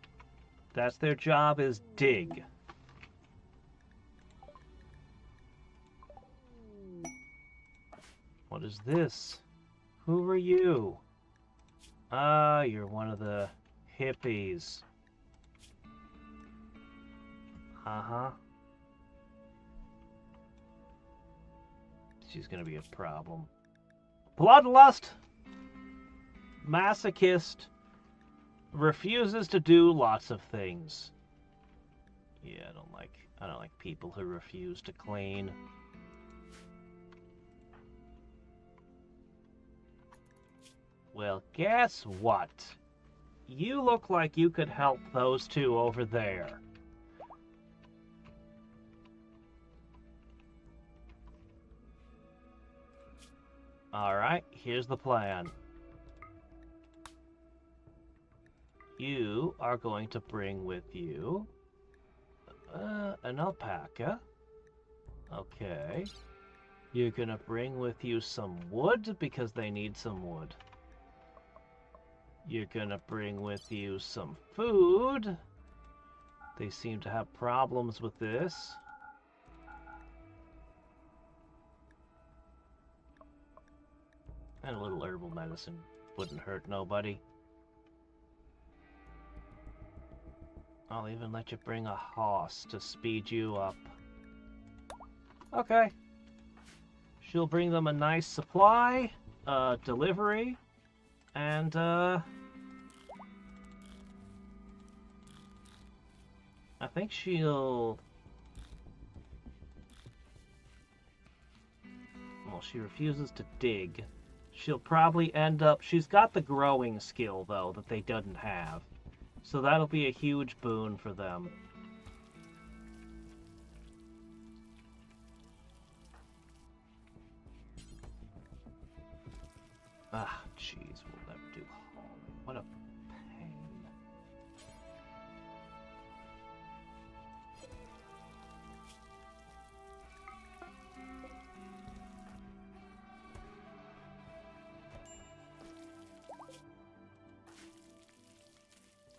Speaker 1: That's their job, is dig. What is this? Who are you? Ah, you're one of the hippies. Uh-huh. She's gonna be a problem. Bloodlust! Masochist. Refuses to do lots of things. Yeah, I don't like people who refuse to clean. Well, guess what? You look like you could help those two over there. Alright, here's the plan. You are going to bring with you an alpaca. Okay. You're gonna bring with you some wood because they need some wood. You're gonna bring with you some food. They seem to have problems with this. And a little herbal medicine wouldn't hurt nobody. I'll even let you bring a horse to speed you up. Okay. She'll bring them a nice supply, delivery, and, I think she'll... Well, she refuses to dig. She'll probably end up... She's got the growing skill, though, that they didn't have. So that'll be a huge boon for them. Ah, jeez, we'll never do hauling. What a pain.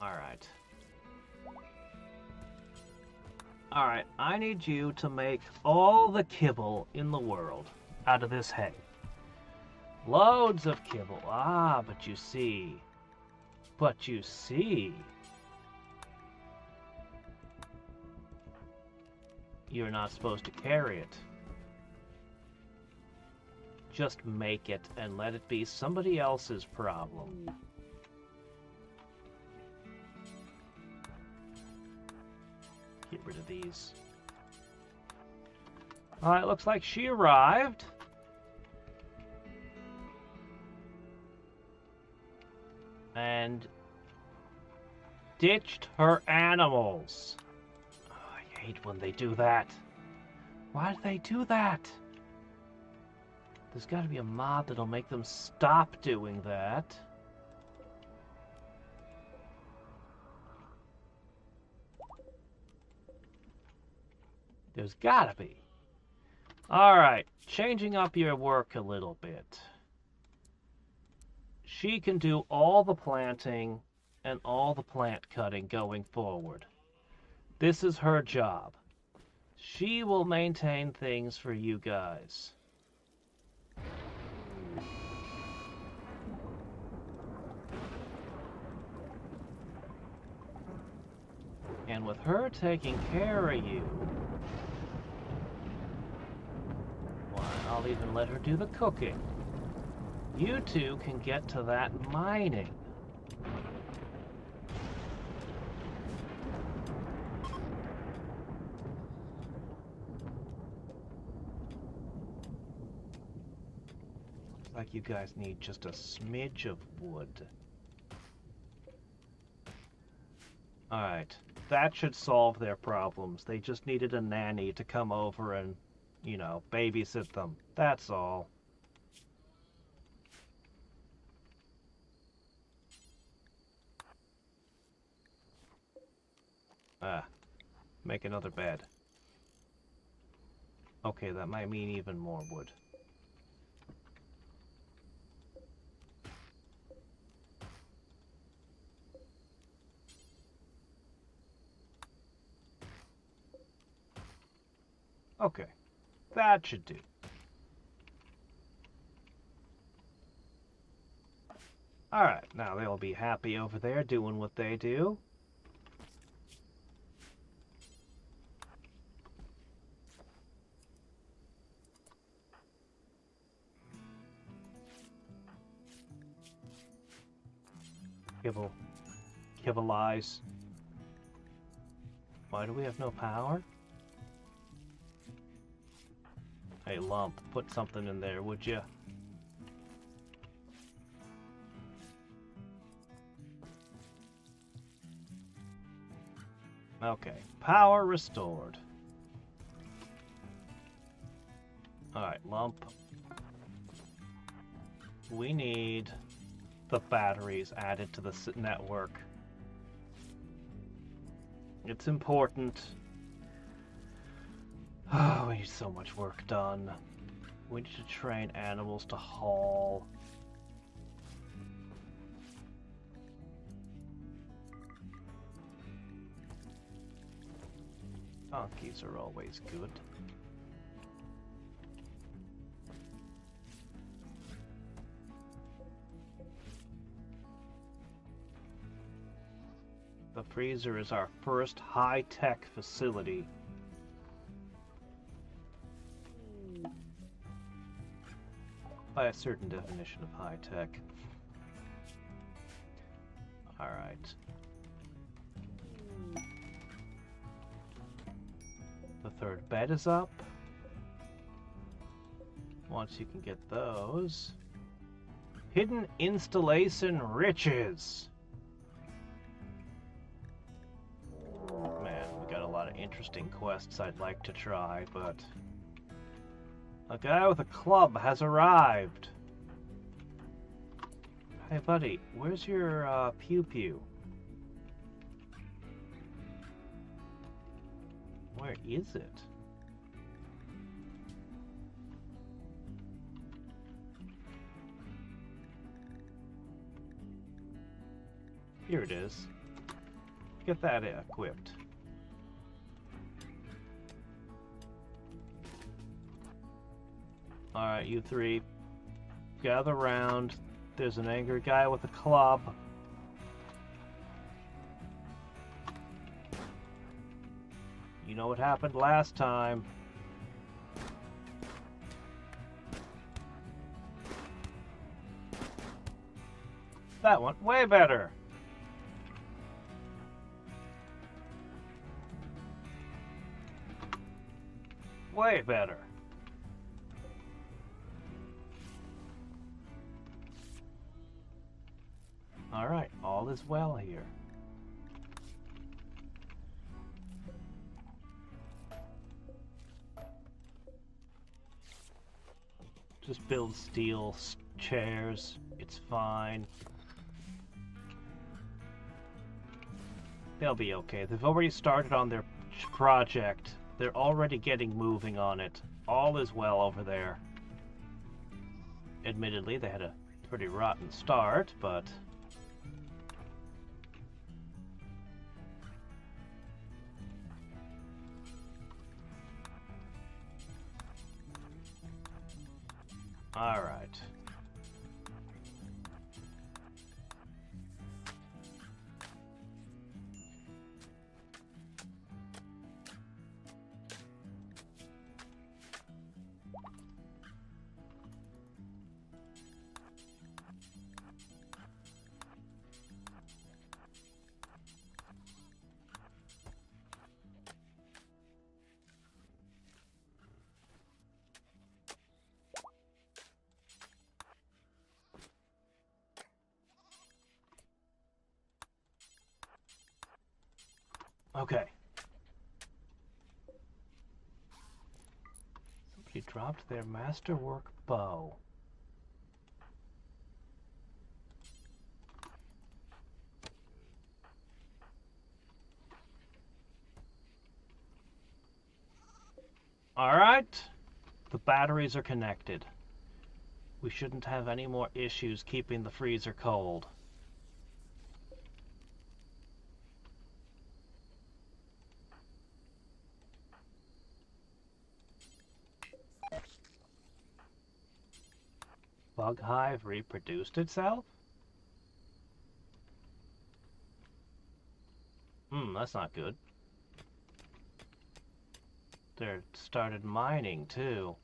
Speaker 1: Alright. Alright, I need you to make all the kibble in the world out of this hay. Loads of kibble. Ah, but you see. You're not supposed to carry it. Just make it and let it be somebody else's problem. Get rid of these. Alright, looks like she arrived. And ditched her animals. Oh, I hate when they do that. Why do they do that? There's got to be a mod that'll make them stop doing that. There's gotta be. Alright, changing up your work a little bit. She can do all the planting and all the plant cutting going forward. This is her job. She will maintain things for you guys. And with her taking care of you, why, I'll even let her do the cooking. You two can get to that mining. Looks like you guys need just a smidge of wood. Alright, that should solve their problems. They just needed a nanny to come over and, you know, babysit them. That's all. Make another bed. Okay, that might mean even more wood. Okay, that should do. Alright, now they'll be happy over there doing what they do. Kibble lies. Why do we have no power? Hey, Lump, put something in there, would you? Okay, power restored. Alright, Lump. We need the batteries added to the network. It's important. Oh, we need so much work done. We need to train animals to haul. Donkeys are always good. The freezer is our first high-tech facility. By a certain definition of high-tech. Alright. The third bed is up. Once you can get those. Hidden installation riches! Man, we got a lot of interesting quests I'd like to try, but... a guy with a club has arrived! Hey buddy, where's your pew-pew? Where is it? Here it is. Get that equipped. Alright, you three. Gather round. There's an angry guy with a club. You know what happened last time. That went way better. Way better. Alright, all is well here. Just build steel chairs. It's fine. They'll be okay. They've already started on their project. They're already getting moving on it. All is well over there. Admittedly, they had a pretty rotten start, but... Alright. Okay. Somebody dropped their masterwork bow. Alright. The batteries are connected. We shouldn't have any more issues keeping the freezer cold. Bug hive reproduced itself? That's not good. They're started mining, too.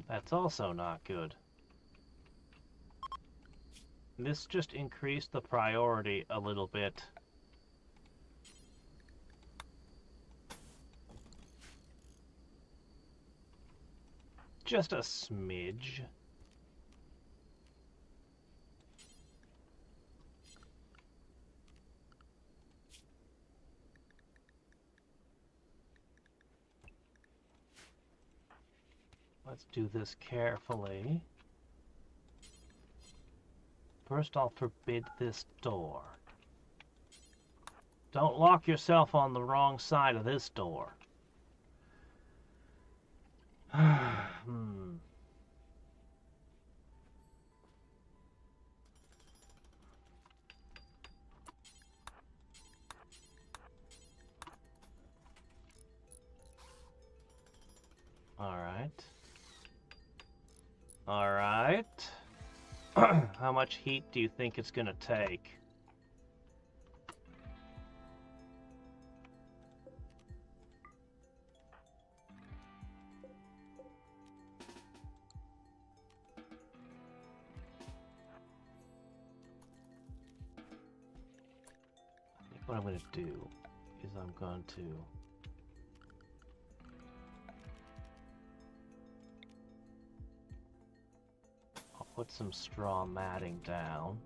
Speaker 1: That's also not good. This just increased the priority a little bit. Just a smidge. Let's do this carefully. First, I'll forbid this door. Don't lock yourself on the wrong side of this door. Alright. Alright. How much heat do you think it's gonna take? I think what I'm gonna do is I'm going to put some straw matting down.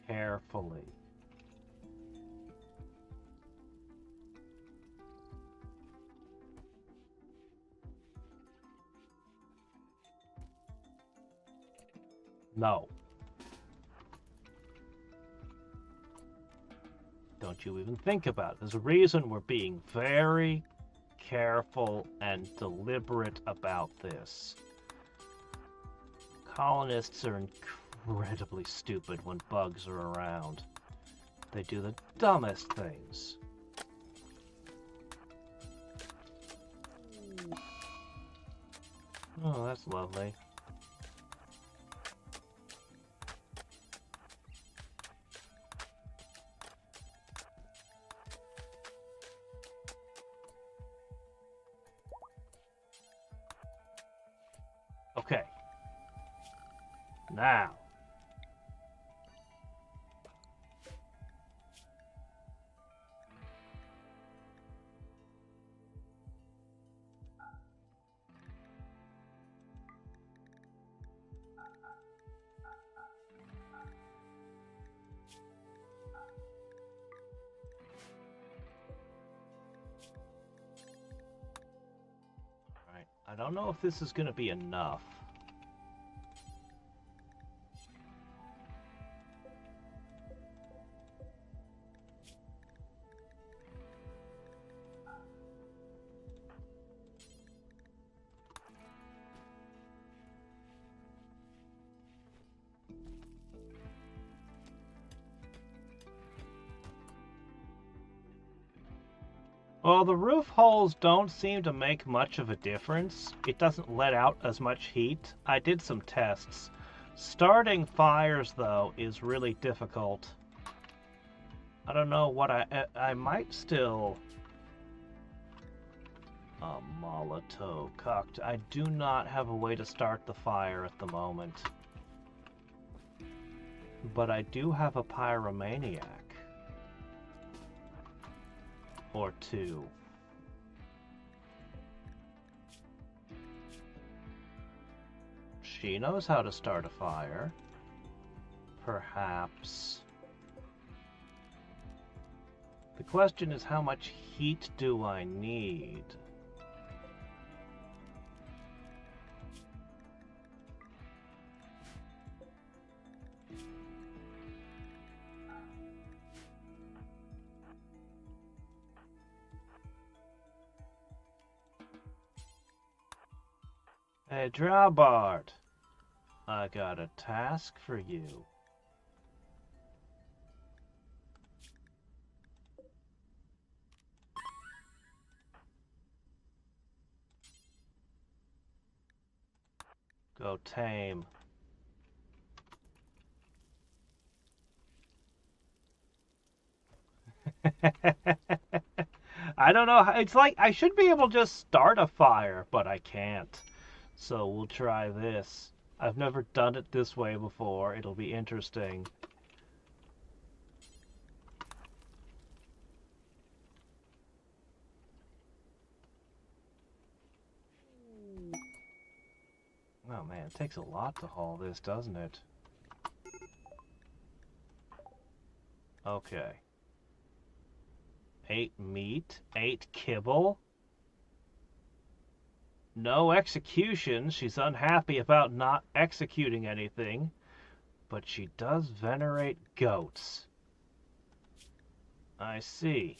Speaker 1: Carefully. No. Don't you even think about it. There's a reason we're being very careful and deliberate about this. Colonists are incredibly stupid when bugs are around. They do the dumbest things. Oh, that's lovely. Okay. Now. All right. I don't know if this is going to be enough. Well, the roof holes don't seem to make much of a difference. It doesn't let out as much heat. I did some tests. Starting fires, though, is really difficult. I don't know what I might still... A Molotov cocktail. I do not have a way to start the fire at the moment. But I do have a pyromaniac. Or two. She knows how to start a fire. Perhaps. The question is, how much heat do I need? Hey, Drawbard, I got a task for you. Go tame I don't know. It's like I should be able to just start a fire, but I can't. So we'll try this. I've never done it this way before. It'll be interesting. Oh man, it takes a lot to haul this, doesn't it? Okay. 8 meat, 8 kibble. No execution. She's unhappy about not executing anything, but she does venerate goats. I see.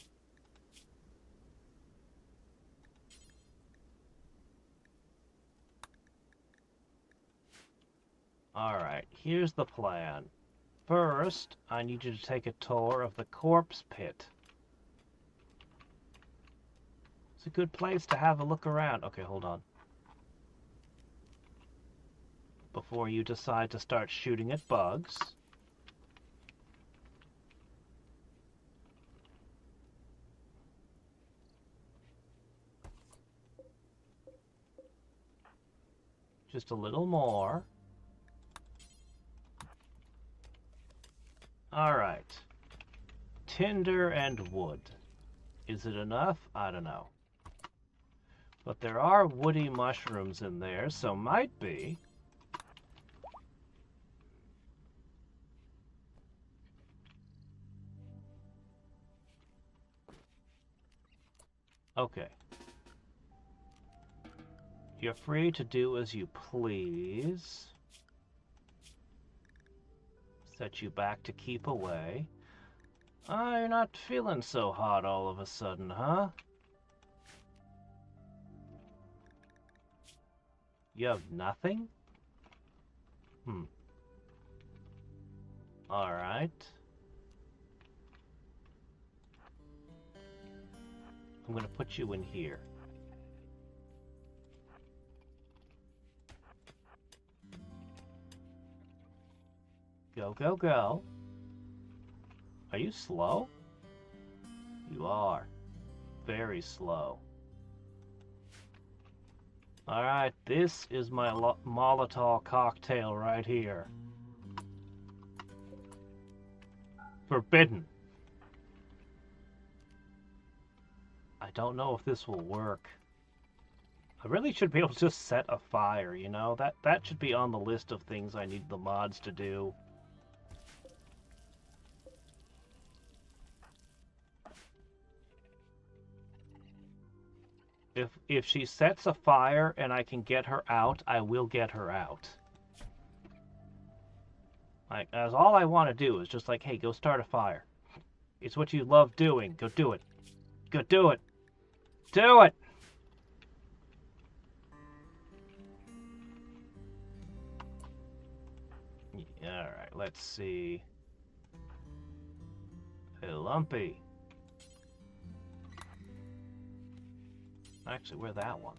Speaker 1: Alright, here's the plan. First, I need you to take a tour of the corpse pit. It's a good place to have a look around. Okay, hold on. Before you decide to start shooting at bugs. Just a little more. Alright. Tinder and wood. Is it enough? I don't know. But there are woody mushrooms in there, so might be. Okay. You're free to do as you please. Set you back to keep away. Oh, you're not feeling so hot all of a sudden, huh? You have nothing? Alright. I'm gonna put you in here. Go, go, go. Are you slow? You are. Very slow. Alright, this is my Molotov cocktail right here. Forbidden. I don't know if this will work. I really should be able to just set a fire, you know? That should be on the list of things I need the mods to do. If she sets a fire and I can get her out, I will get her out. Like, that's all I want to do is just like, hey, go start a fire. It's what you love doing. Go do it. Go do it. Do it! Alright, let's see. Hey, Lumpy. Actually, we're that one.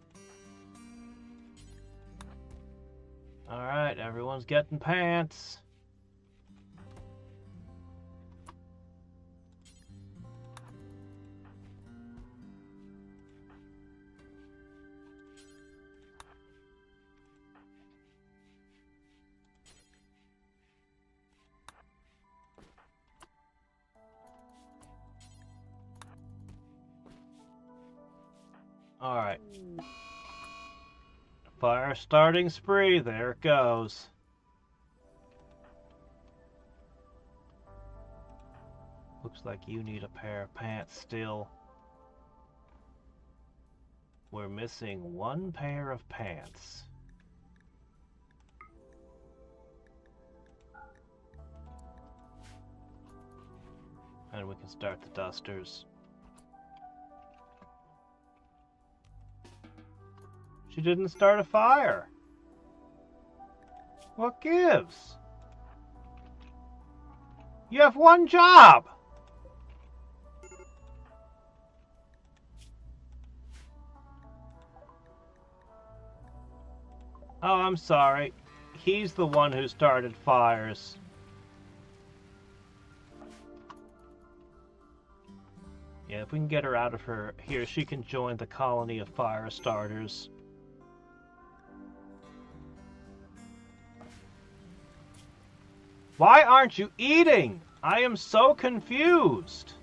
Speaker 1: Alright, everyone's getting pants. Alright. Fire starting spree, there it goes. Looks like you need a pair of pants still. We're missing one pair of pants. And we can start the dusters. She didn't start a fire. What gives? You have one job. Oh, I'm sorry. He's the one who started fires. Yeah, if we can get her out of here, she can join the colony of fire starters. Why aren't you eating? I am so confused.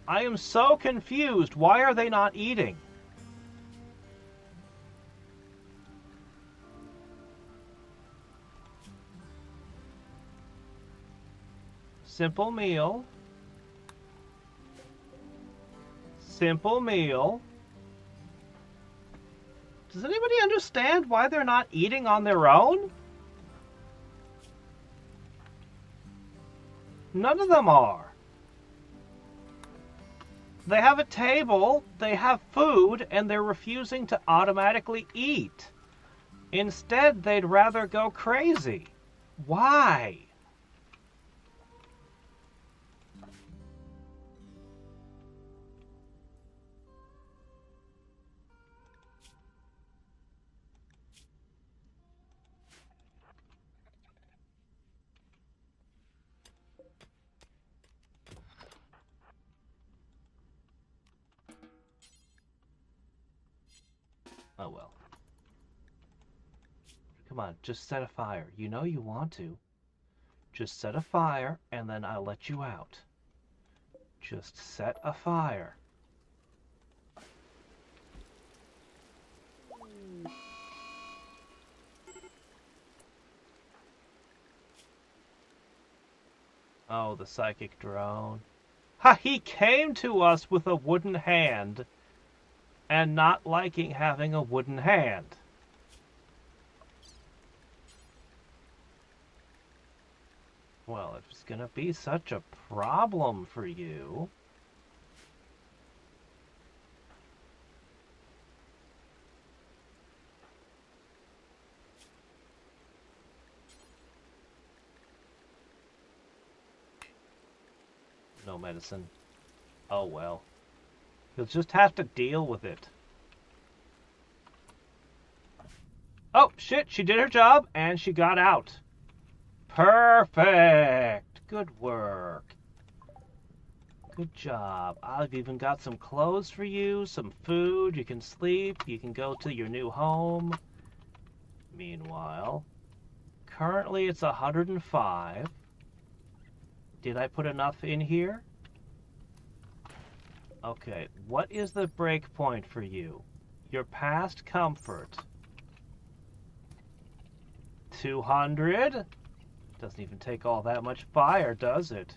Speaker 1: I am so confused. Why are they not eating? Simple meal. Simple meal. Does anybody understand why they're not eating on their own? None of them are. They have a table, they have food, and they're refusing to automatically eat. Instead, they'd rather go crazy. Why? Oh well. Come on, just set a fire. You know you want to. Just set a fire, and then I'll let you out. Just set a fire. Oh, the psychic drone. Ha! He came to us with a wooden hand, and not liking having a wooden hand. Well, if it's gonna be such a problem for you... No medicine. Oh well. You'll just have to deal with it. Oh, shit, she did her job, and she got out. Perfect! Good work. Good job. I've even got some clothes for you, some food, you can sleep, you can go to your new home. Meanwhile, currently it's 105. Did I put enough in here? Okay, what is the break point for you? Your past comfort. 200? Doesn't even take all that much fire, does it?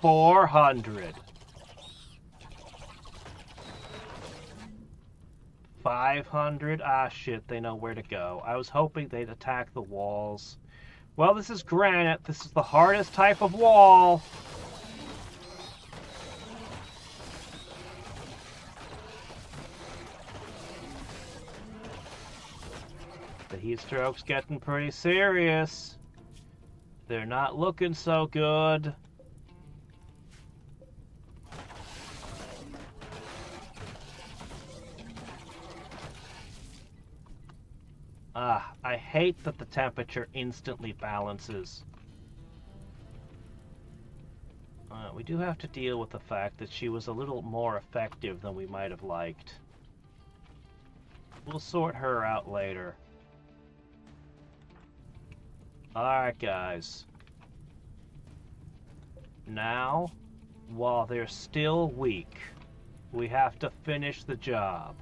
Speaker 1: 400. 500? Ah, shit, they know where to go. I was hoping they'd attack the walls. Well, this is granite. This is the hardest type of wall. The heat stroke's getting pretty serious. They're not looking so good. Ah, I hate that the temperature instantly balances. We do have to deal with the fact that she was a little more effective than we might have liked. We'll sort her out later. Alright, guys. Now, while they're still weak, we have to finish the job.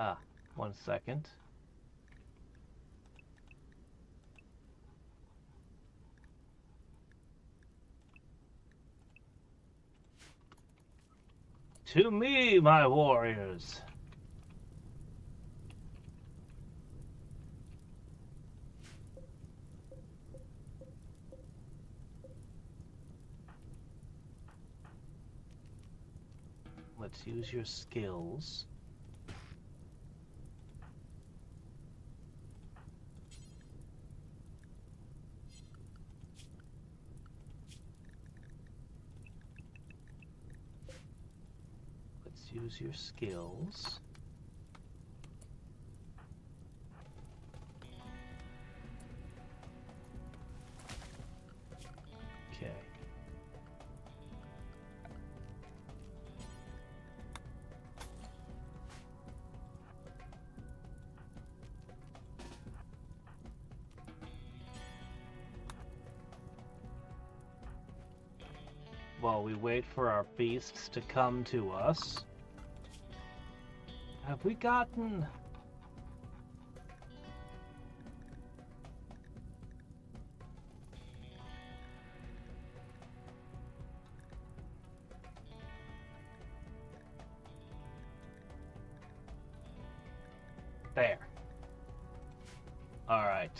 Speaker 1: Ah, 1 second. To me, my warriors! Let's use your skills. Let's use your skills. Okay. While we wait for our beasts to come to us, have we gotten... There. Alright.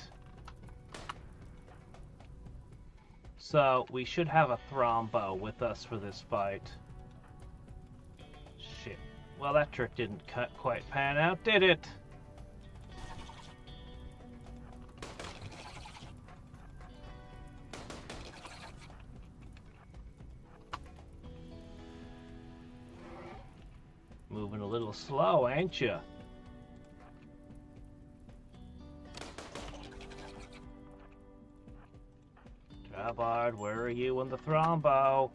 Speaker 1: So, we should have a Thrombo with us for this fight. Shit. Well, that trick didn't quite pan out, did it? Moving a little slow, ain't ya? Trabard, where are you in the Thrombo?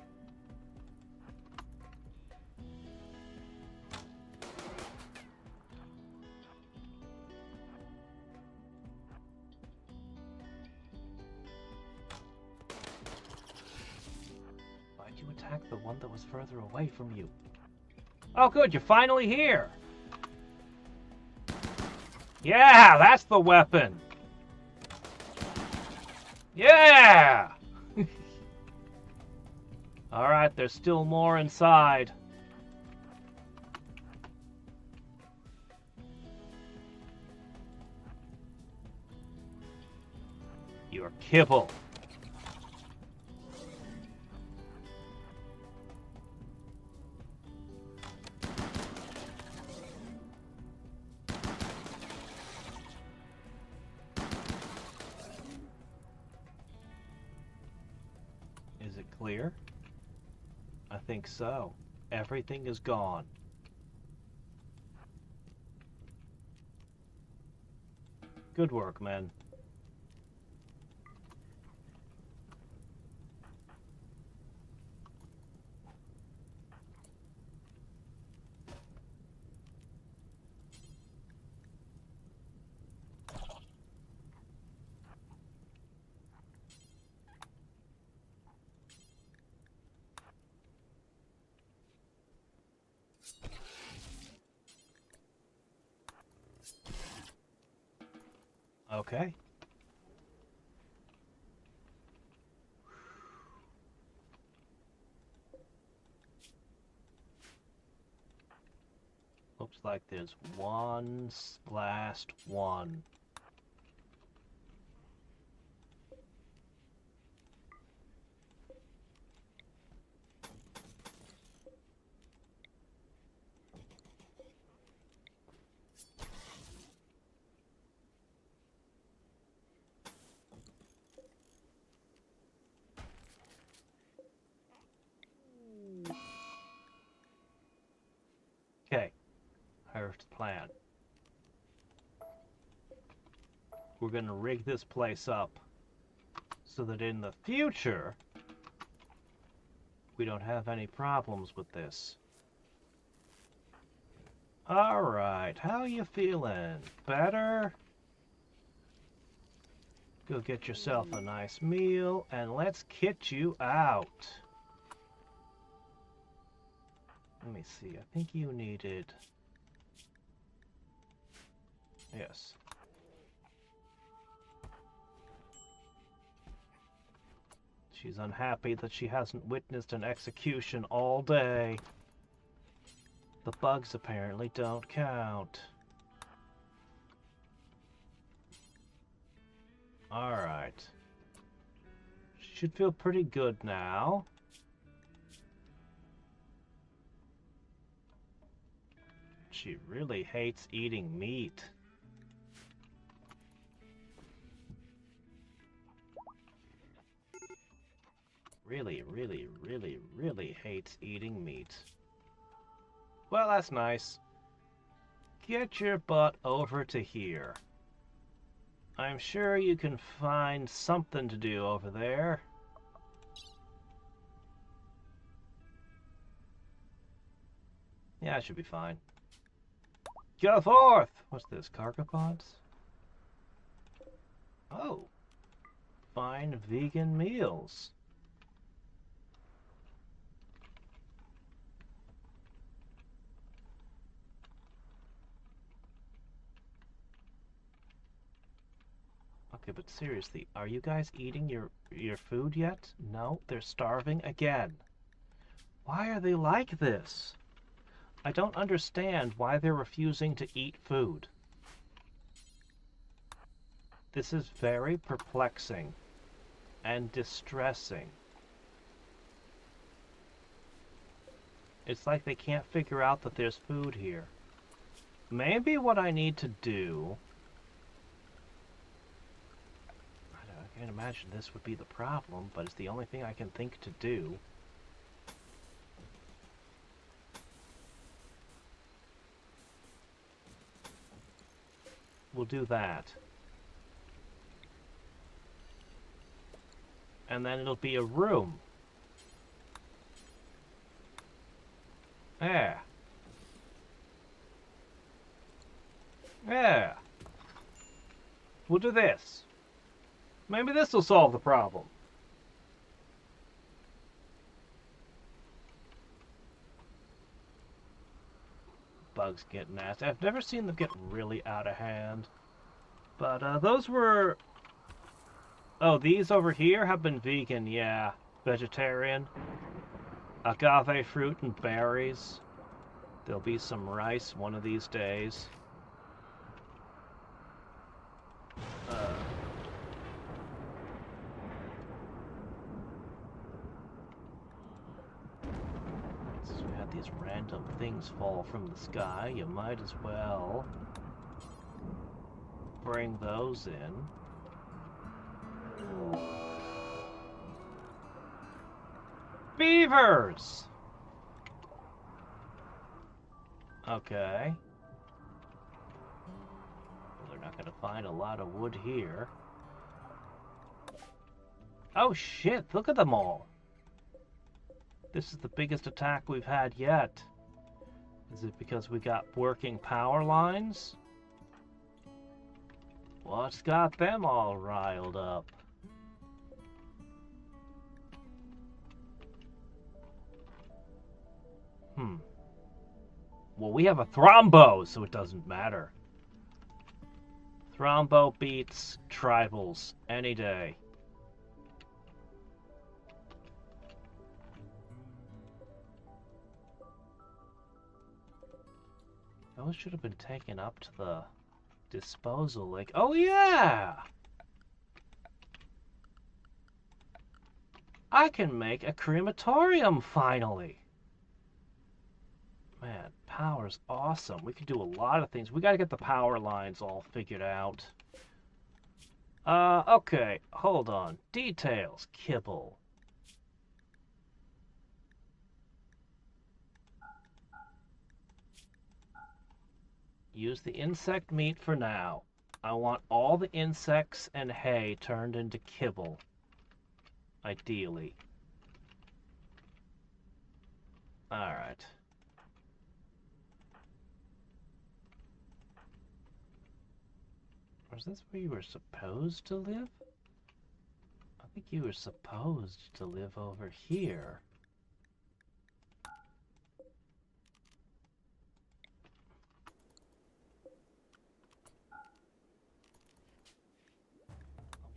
Speaker 1: Why'd you attack the one that was further away from you? Oh good, you're finally here! Yeah, that's the weapon! Yeah! Alright, there's still more inside. You're kibble. Is it clear? I think so. Everything is gone. Good work, men. Okay. Looks like there's one last one. Okay, here's the plan. We're gonna rig this place up so that in the future we don't have any problems with this. Alright, how you feeling? Better? Go get yourself a nice meal and let's kit you out. Let me see, I think you needed... Yes. She's unhappy that she hasn't witnessed an execution all day. The bugs apparently don't count. Alright. Should feel pretty good now. She really hates eating meat. Really, really, really, really hates eating meat. Well, that's nice. Get your butt over to here. I'm sure you can find something to do over there. Yeah, it should be fine. Go forth! What's this, cargo pods? Oh. Fine vegan meals. Okay, but seriously, are you guys eating your food yet? No, they're starving again. Why are they like this? I don't understand why they're refusing to eat food. This is very perplexing and distressing. It's like they can't figure out that there's food here. Maybe what I need to do... I can't imagine this would be the problem, but it's the only thing I can think to do. We'll do that. And then it'll be a room. Yeah. Yeah. We'll do this. Maybe this will solve the problem. Bugs get nasty. I've never seen them get really out of hand. But those were... Oh, these over here have been vegan, yeah. Vegetarian. Agave fruit and berries. There'll be some rice one of these days. Since we had these random things fall from the sky, you might as well bring those in. Beavers! Okay. Well, they're not going to find a lot of wood here. Oh shit, look at them all. This is the biggest attack we've had yet. Is it because we got working power lines? What's got them all riled up? Well, we have a Thrombo, so it doesn't matter. Thrombo beats Tribals any day. Those should have been taken up to the disposal lake. Oh, yeah! I can make a crematorium, finally! Man, power's awesome. We can do a lot of things. We gotta get the power lines all figured out. Okay, hold on. Details, kibble. Use the insect meat for now. I want all the insects and hay turned into kibble. Ideally. Alright. Was this where you were supposed to live? I think you were supposed to live over here.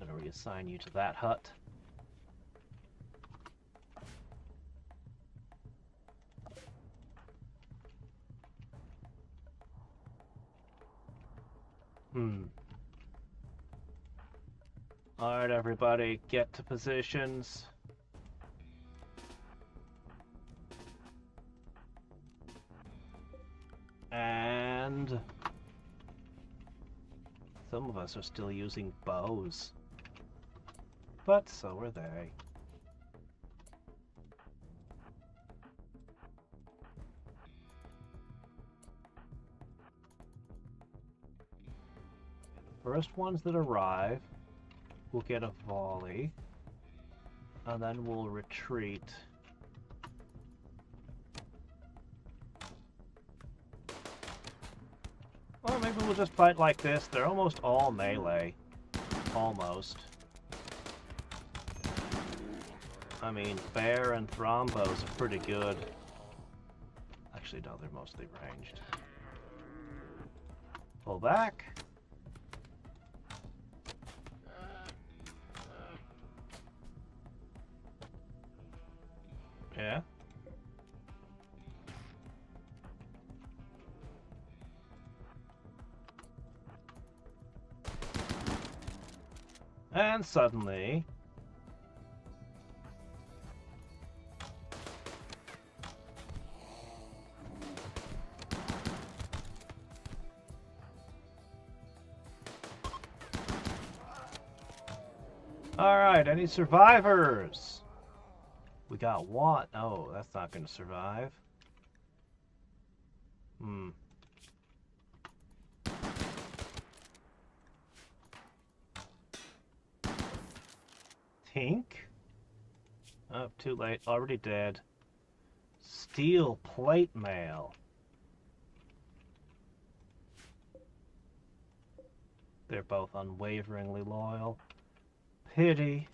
Speaker 1: I'm gonna reassign you to that hut. Alright, everybody, get to positions. And some of us are still using bows. But so are they. The first ones that arrive will get a volley, and then we'll retreat. Or maybe we'll just fight like this. They're almost all melee. Almost. I mean, Bear and Thrombos are pretty good. Actually, no, they're mostly ranged. Pull back. Yeah. And suddenly... Alright, any survivors? We got one. Oh, that's not going to survive. Tink? Oh, too late. Already dead. Steel plate mail. They're both unwaveringly loyal. Pity.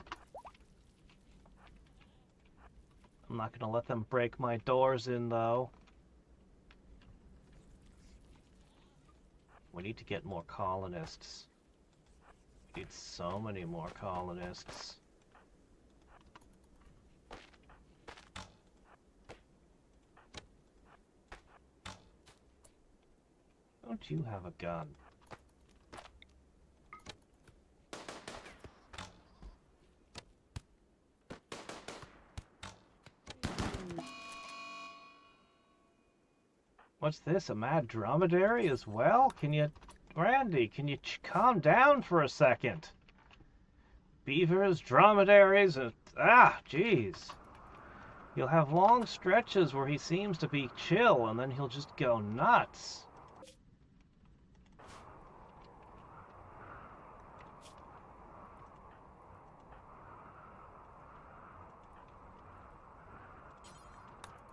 Speaker 1: I'm not going to let them break my doors in, though. We need to get more colonists. We need so many more colonists. Don't you have a gun? What's this, a mad dromedary as well? Can you... Randy, can you calm down for a second? Beavers, dromedaries, and... Ah, jeez. You'll have long stretches where he seems to be chill, and then he'll just go nuts.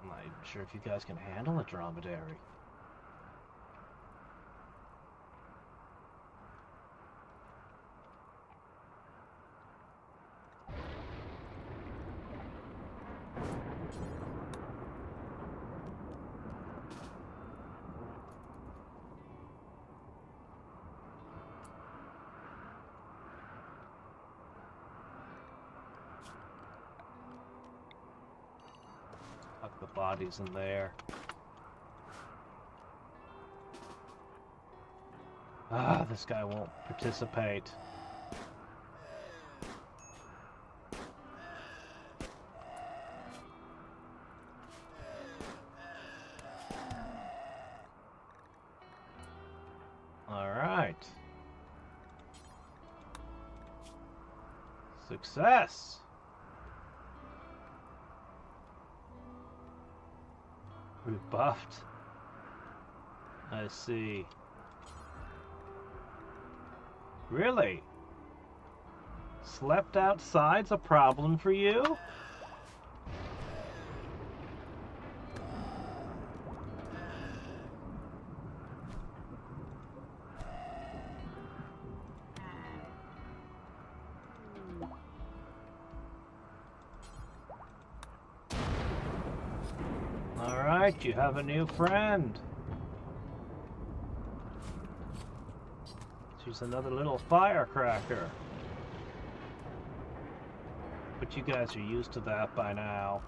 Speaker 1: I'm not even sure if you guys can handle a dromedary. Tuck the bodies in there. Ah, this guy won't participate. All right. Success. Rebuffed. I see. Really? Slept outside's a problem for you? Alright, you have a new friend. She's another little firecracker. But you guys are used to that by now.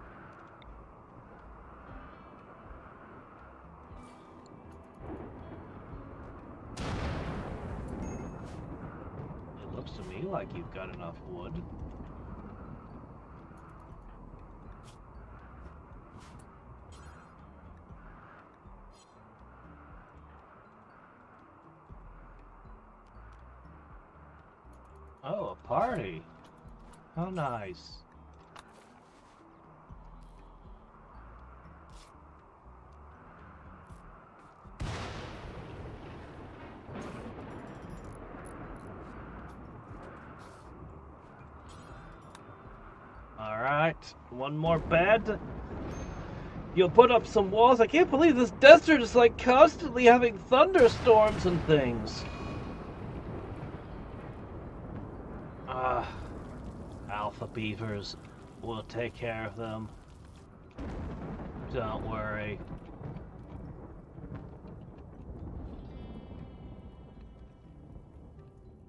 Speaker 1: like you've got enough wood. Oh, a party. How nice. Alright, one more bed. You'll put up some walls. I can't believe this desert is like constantly having thunderstorms and things. Alpha beavers. We'll take care of them. Don't worry.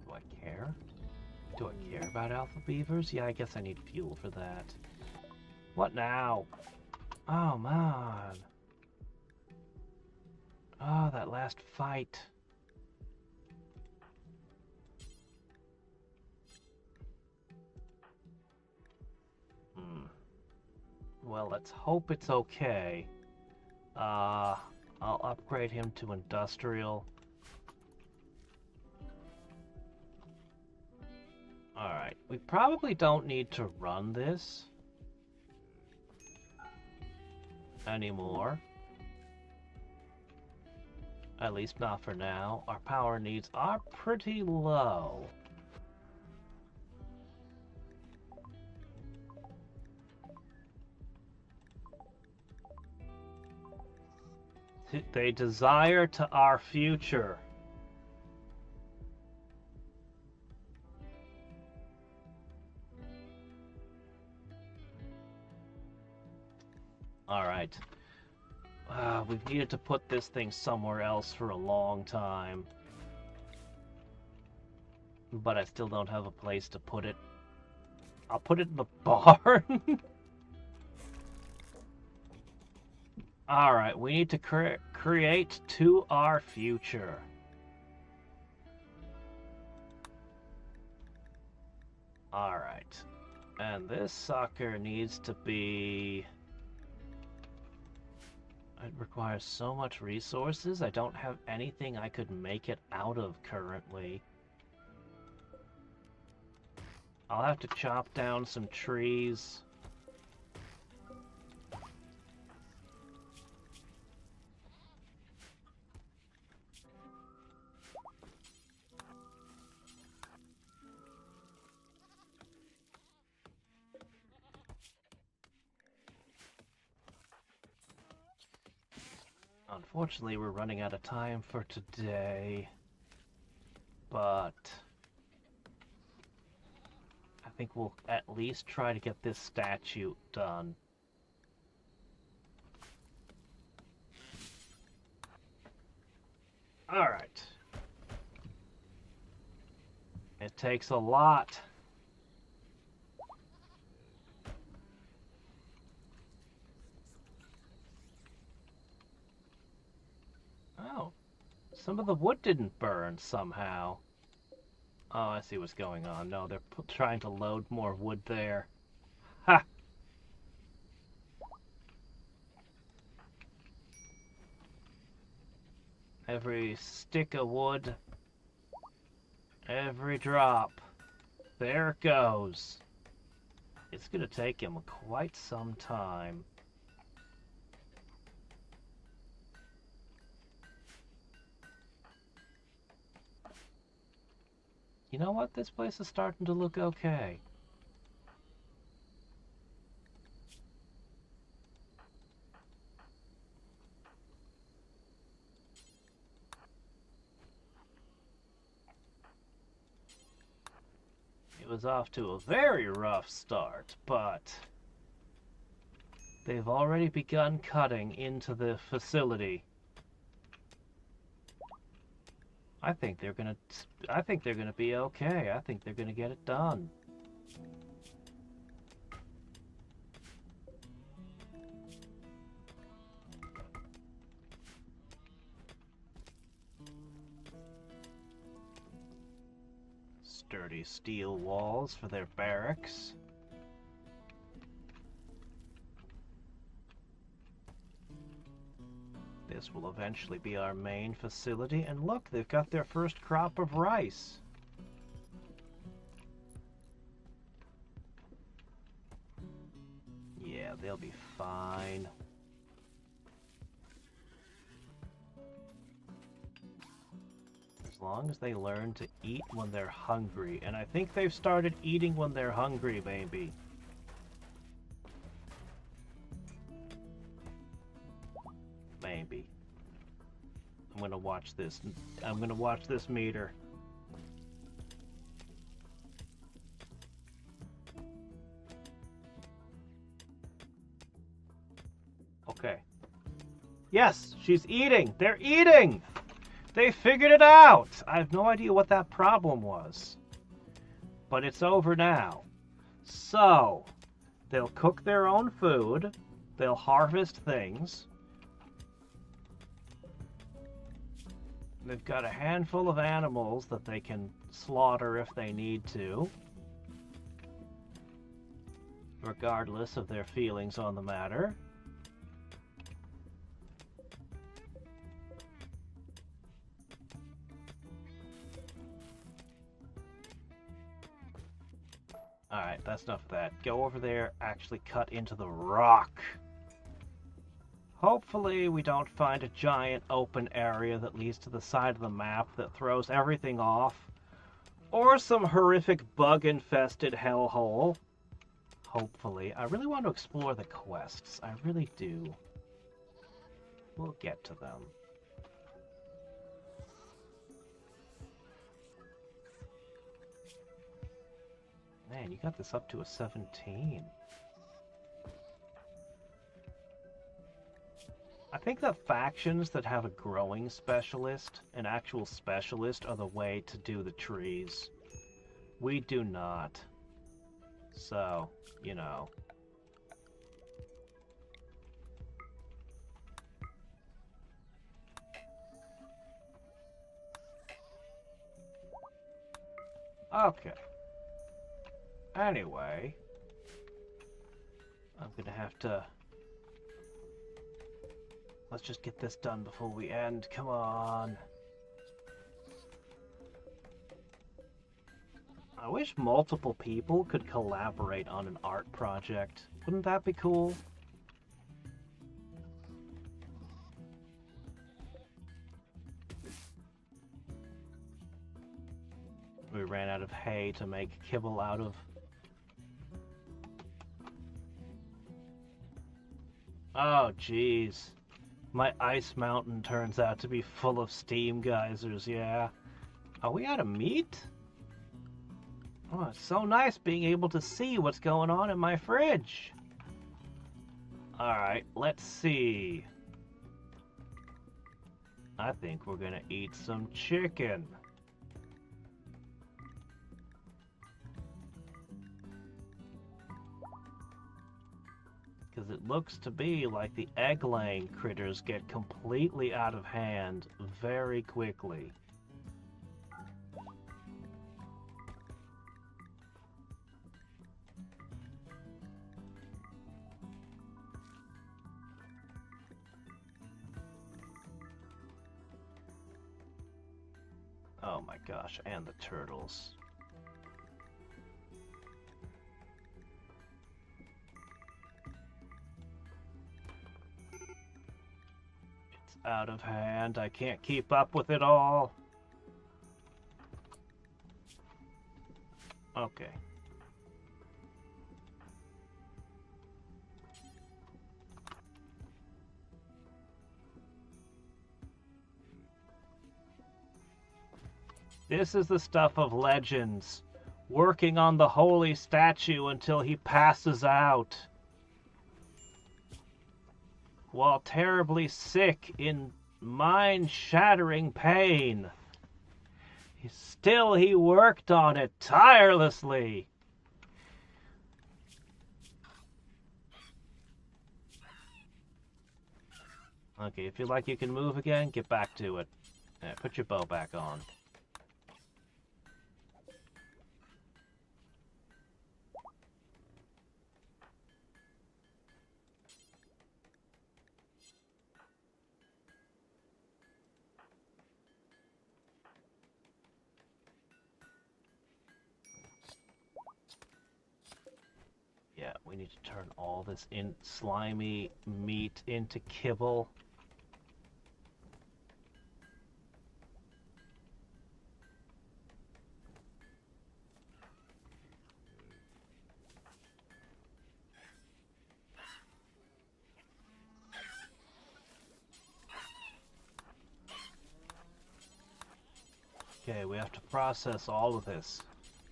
Speaker 1: Do I care? Do I care about alpha beavers? Yeah, I guess I need fuel for that. What now? Oh, man. Oh, that last fight. Well, let's hope it's okay. I'll upgrade him to industrial. Alright, we probably don't need to run this anymore. At least not for now. Our power needs are pretty low. They desire to our future. Alright. We've needed to put this thing somewhere else for a long time. But I still don't have a place to put it. I'll put it in the barn. Alright, we need to create to our future. Alright. And this sucker needs to be... It requires so much resources. I don't have anything I could make it out of currently. I'll have to chop down some trees. Unfortunately, we're running out of time for today, but I think we'll at least try to get this statue done. Alright. It takes a lot. Oh, some of the wood didn't burn somehow. Oh, I see what's going on. No, they're trying to load more wood there. Ha! Every stick of wood, every drop. There it goes. It's gonna take him quite some time. You know what? This place is starting to look okay. It was off to a very rough start, but they've already begun cutting into the facility. I think they're gonna be okay. I think they're gonna get it done. Dirty steel walls for their barracks. This will eventually be our main facility, and look, they've got their first crop of rice. Yeah, they'll be fine. As long as they learn to eat when they're hungry, and I think they've started eating when they're hungry, maybe. Maybe. I'm gonna watch this. I'm gonna watch this meter. Okay. Yes, she's eating. They're eating. They figured it out. I have no idea what that problem was. But it's over now. So, they'll cook their own food. They'll harvest things. They've got a handful of animals that they can slaughter if they need to, regardless of their feelings on the matter. Alright, that's enough of that. Go over there, actually cut into the rock. Hopefully we don't find a giant open area that leads to the side of the map that throws everything off. Or some horrific bug-infested hellhole. Hopefully. I really want to explore the quests. I really do. We'll get to them. Man, you got this up to a 17. I think that factions that have a growing specialist, an actual specialist, are the way to do the trees. We do not. So, you know. Okay. Anyway, I'm gonna have to... Let's just get this done before we end. Come on. I wish multiple people could collaborate on an art project. Wouldn't that be cool? We ran out of hay to make kibble out of. Oh, jeez. My ice mountain turns out to be full of steam geysers, yeah. Are we out of meat? Oh, it's so nice being able to see what's going on in my fridge. Alright, let's see. I think we're gonna eat some chicken. Because it looks to be like the egg-laying critters get completely out of hand very quickly. Oh my gosh, and the turtles. Out of hand. I can't keep up with it all. Okay. This is the stuff of legends. Working on the holy statue until he passes out, while terribly sick in mind-shattering pain. Still, he worked on it tirelessly. Okay, if you like you can move again, get back to it. Yeah, put your bow back on. need to turn all this slimy meat into kibble. Okay, we have to process all of this.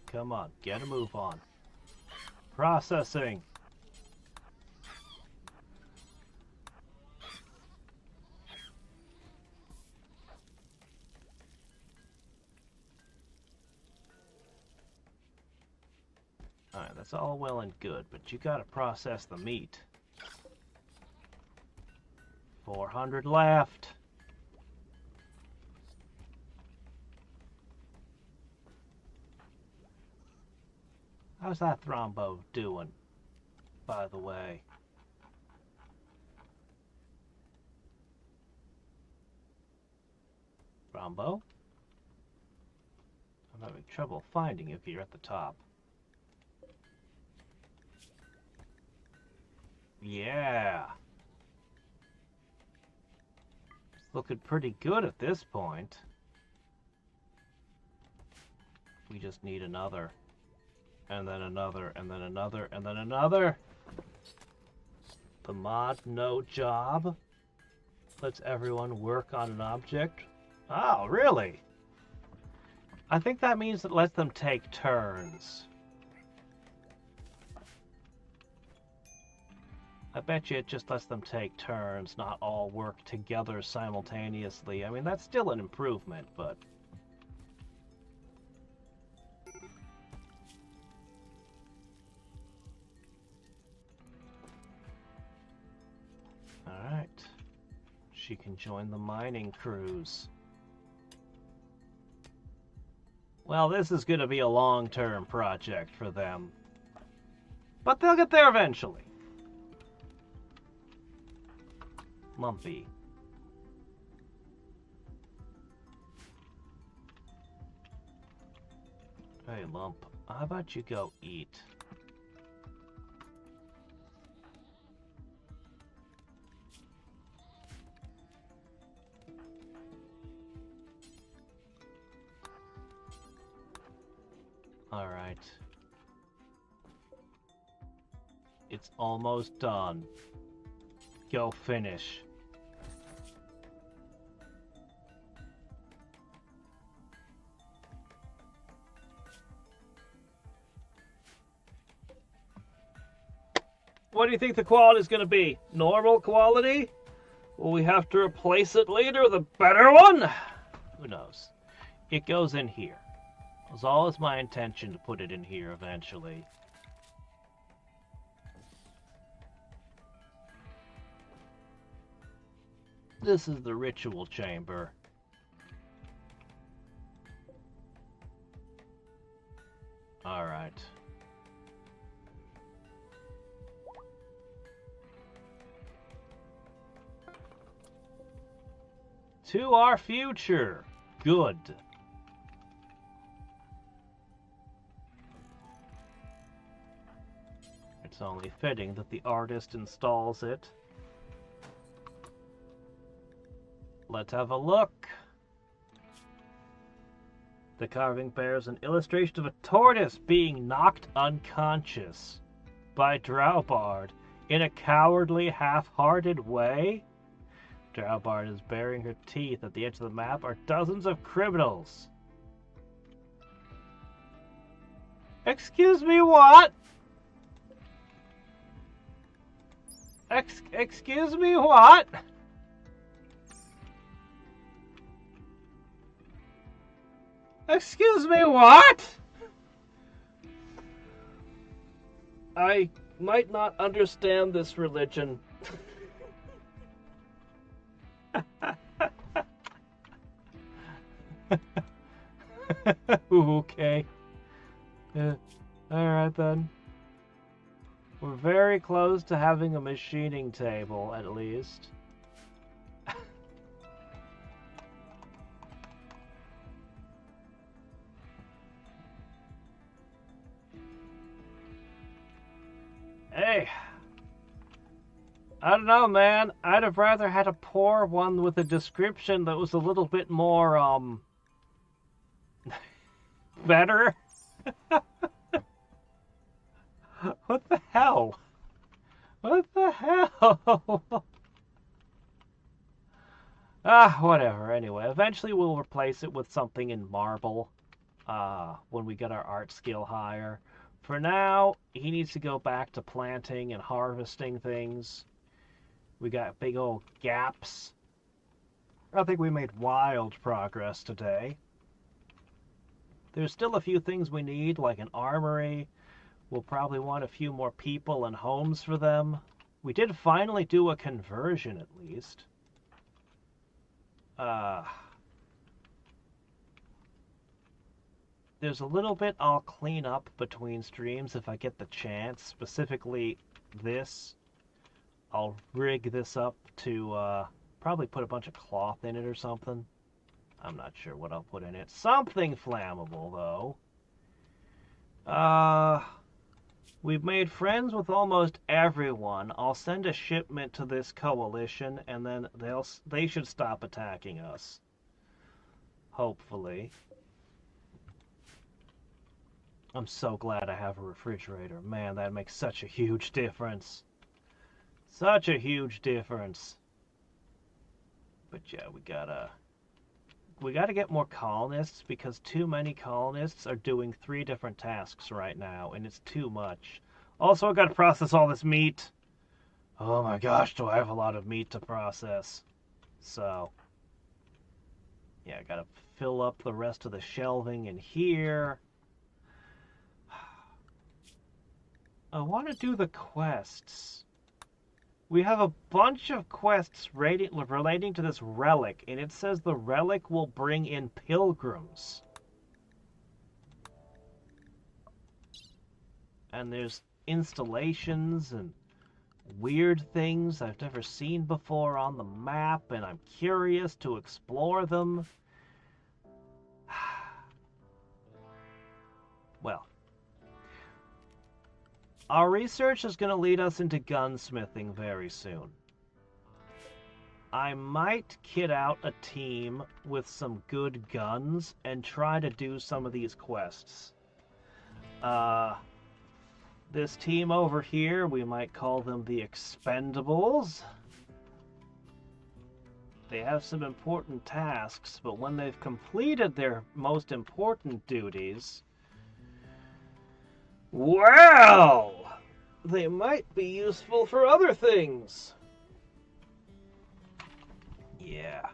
Speaker 1: Come on, get a move on. Processing! Alright, that's all well and good, but you gotta process the meat. 400 left. How's that Thrombo doing, by the way? Thrombo? I'm having trouble finding you if you're at the top. Yeah. It's looking pretty good at this point. We just need another. And then another, and then another, and then another. The mod no job lets everyone work on an object. Oh, really? I think that means it lets them take turns. I bet you it just lets them take turns, not all work together simultaneously. I mean, that's still an improvement, but... Alright. She can join the mining crews. Well, this is going to be a long-term project for them. But they'll get there eventually. Lumpy. Hey, Lump. How about you go eat? Alright. It's almost done. Go finish. What do you think the quality is going to be? Normal quality? Will we have to replace it later with a better one? Who knows? It goes in here. It was always my intention to put it in here eventually. This is the ritual chamber. Alright. To our future. Good. It's only fitting that the artist installs it. Let's have a look. The carving bears an illustration of a tortoise being knocked unconscious by Drowbard in a cowardly, half-hearted way. Drowbard is baring her teeth. At the edge of the map are dozens of criminals. Excuse me, what? Excuse me, what? Excuse me, what? I might not understand this religion. Okay. Alright then. We're very close to having a machining table, at least. Hey! I don't know, man. I'd have rather had a poor one with a description that was a little bit more, better. What the hell? What the hell? Whatever. Anyway, eventually we'll replace it with something in marble, when we get our art skill higher. For now, he needs to go back to planting and harvesting things. We got big old gaps. I think we made wild progress today. There's still a few things we need, like an armory. We'll probably want a few more people and homes for them. We did finally do a conversion, at least. There's a little bit I'll clean up between streams if I get the chance. Specifically, this. I'll rig this up to probably put a bunch of cloth in it or something. I'm not sure what I'll put in it. Something flammable, though. We've made friends with almost everyone. I'll send a shipment to this coalition, and then they should stop attacking us. Hopefully. I'm so glad I have a refrigerator. Man, that makes such a huge difference. Such a huge difference. But yeah, we gotta get more colonists, because too many colonists are doing 3 different tasks right now, and it's too much. Also, I gotta process all this meat. Oh my gosh, do I have a lot of meat to process. So, yeah, I gotta fill up the rest of the shelving in here. I want to do the quests. We have a bunch of quests relating to this relic, and it says the relic will bring in pilgrims. And there's installations and weird things I've never seen before on the map, and I'm curious to explore them. Well, our research is going to lead us into gunsmithing very soon. I might kit out a team with some good guns and try to do some of these quests. This team over here, we might call them the Expendables. They have some important tasks, but when they've completed their most important duties, well, they might be useful for other things. Yeah.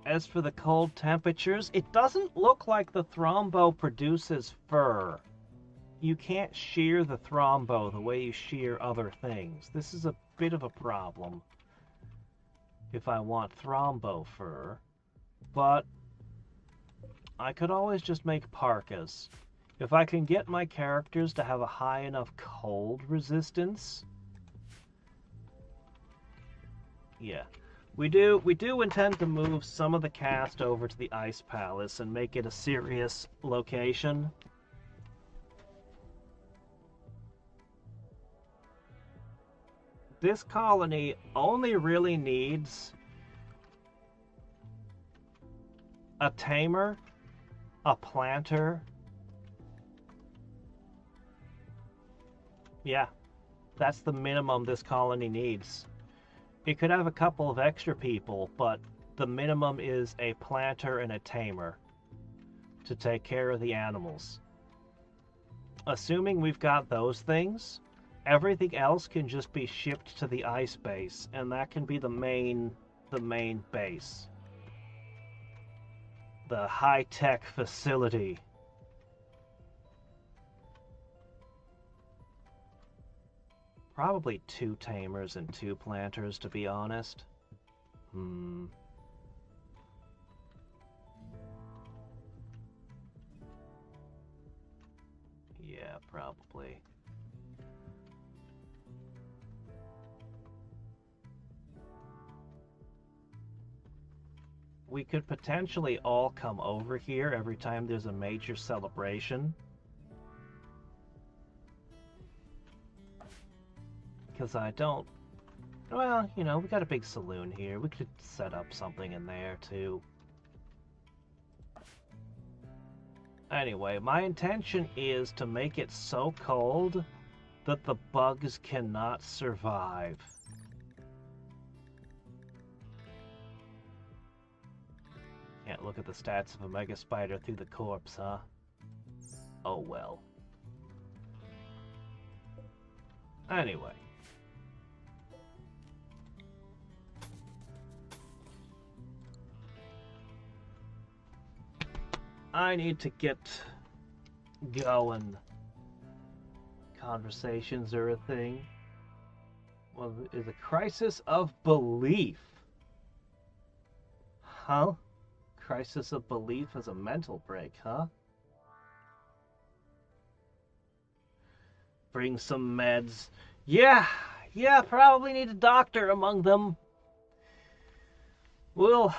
Speaker 1: As for the cold temperatures, it doesn't look like the Thrombo produces fur. You can't shear the Thrombo the way you shear other things. This is a bit of a problem if I want Thrombo fur, but I could always just make parkas. If I can get my characters to have a high enough cold resistance. Yeah. We do intend to move some of the cast over to the Ice Palace and make it a serious location. This colony only really needs a tamer, a planter. Yeah, that's the minimum this colony needs. It could have a couple of extra people, but the minimum is a planter and a tamer to take care of the animals. Assuming we've got those things, everything else can just be shipped to the ice base, and that can be the main base. The high-tech facility. Probably 2 tamers and 2 planters, to be honest. Yeah, probably. We could potentially all come over here every time there's a major celebration. Because I don't... Well, you know, we got a big saloon here. We could set up something in there, too. Anyway, my intention is to make it so cold that the bugs cannot survive. Can't look at the stats of a mega spider through the corpse, huh? Oh well. Anyway. I need to get going. Conversations are a thing. Well, is a crisis of belief. Huh? Crisis of belief as a mental break, huh? Bring some meds. Yeah, probably need a doctor among them. We'll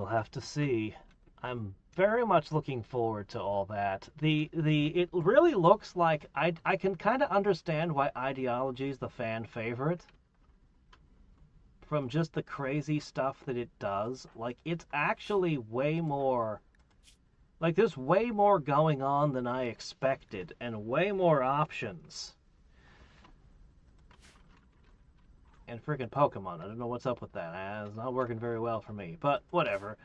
Speaker 1: have to see. I'm very much looking forward to all that. It really looks like I can kind of understand why Ideology is the fan favorite. From just the crazy stuff that it does. Like, it's actually way more... Like, there's way more going on than I expected, and way more options. And freaking Pokemon. I don't know what's up with that. It's not working very well for me. But, whatever.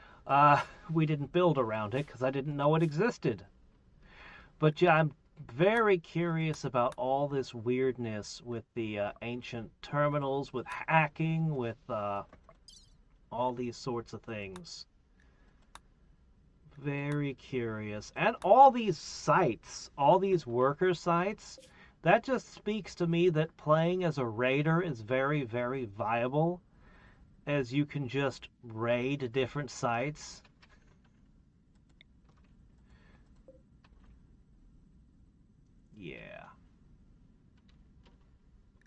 Speaker 1: We didn't build around it, because I didn't know it existed. But yeah, I'm very curious about all this weirdness with the ancient terminals, with hacking, with all these sorts of things. Very curious. And all these sites, all these worker sites, that just speaks to me that playing as a raider is very, very viable, as you can just raid different sites. Yeah.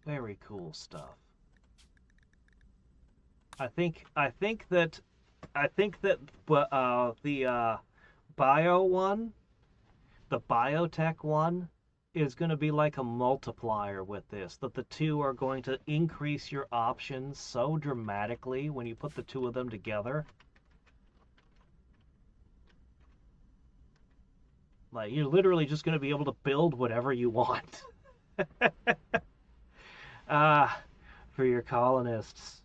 Speaker 1: Very cool stuff. I think that the bio one, the biotech one, is going to be like a multiplier with this. That the two are going to increase your options so dramatically when you put the two of them together. Like, you're literally just going to be able to build whatever you want. For your colonists.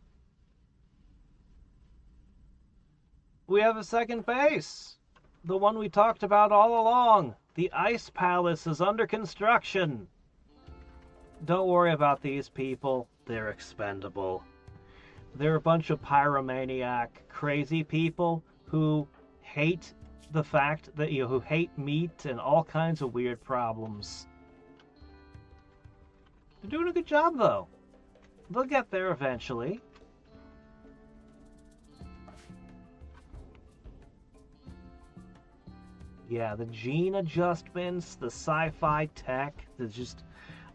Speaker 1: We have a second base. The one we talked about all along. The Ice Palace is under construction. Don't worry about these people. They're expendable. They're a bunch of pyromaniac, crazy people who hate the fact that, who hate meat and all kinds of weird problems. They're doing a good job, though. They'll get there eventually. Yeah, the gene adjustments, the sci-fi tech,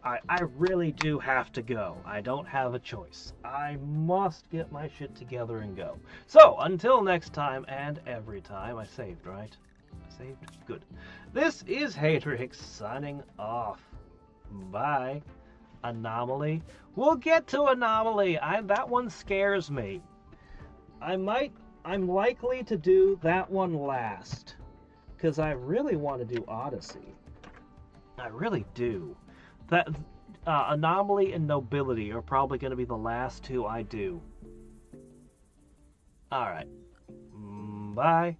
Speaker 1: I really do have to go. I don't have a choice. I must get my shit together and go. So, until next time and every time. I saved, right? I saved? Good. This is Hadriex signing off. Bye. Anomaly. We'll get to Anomaly. That one scares me. I'm likely to do that one last. Because I really want to do Odyssey. I really do. That Anomaly and Nobility are probably going to be the last two I do. Alright. Bye.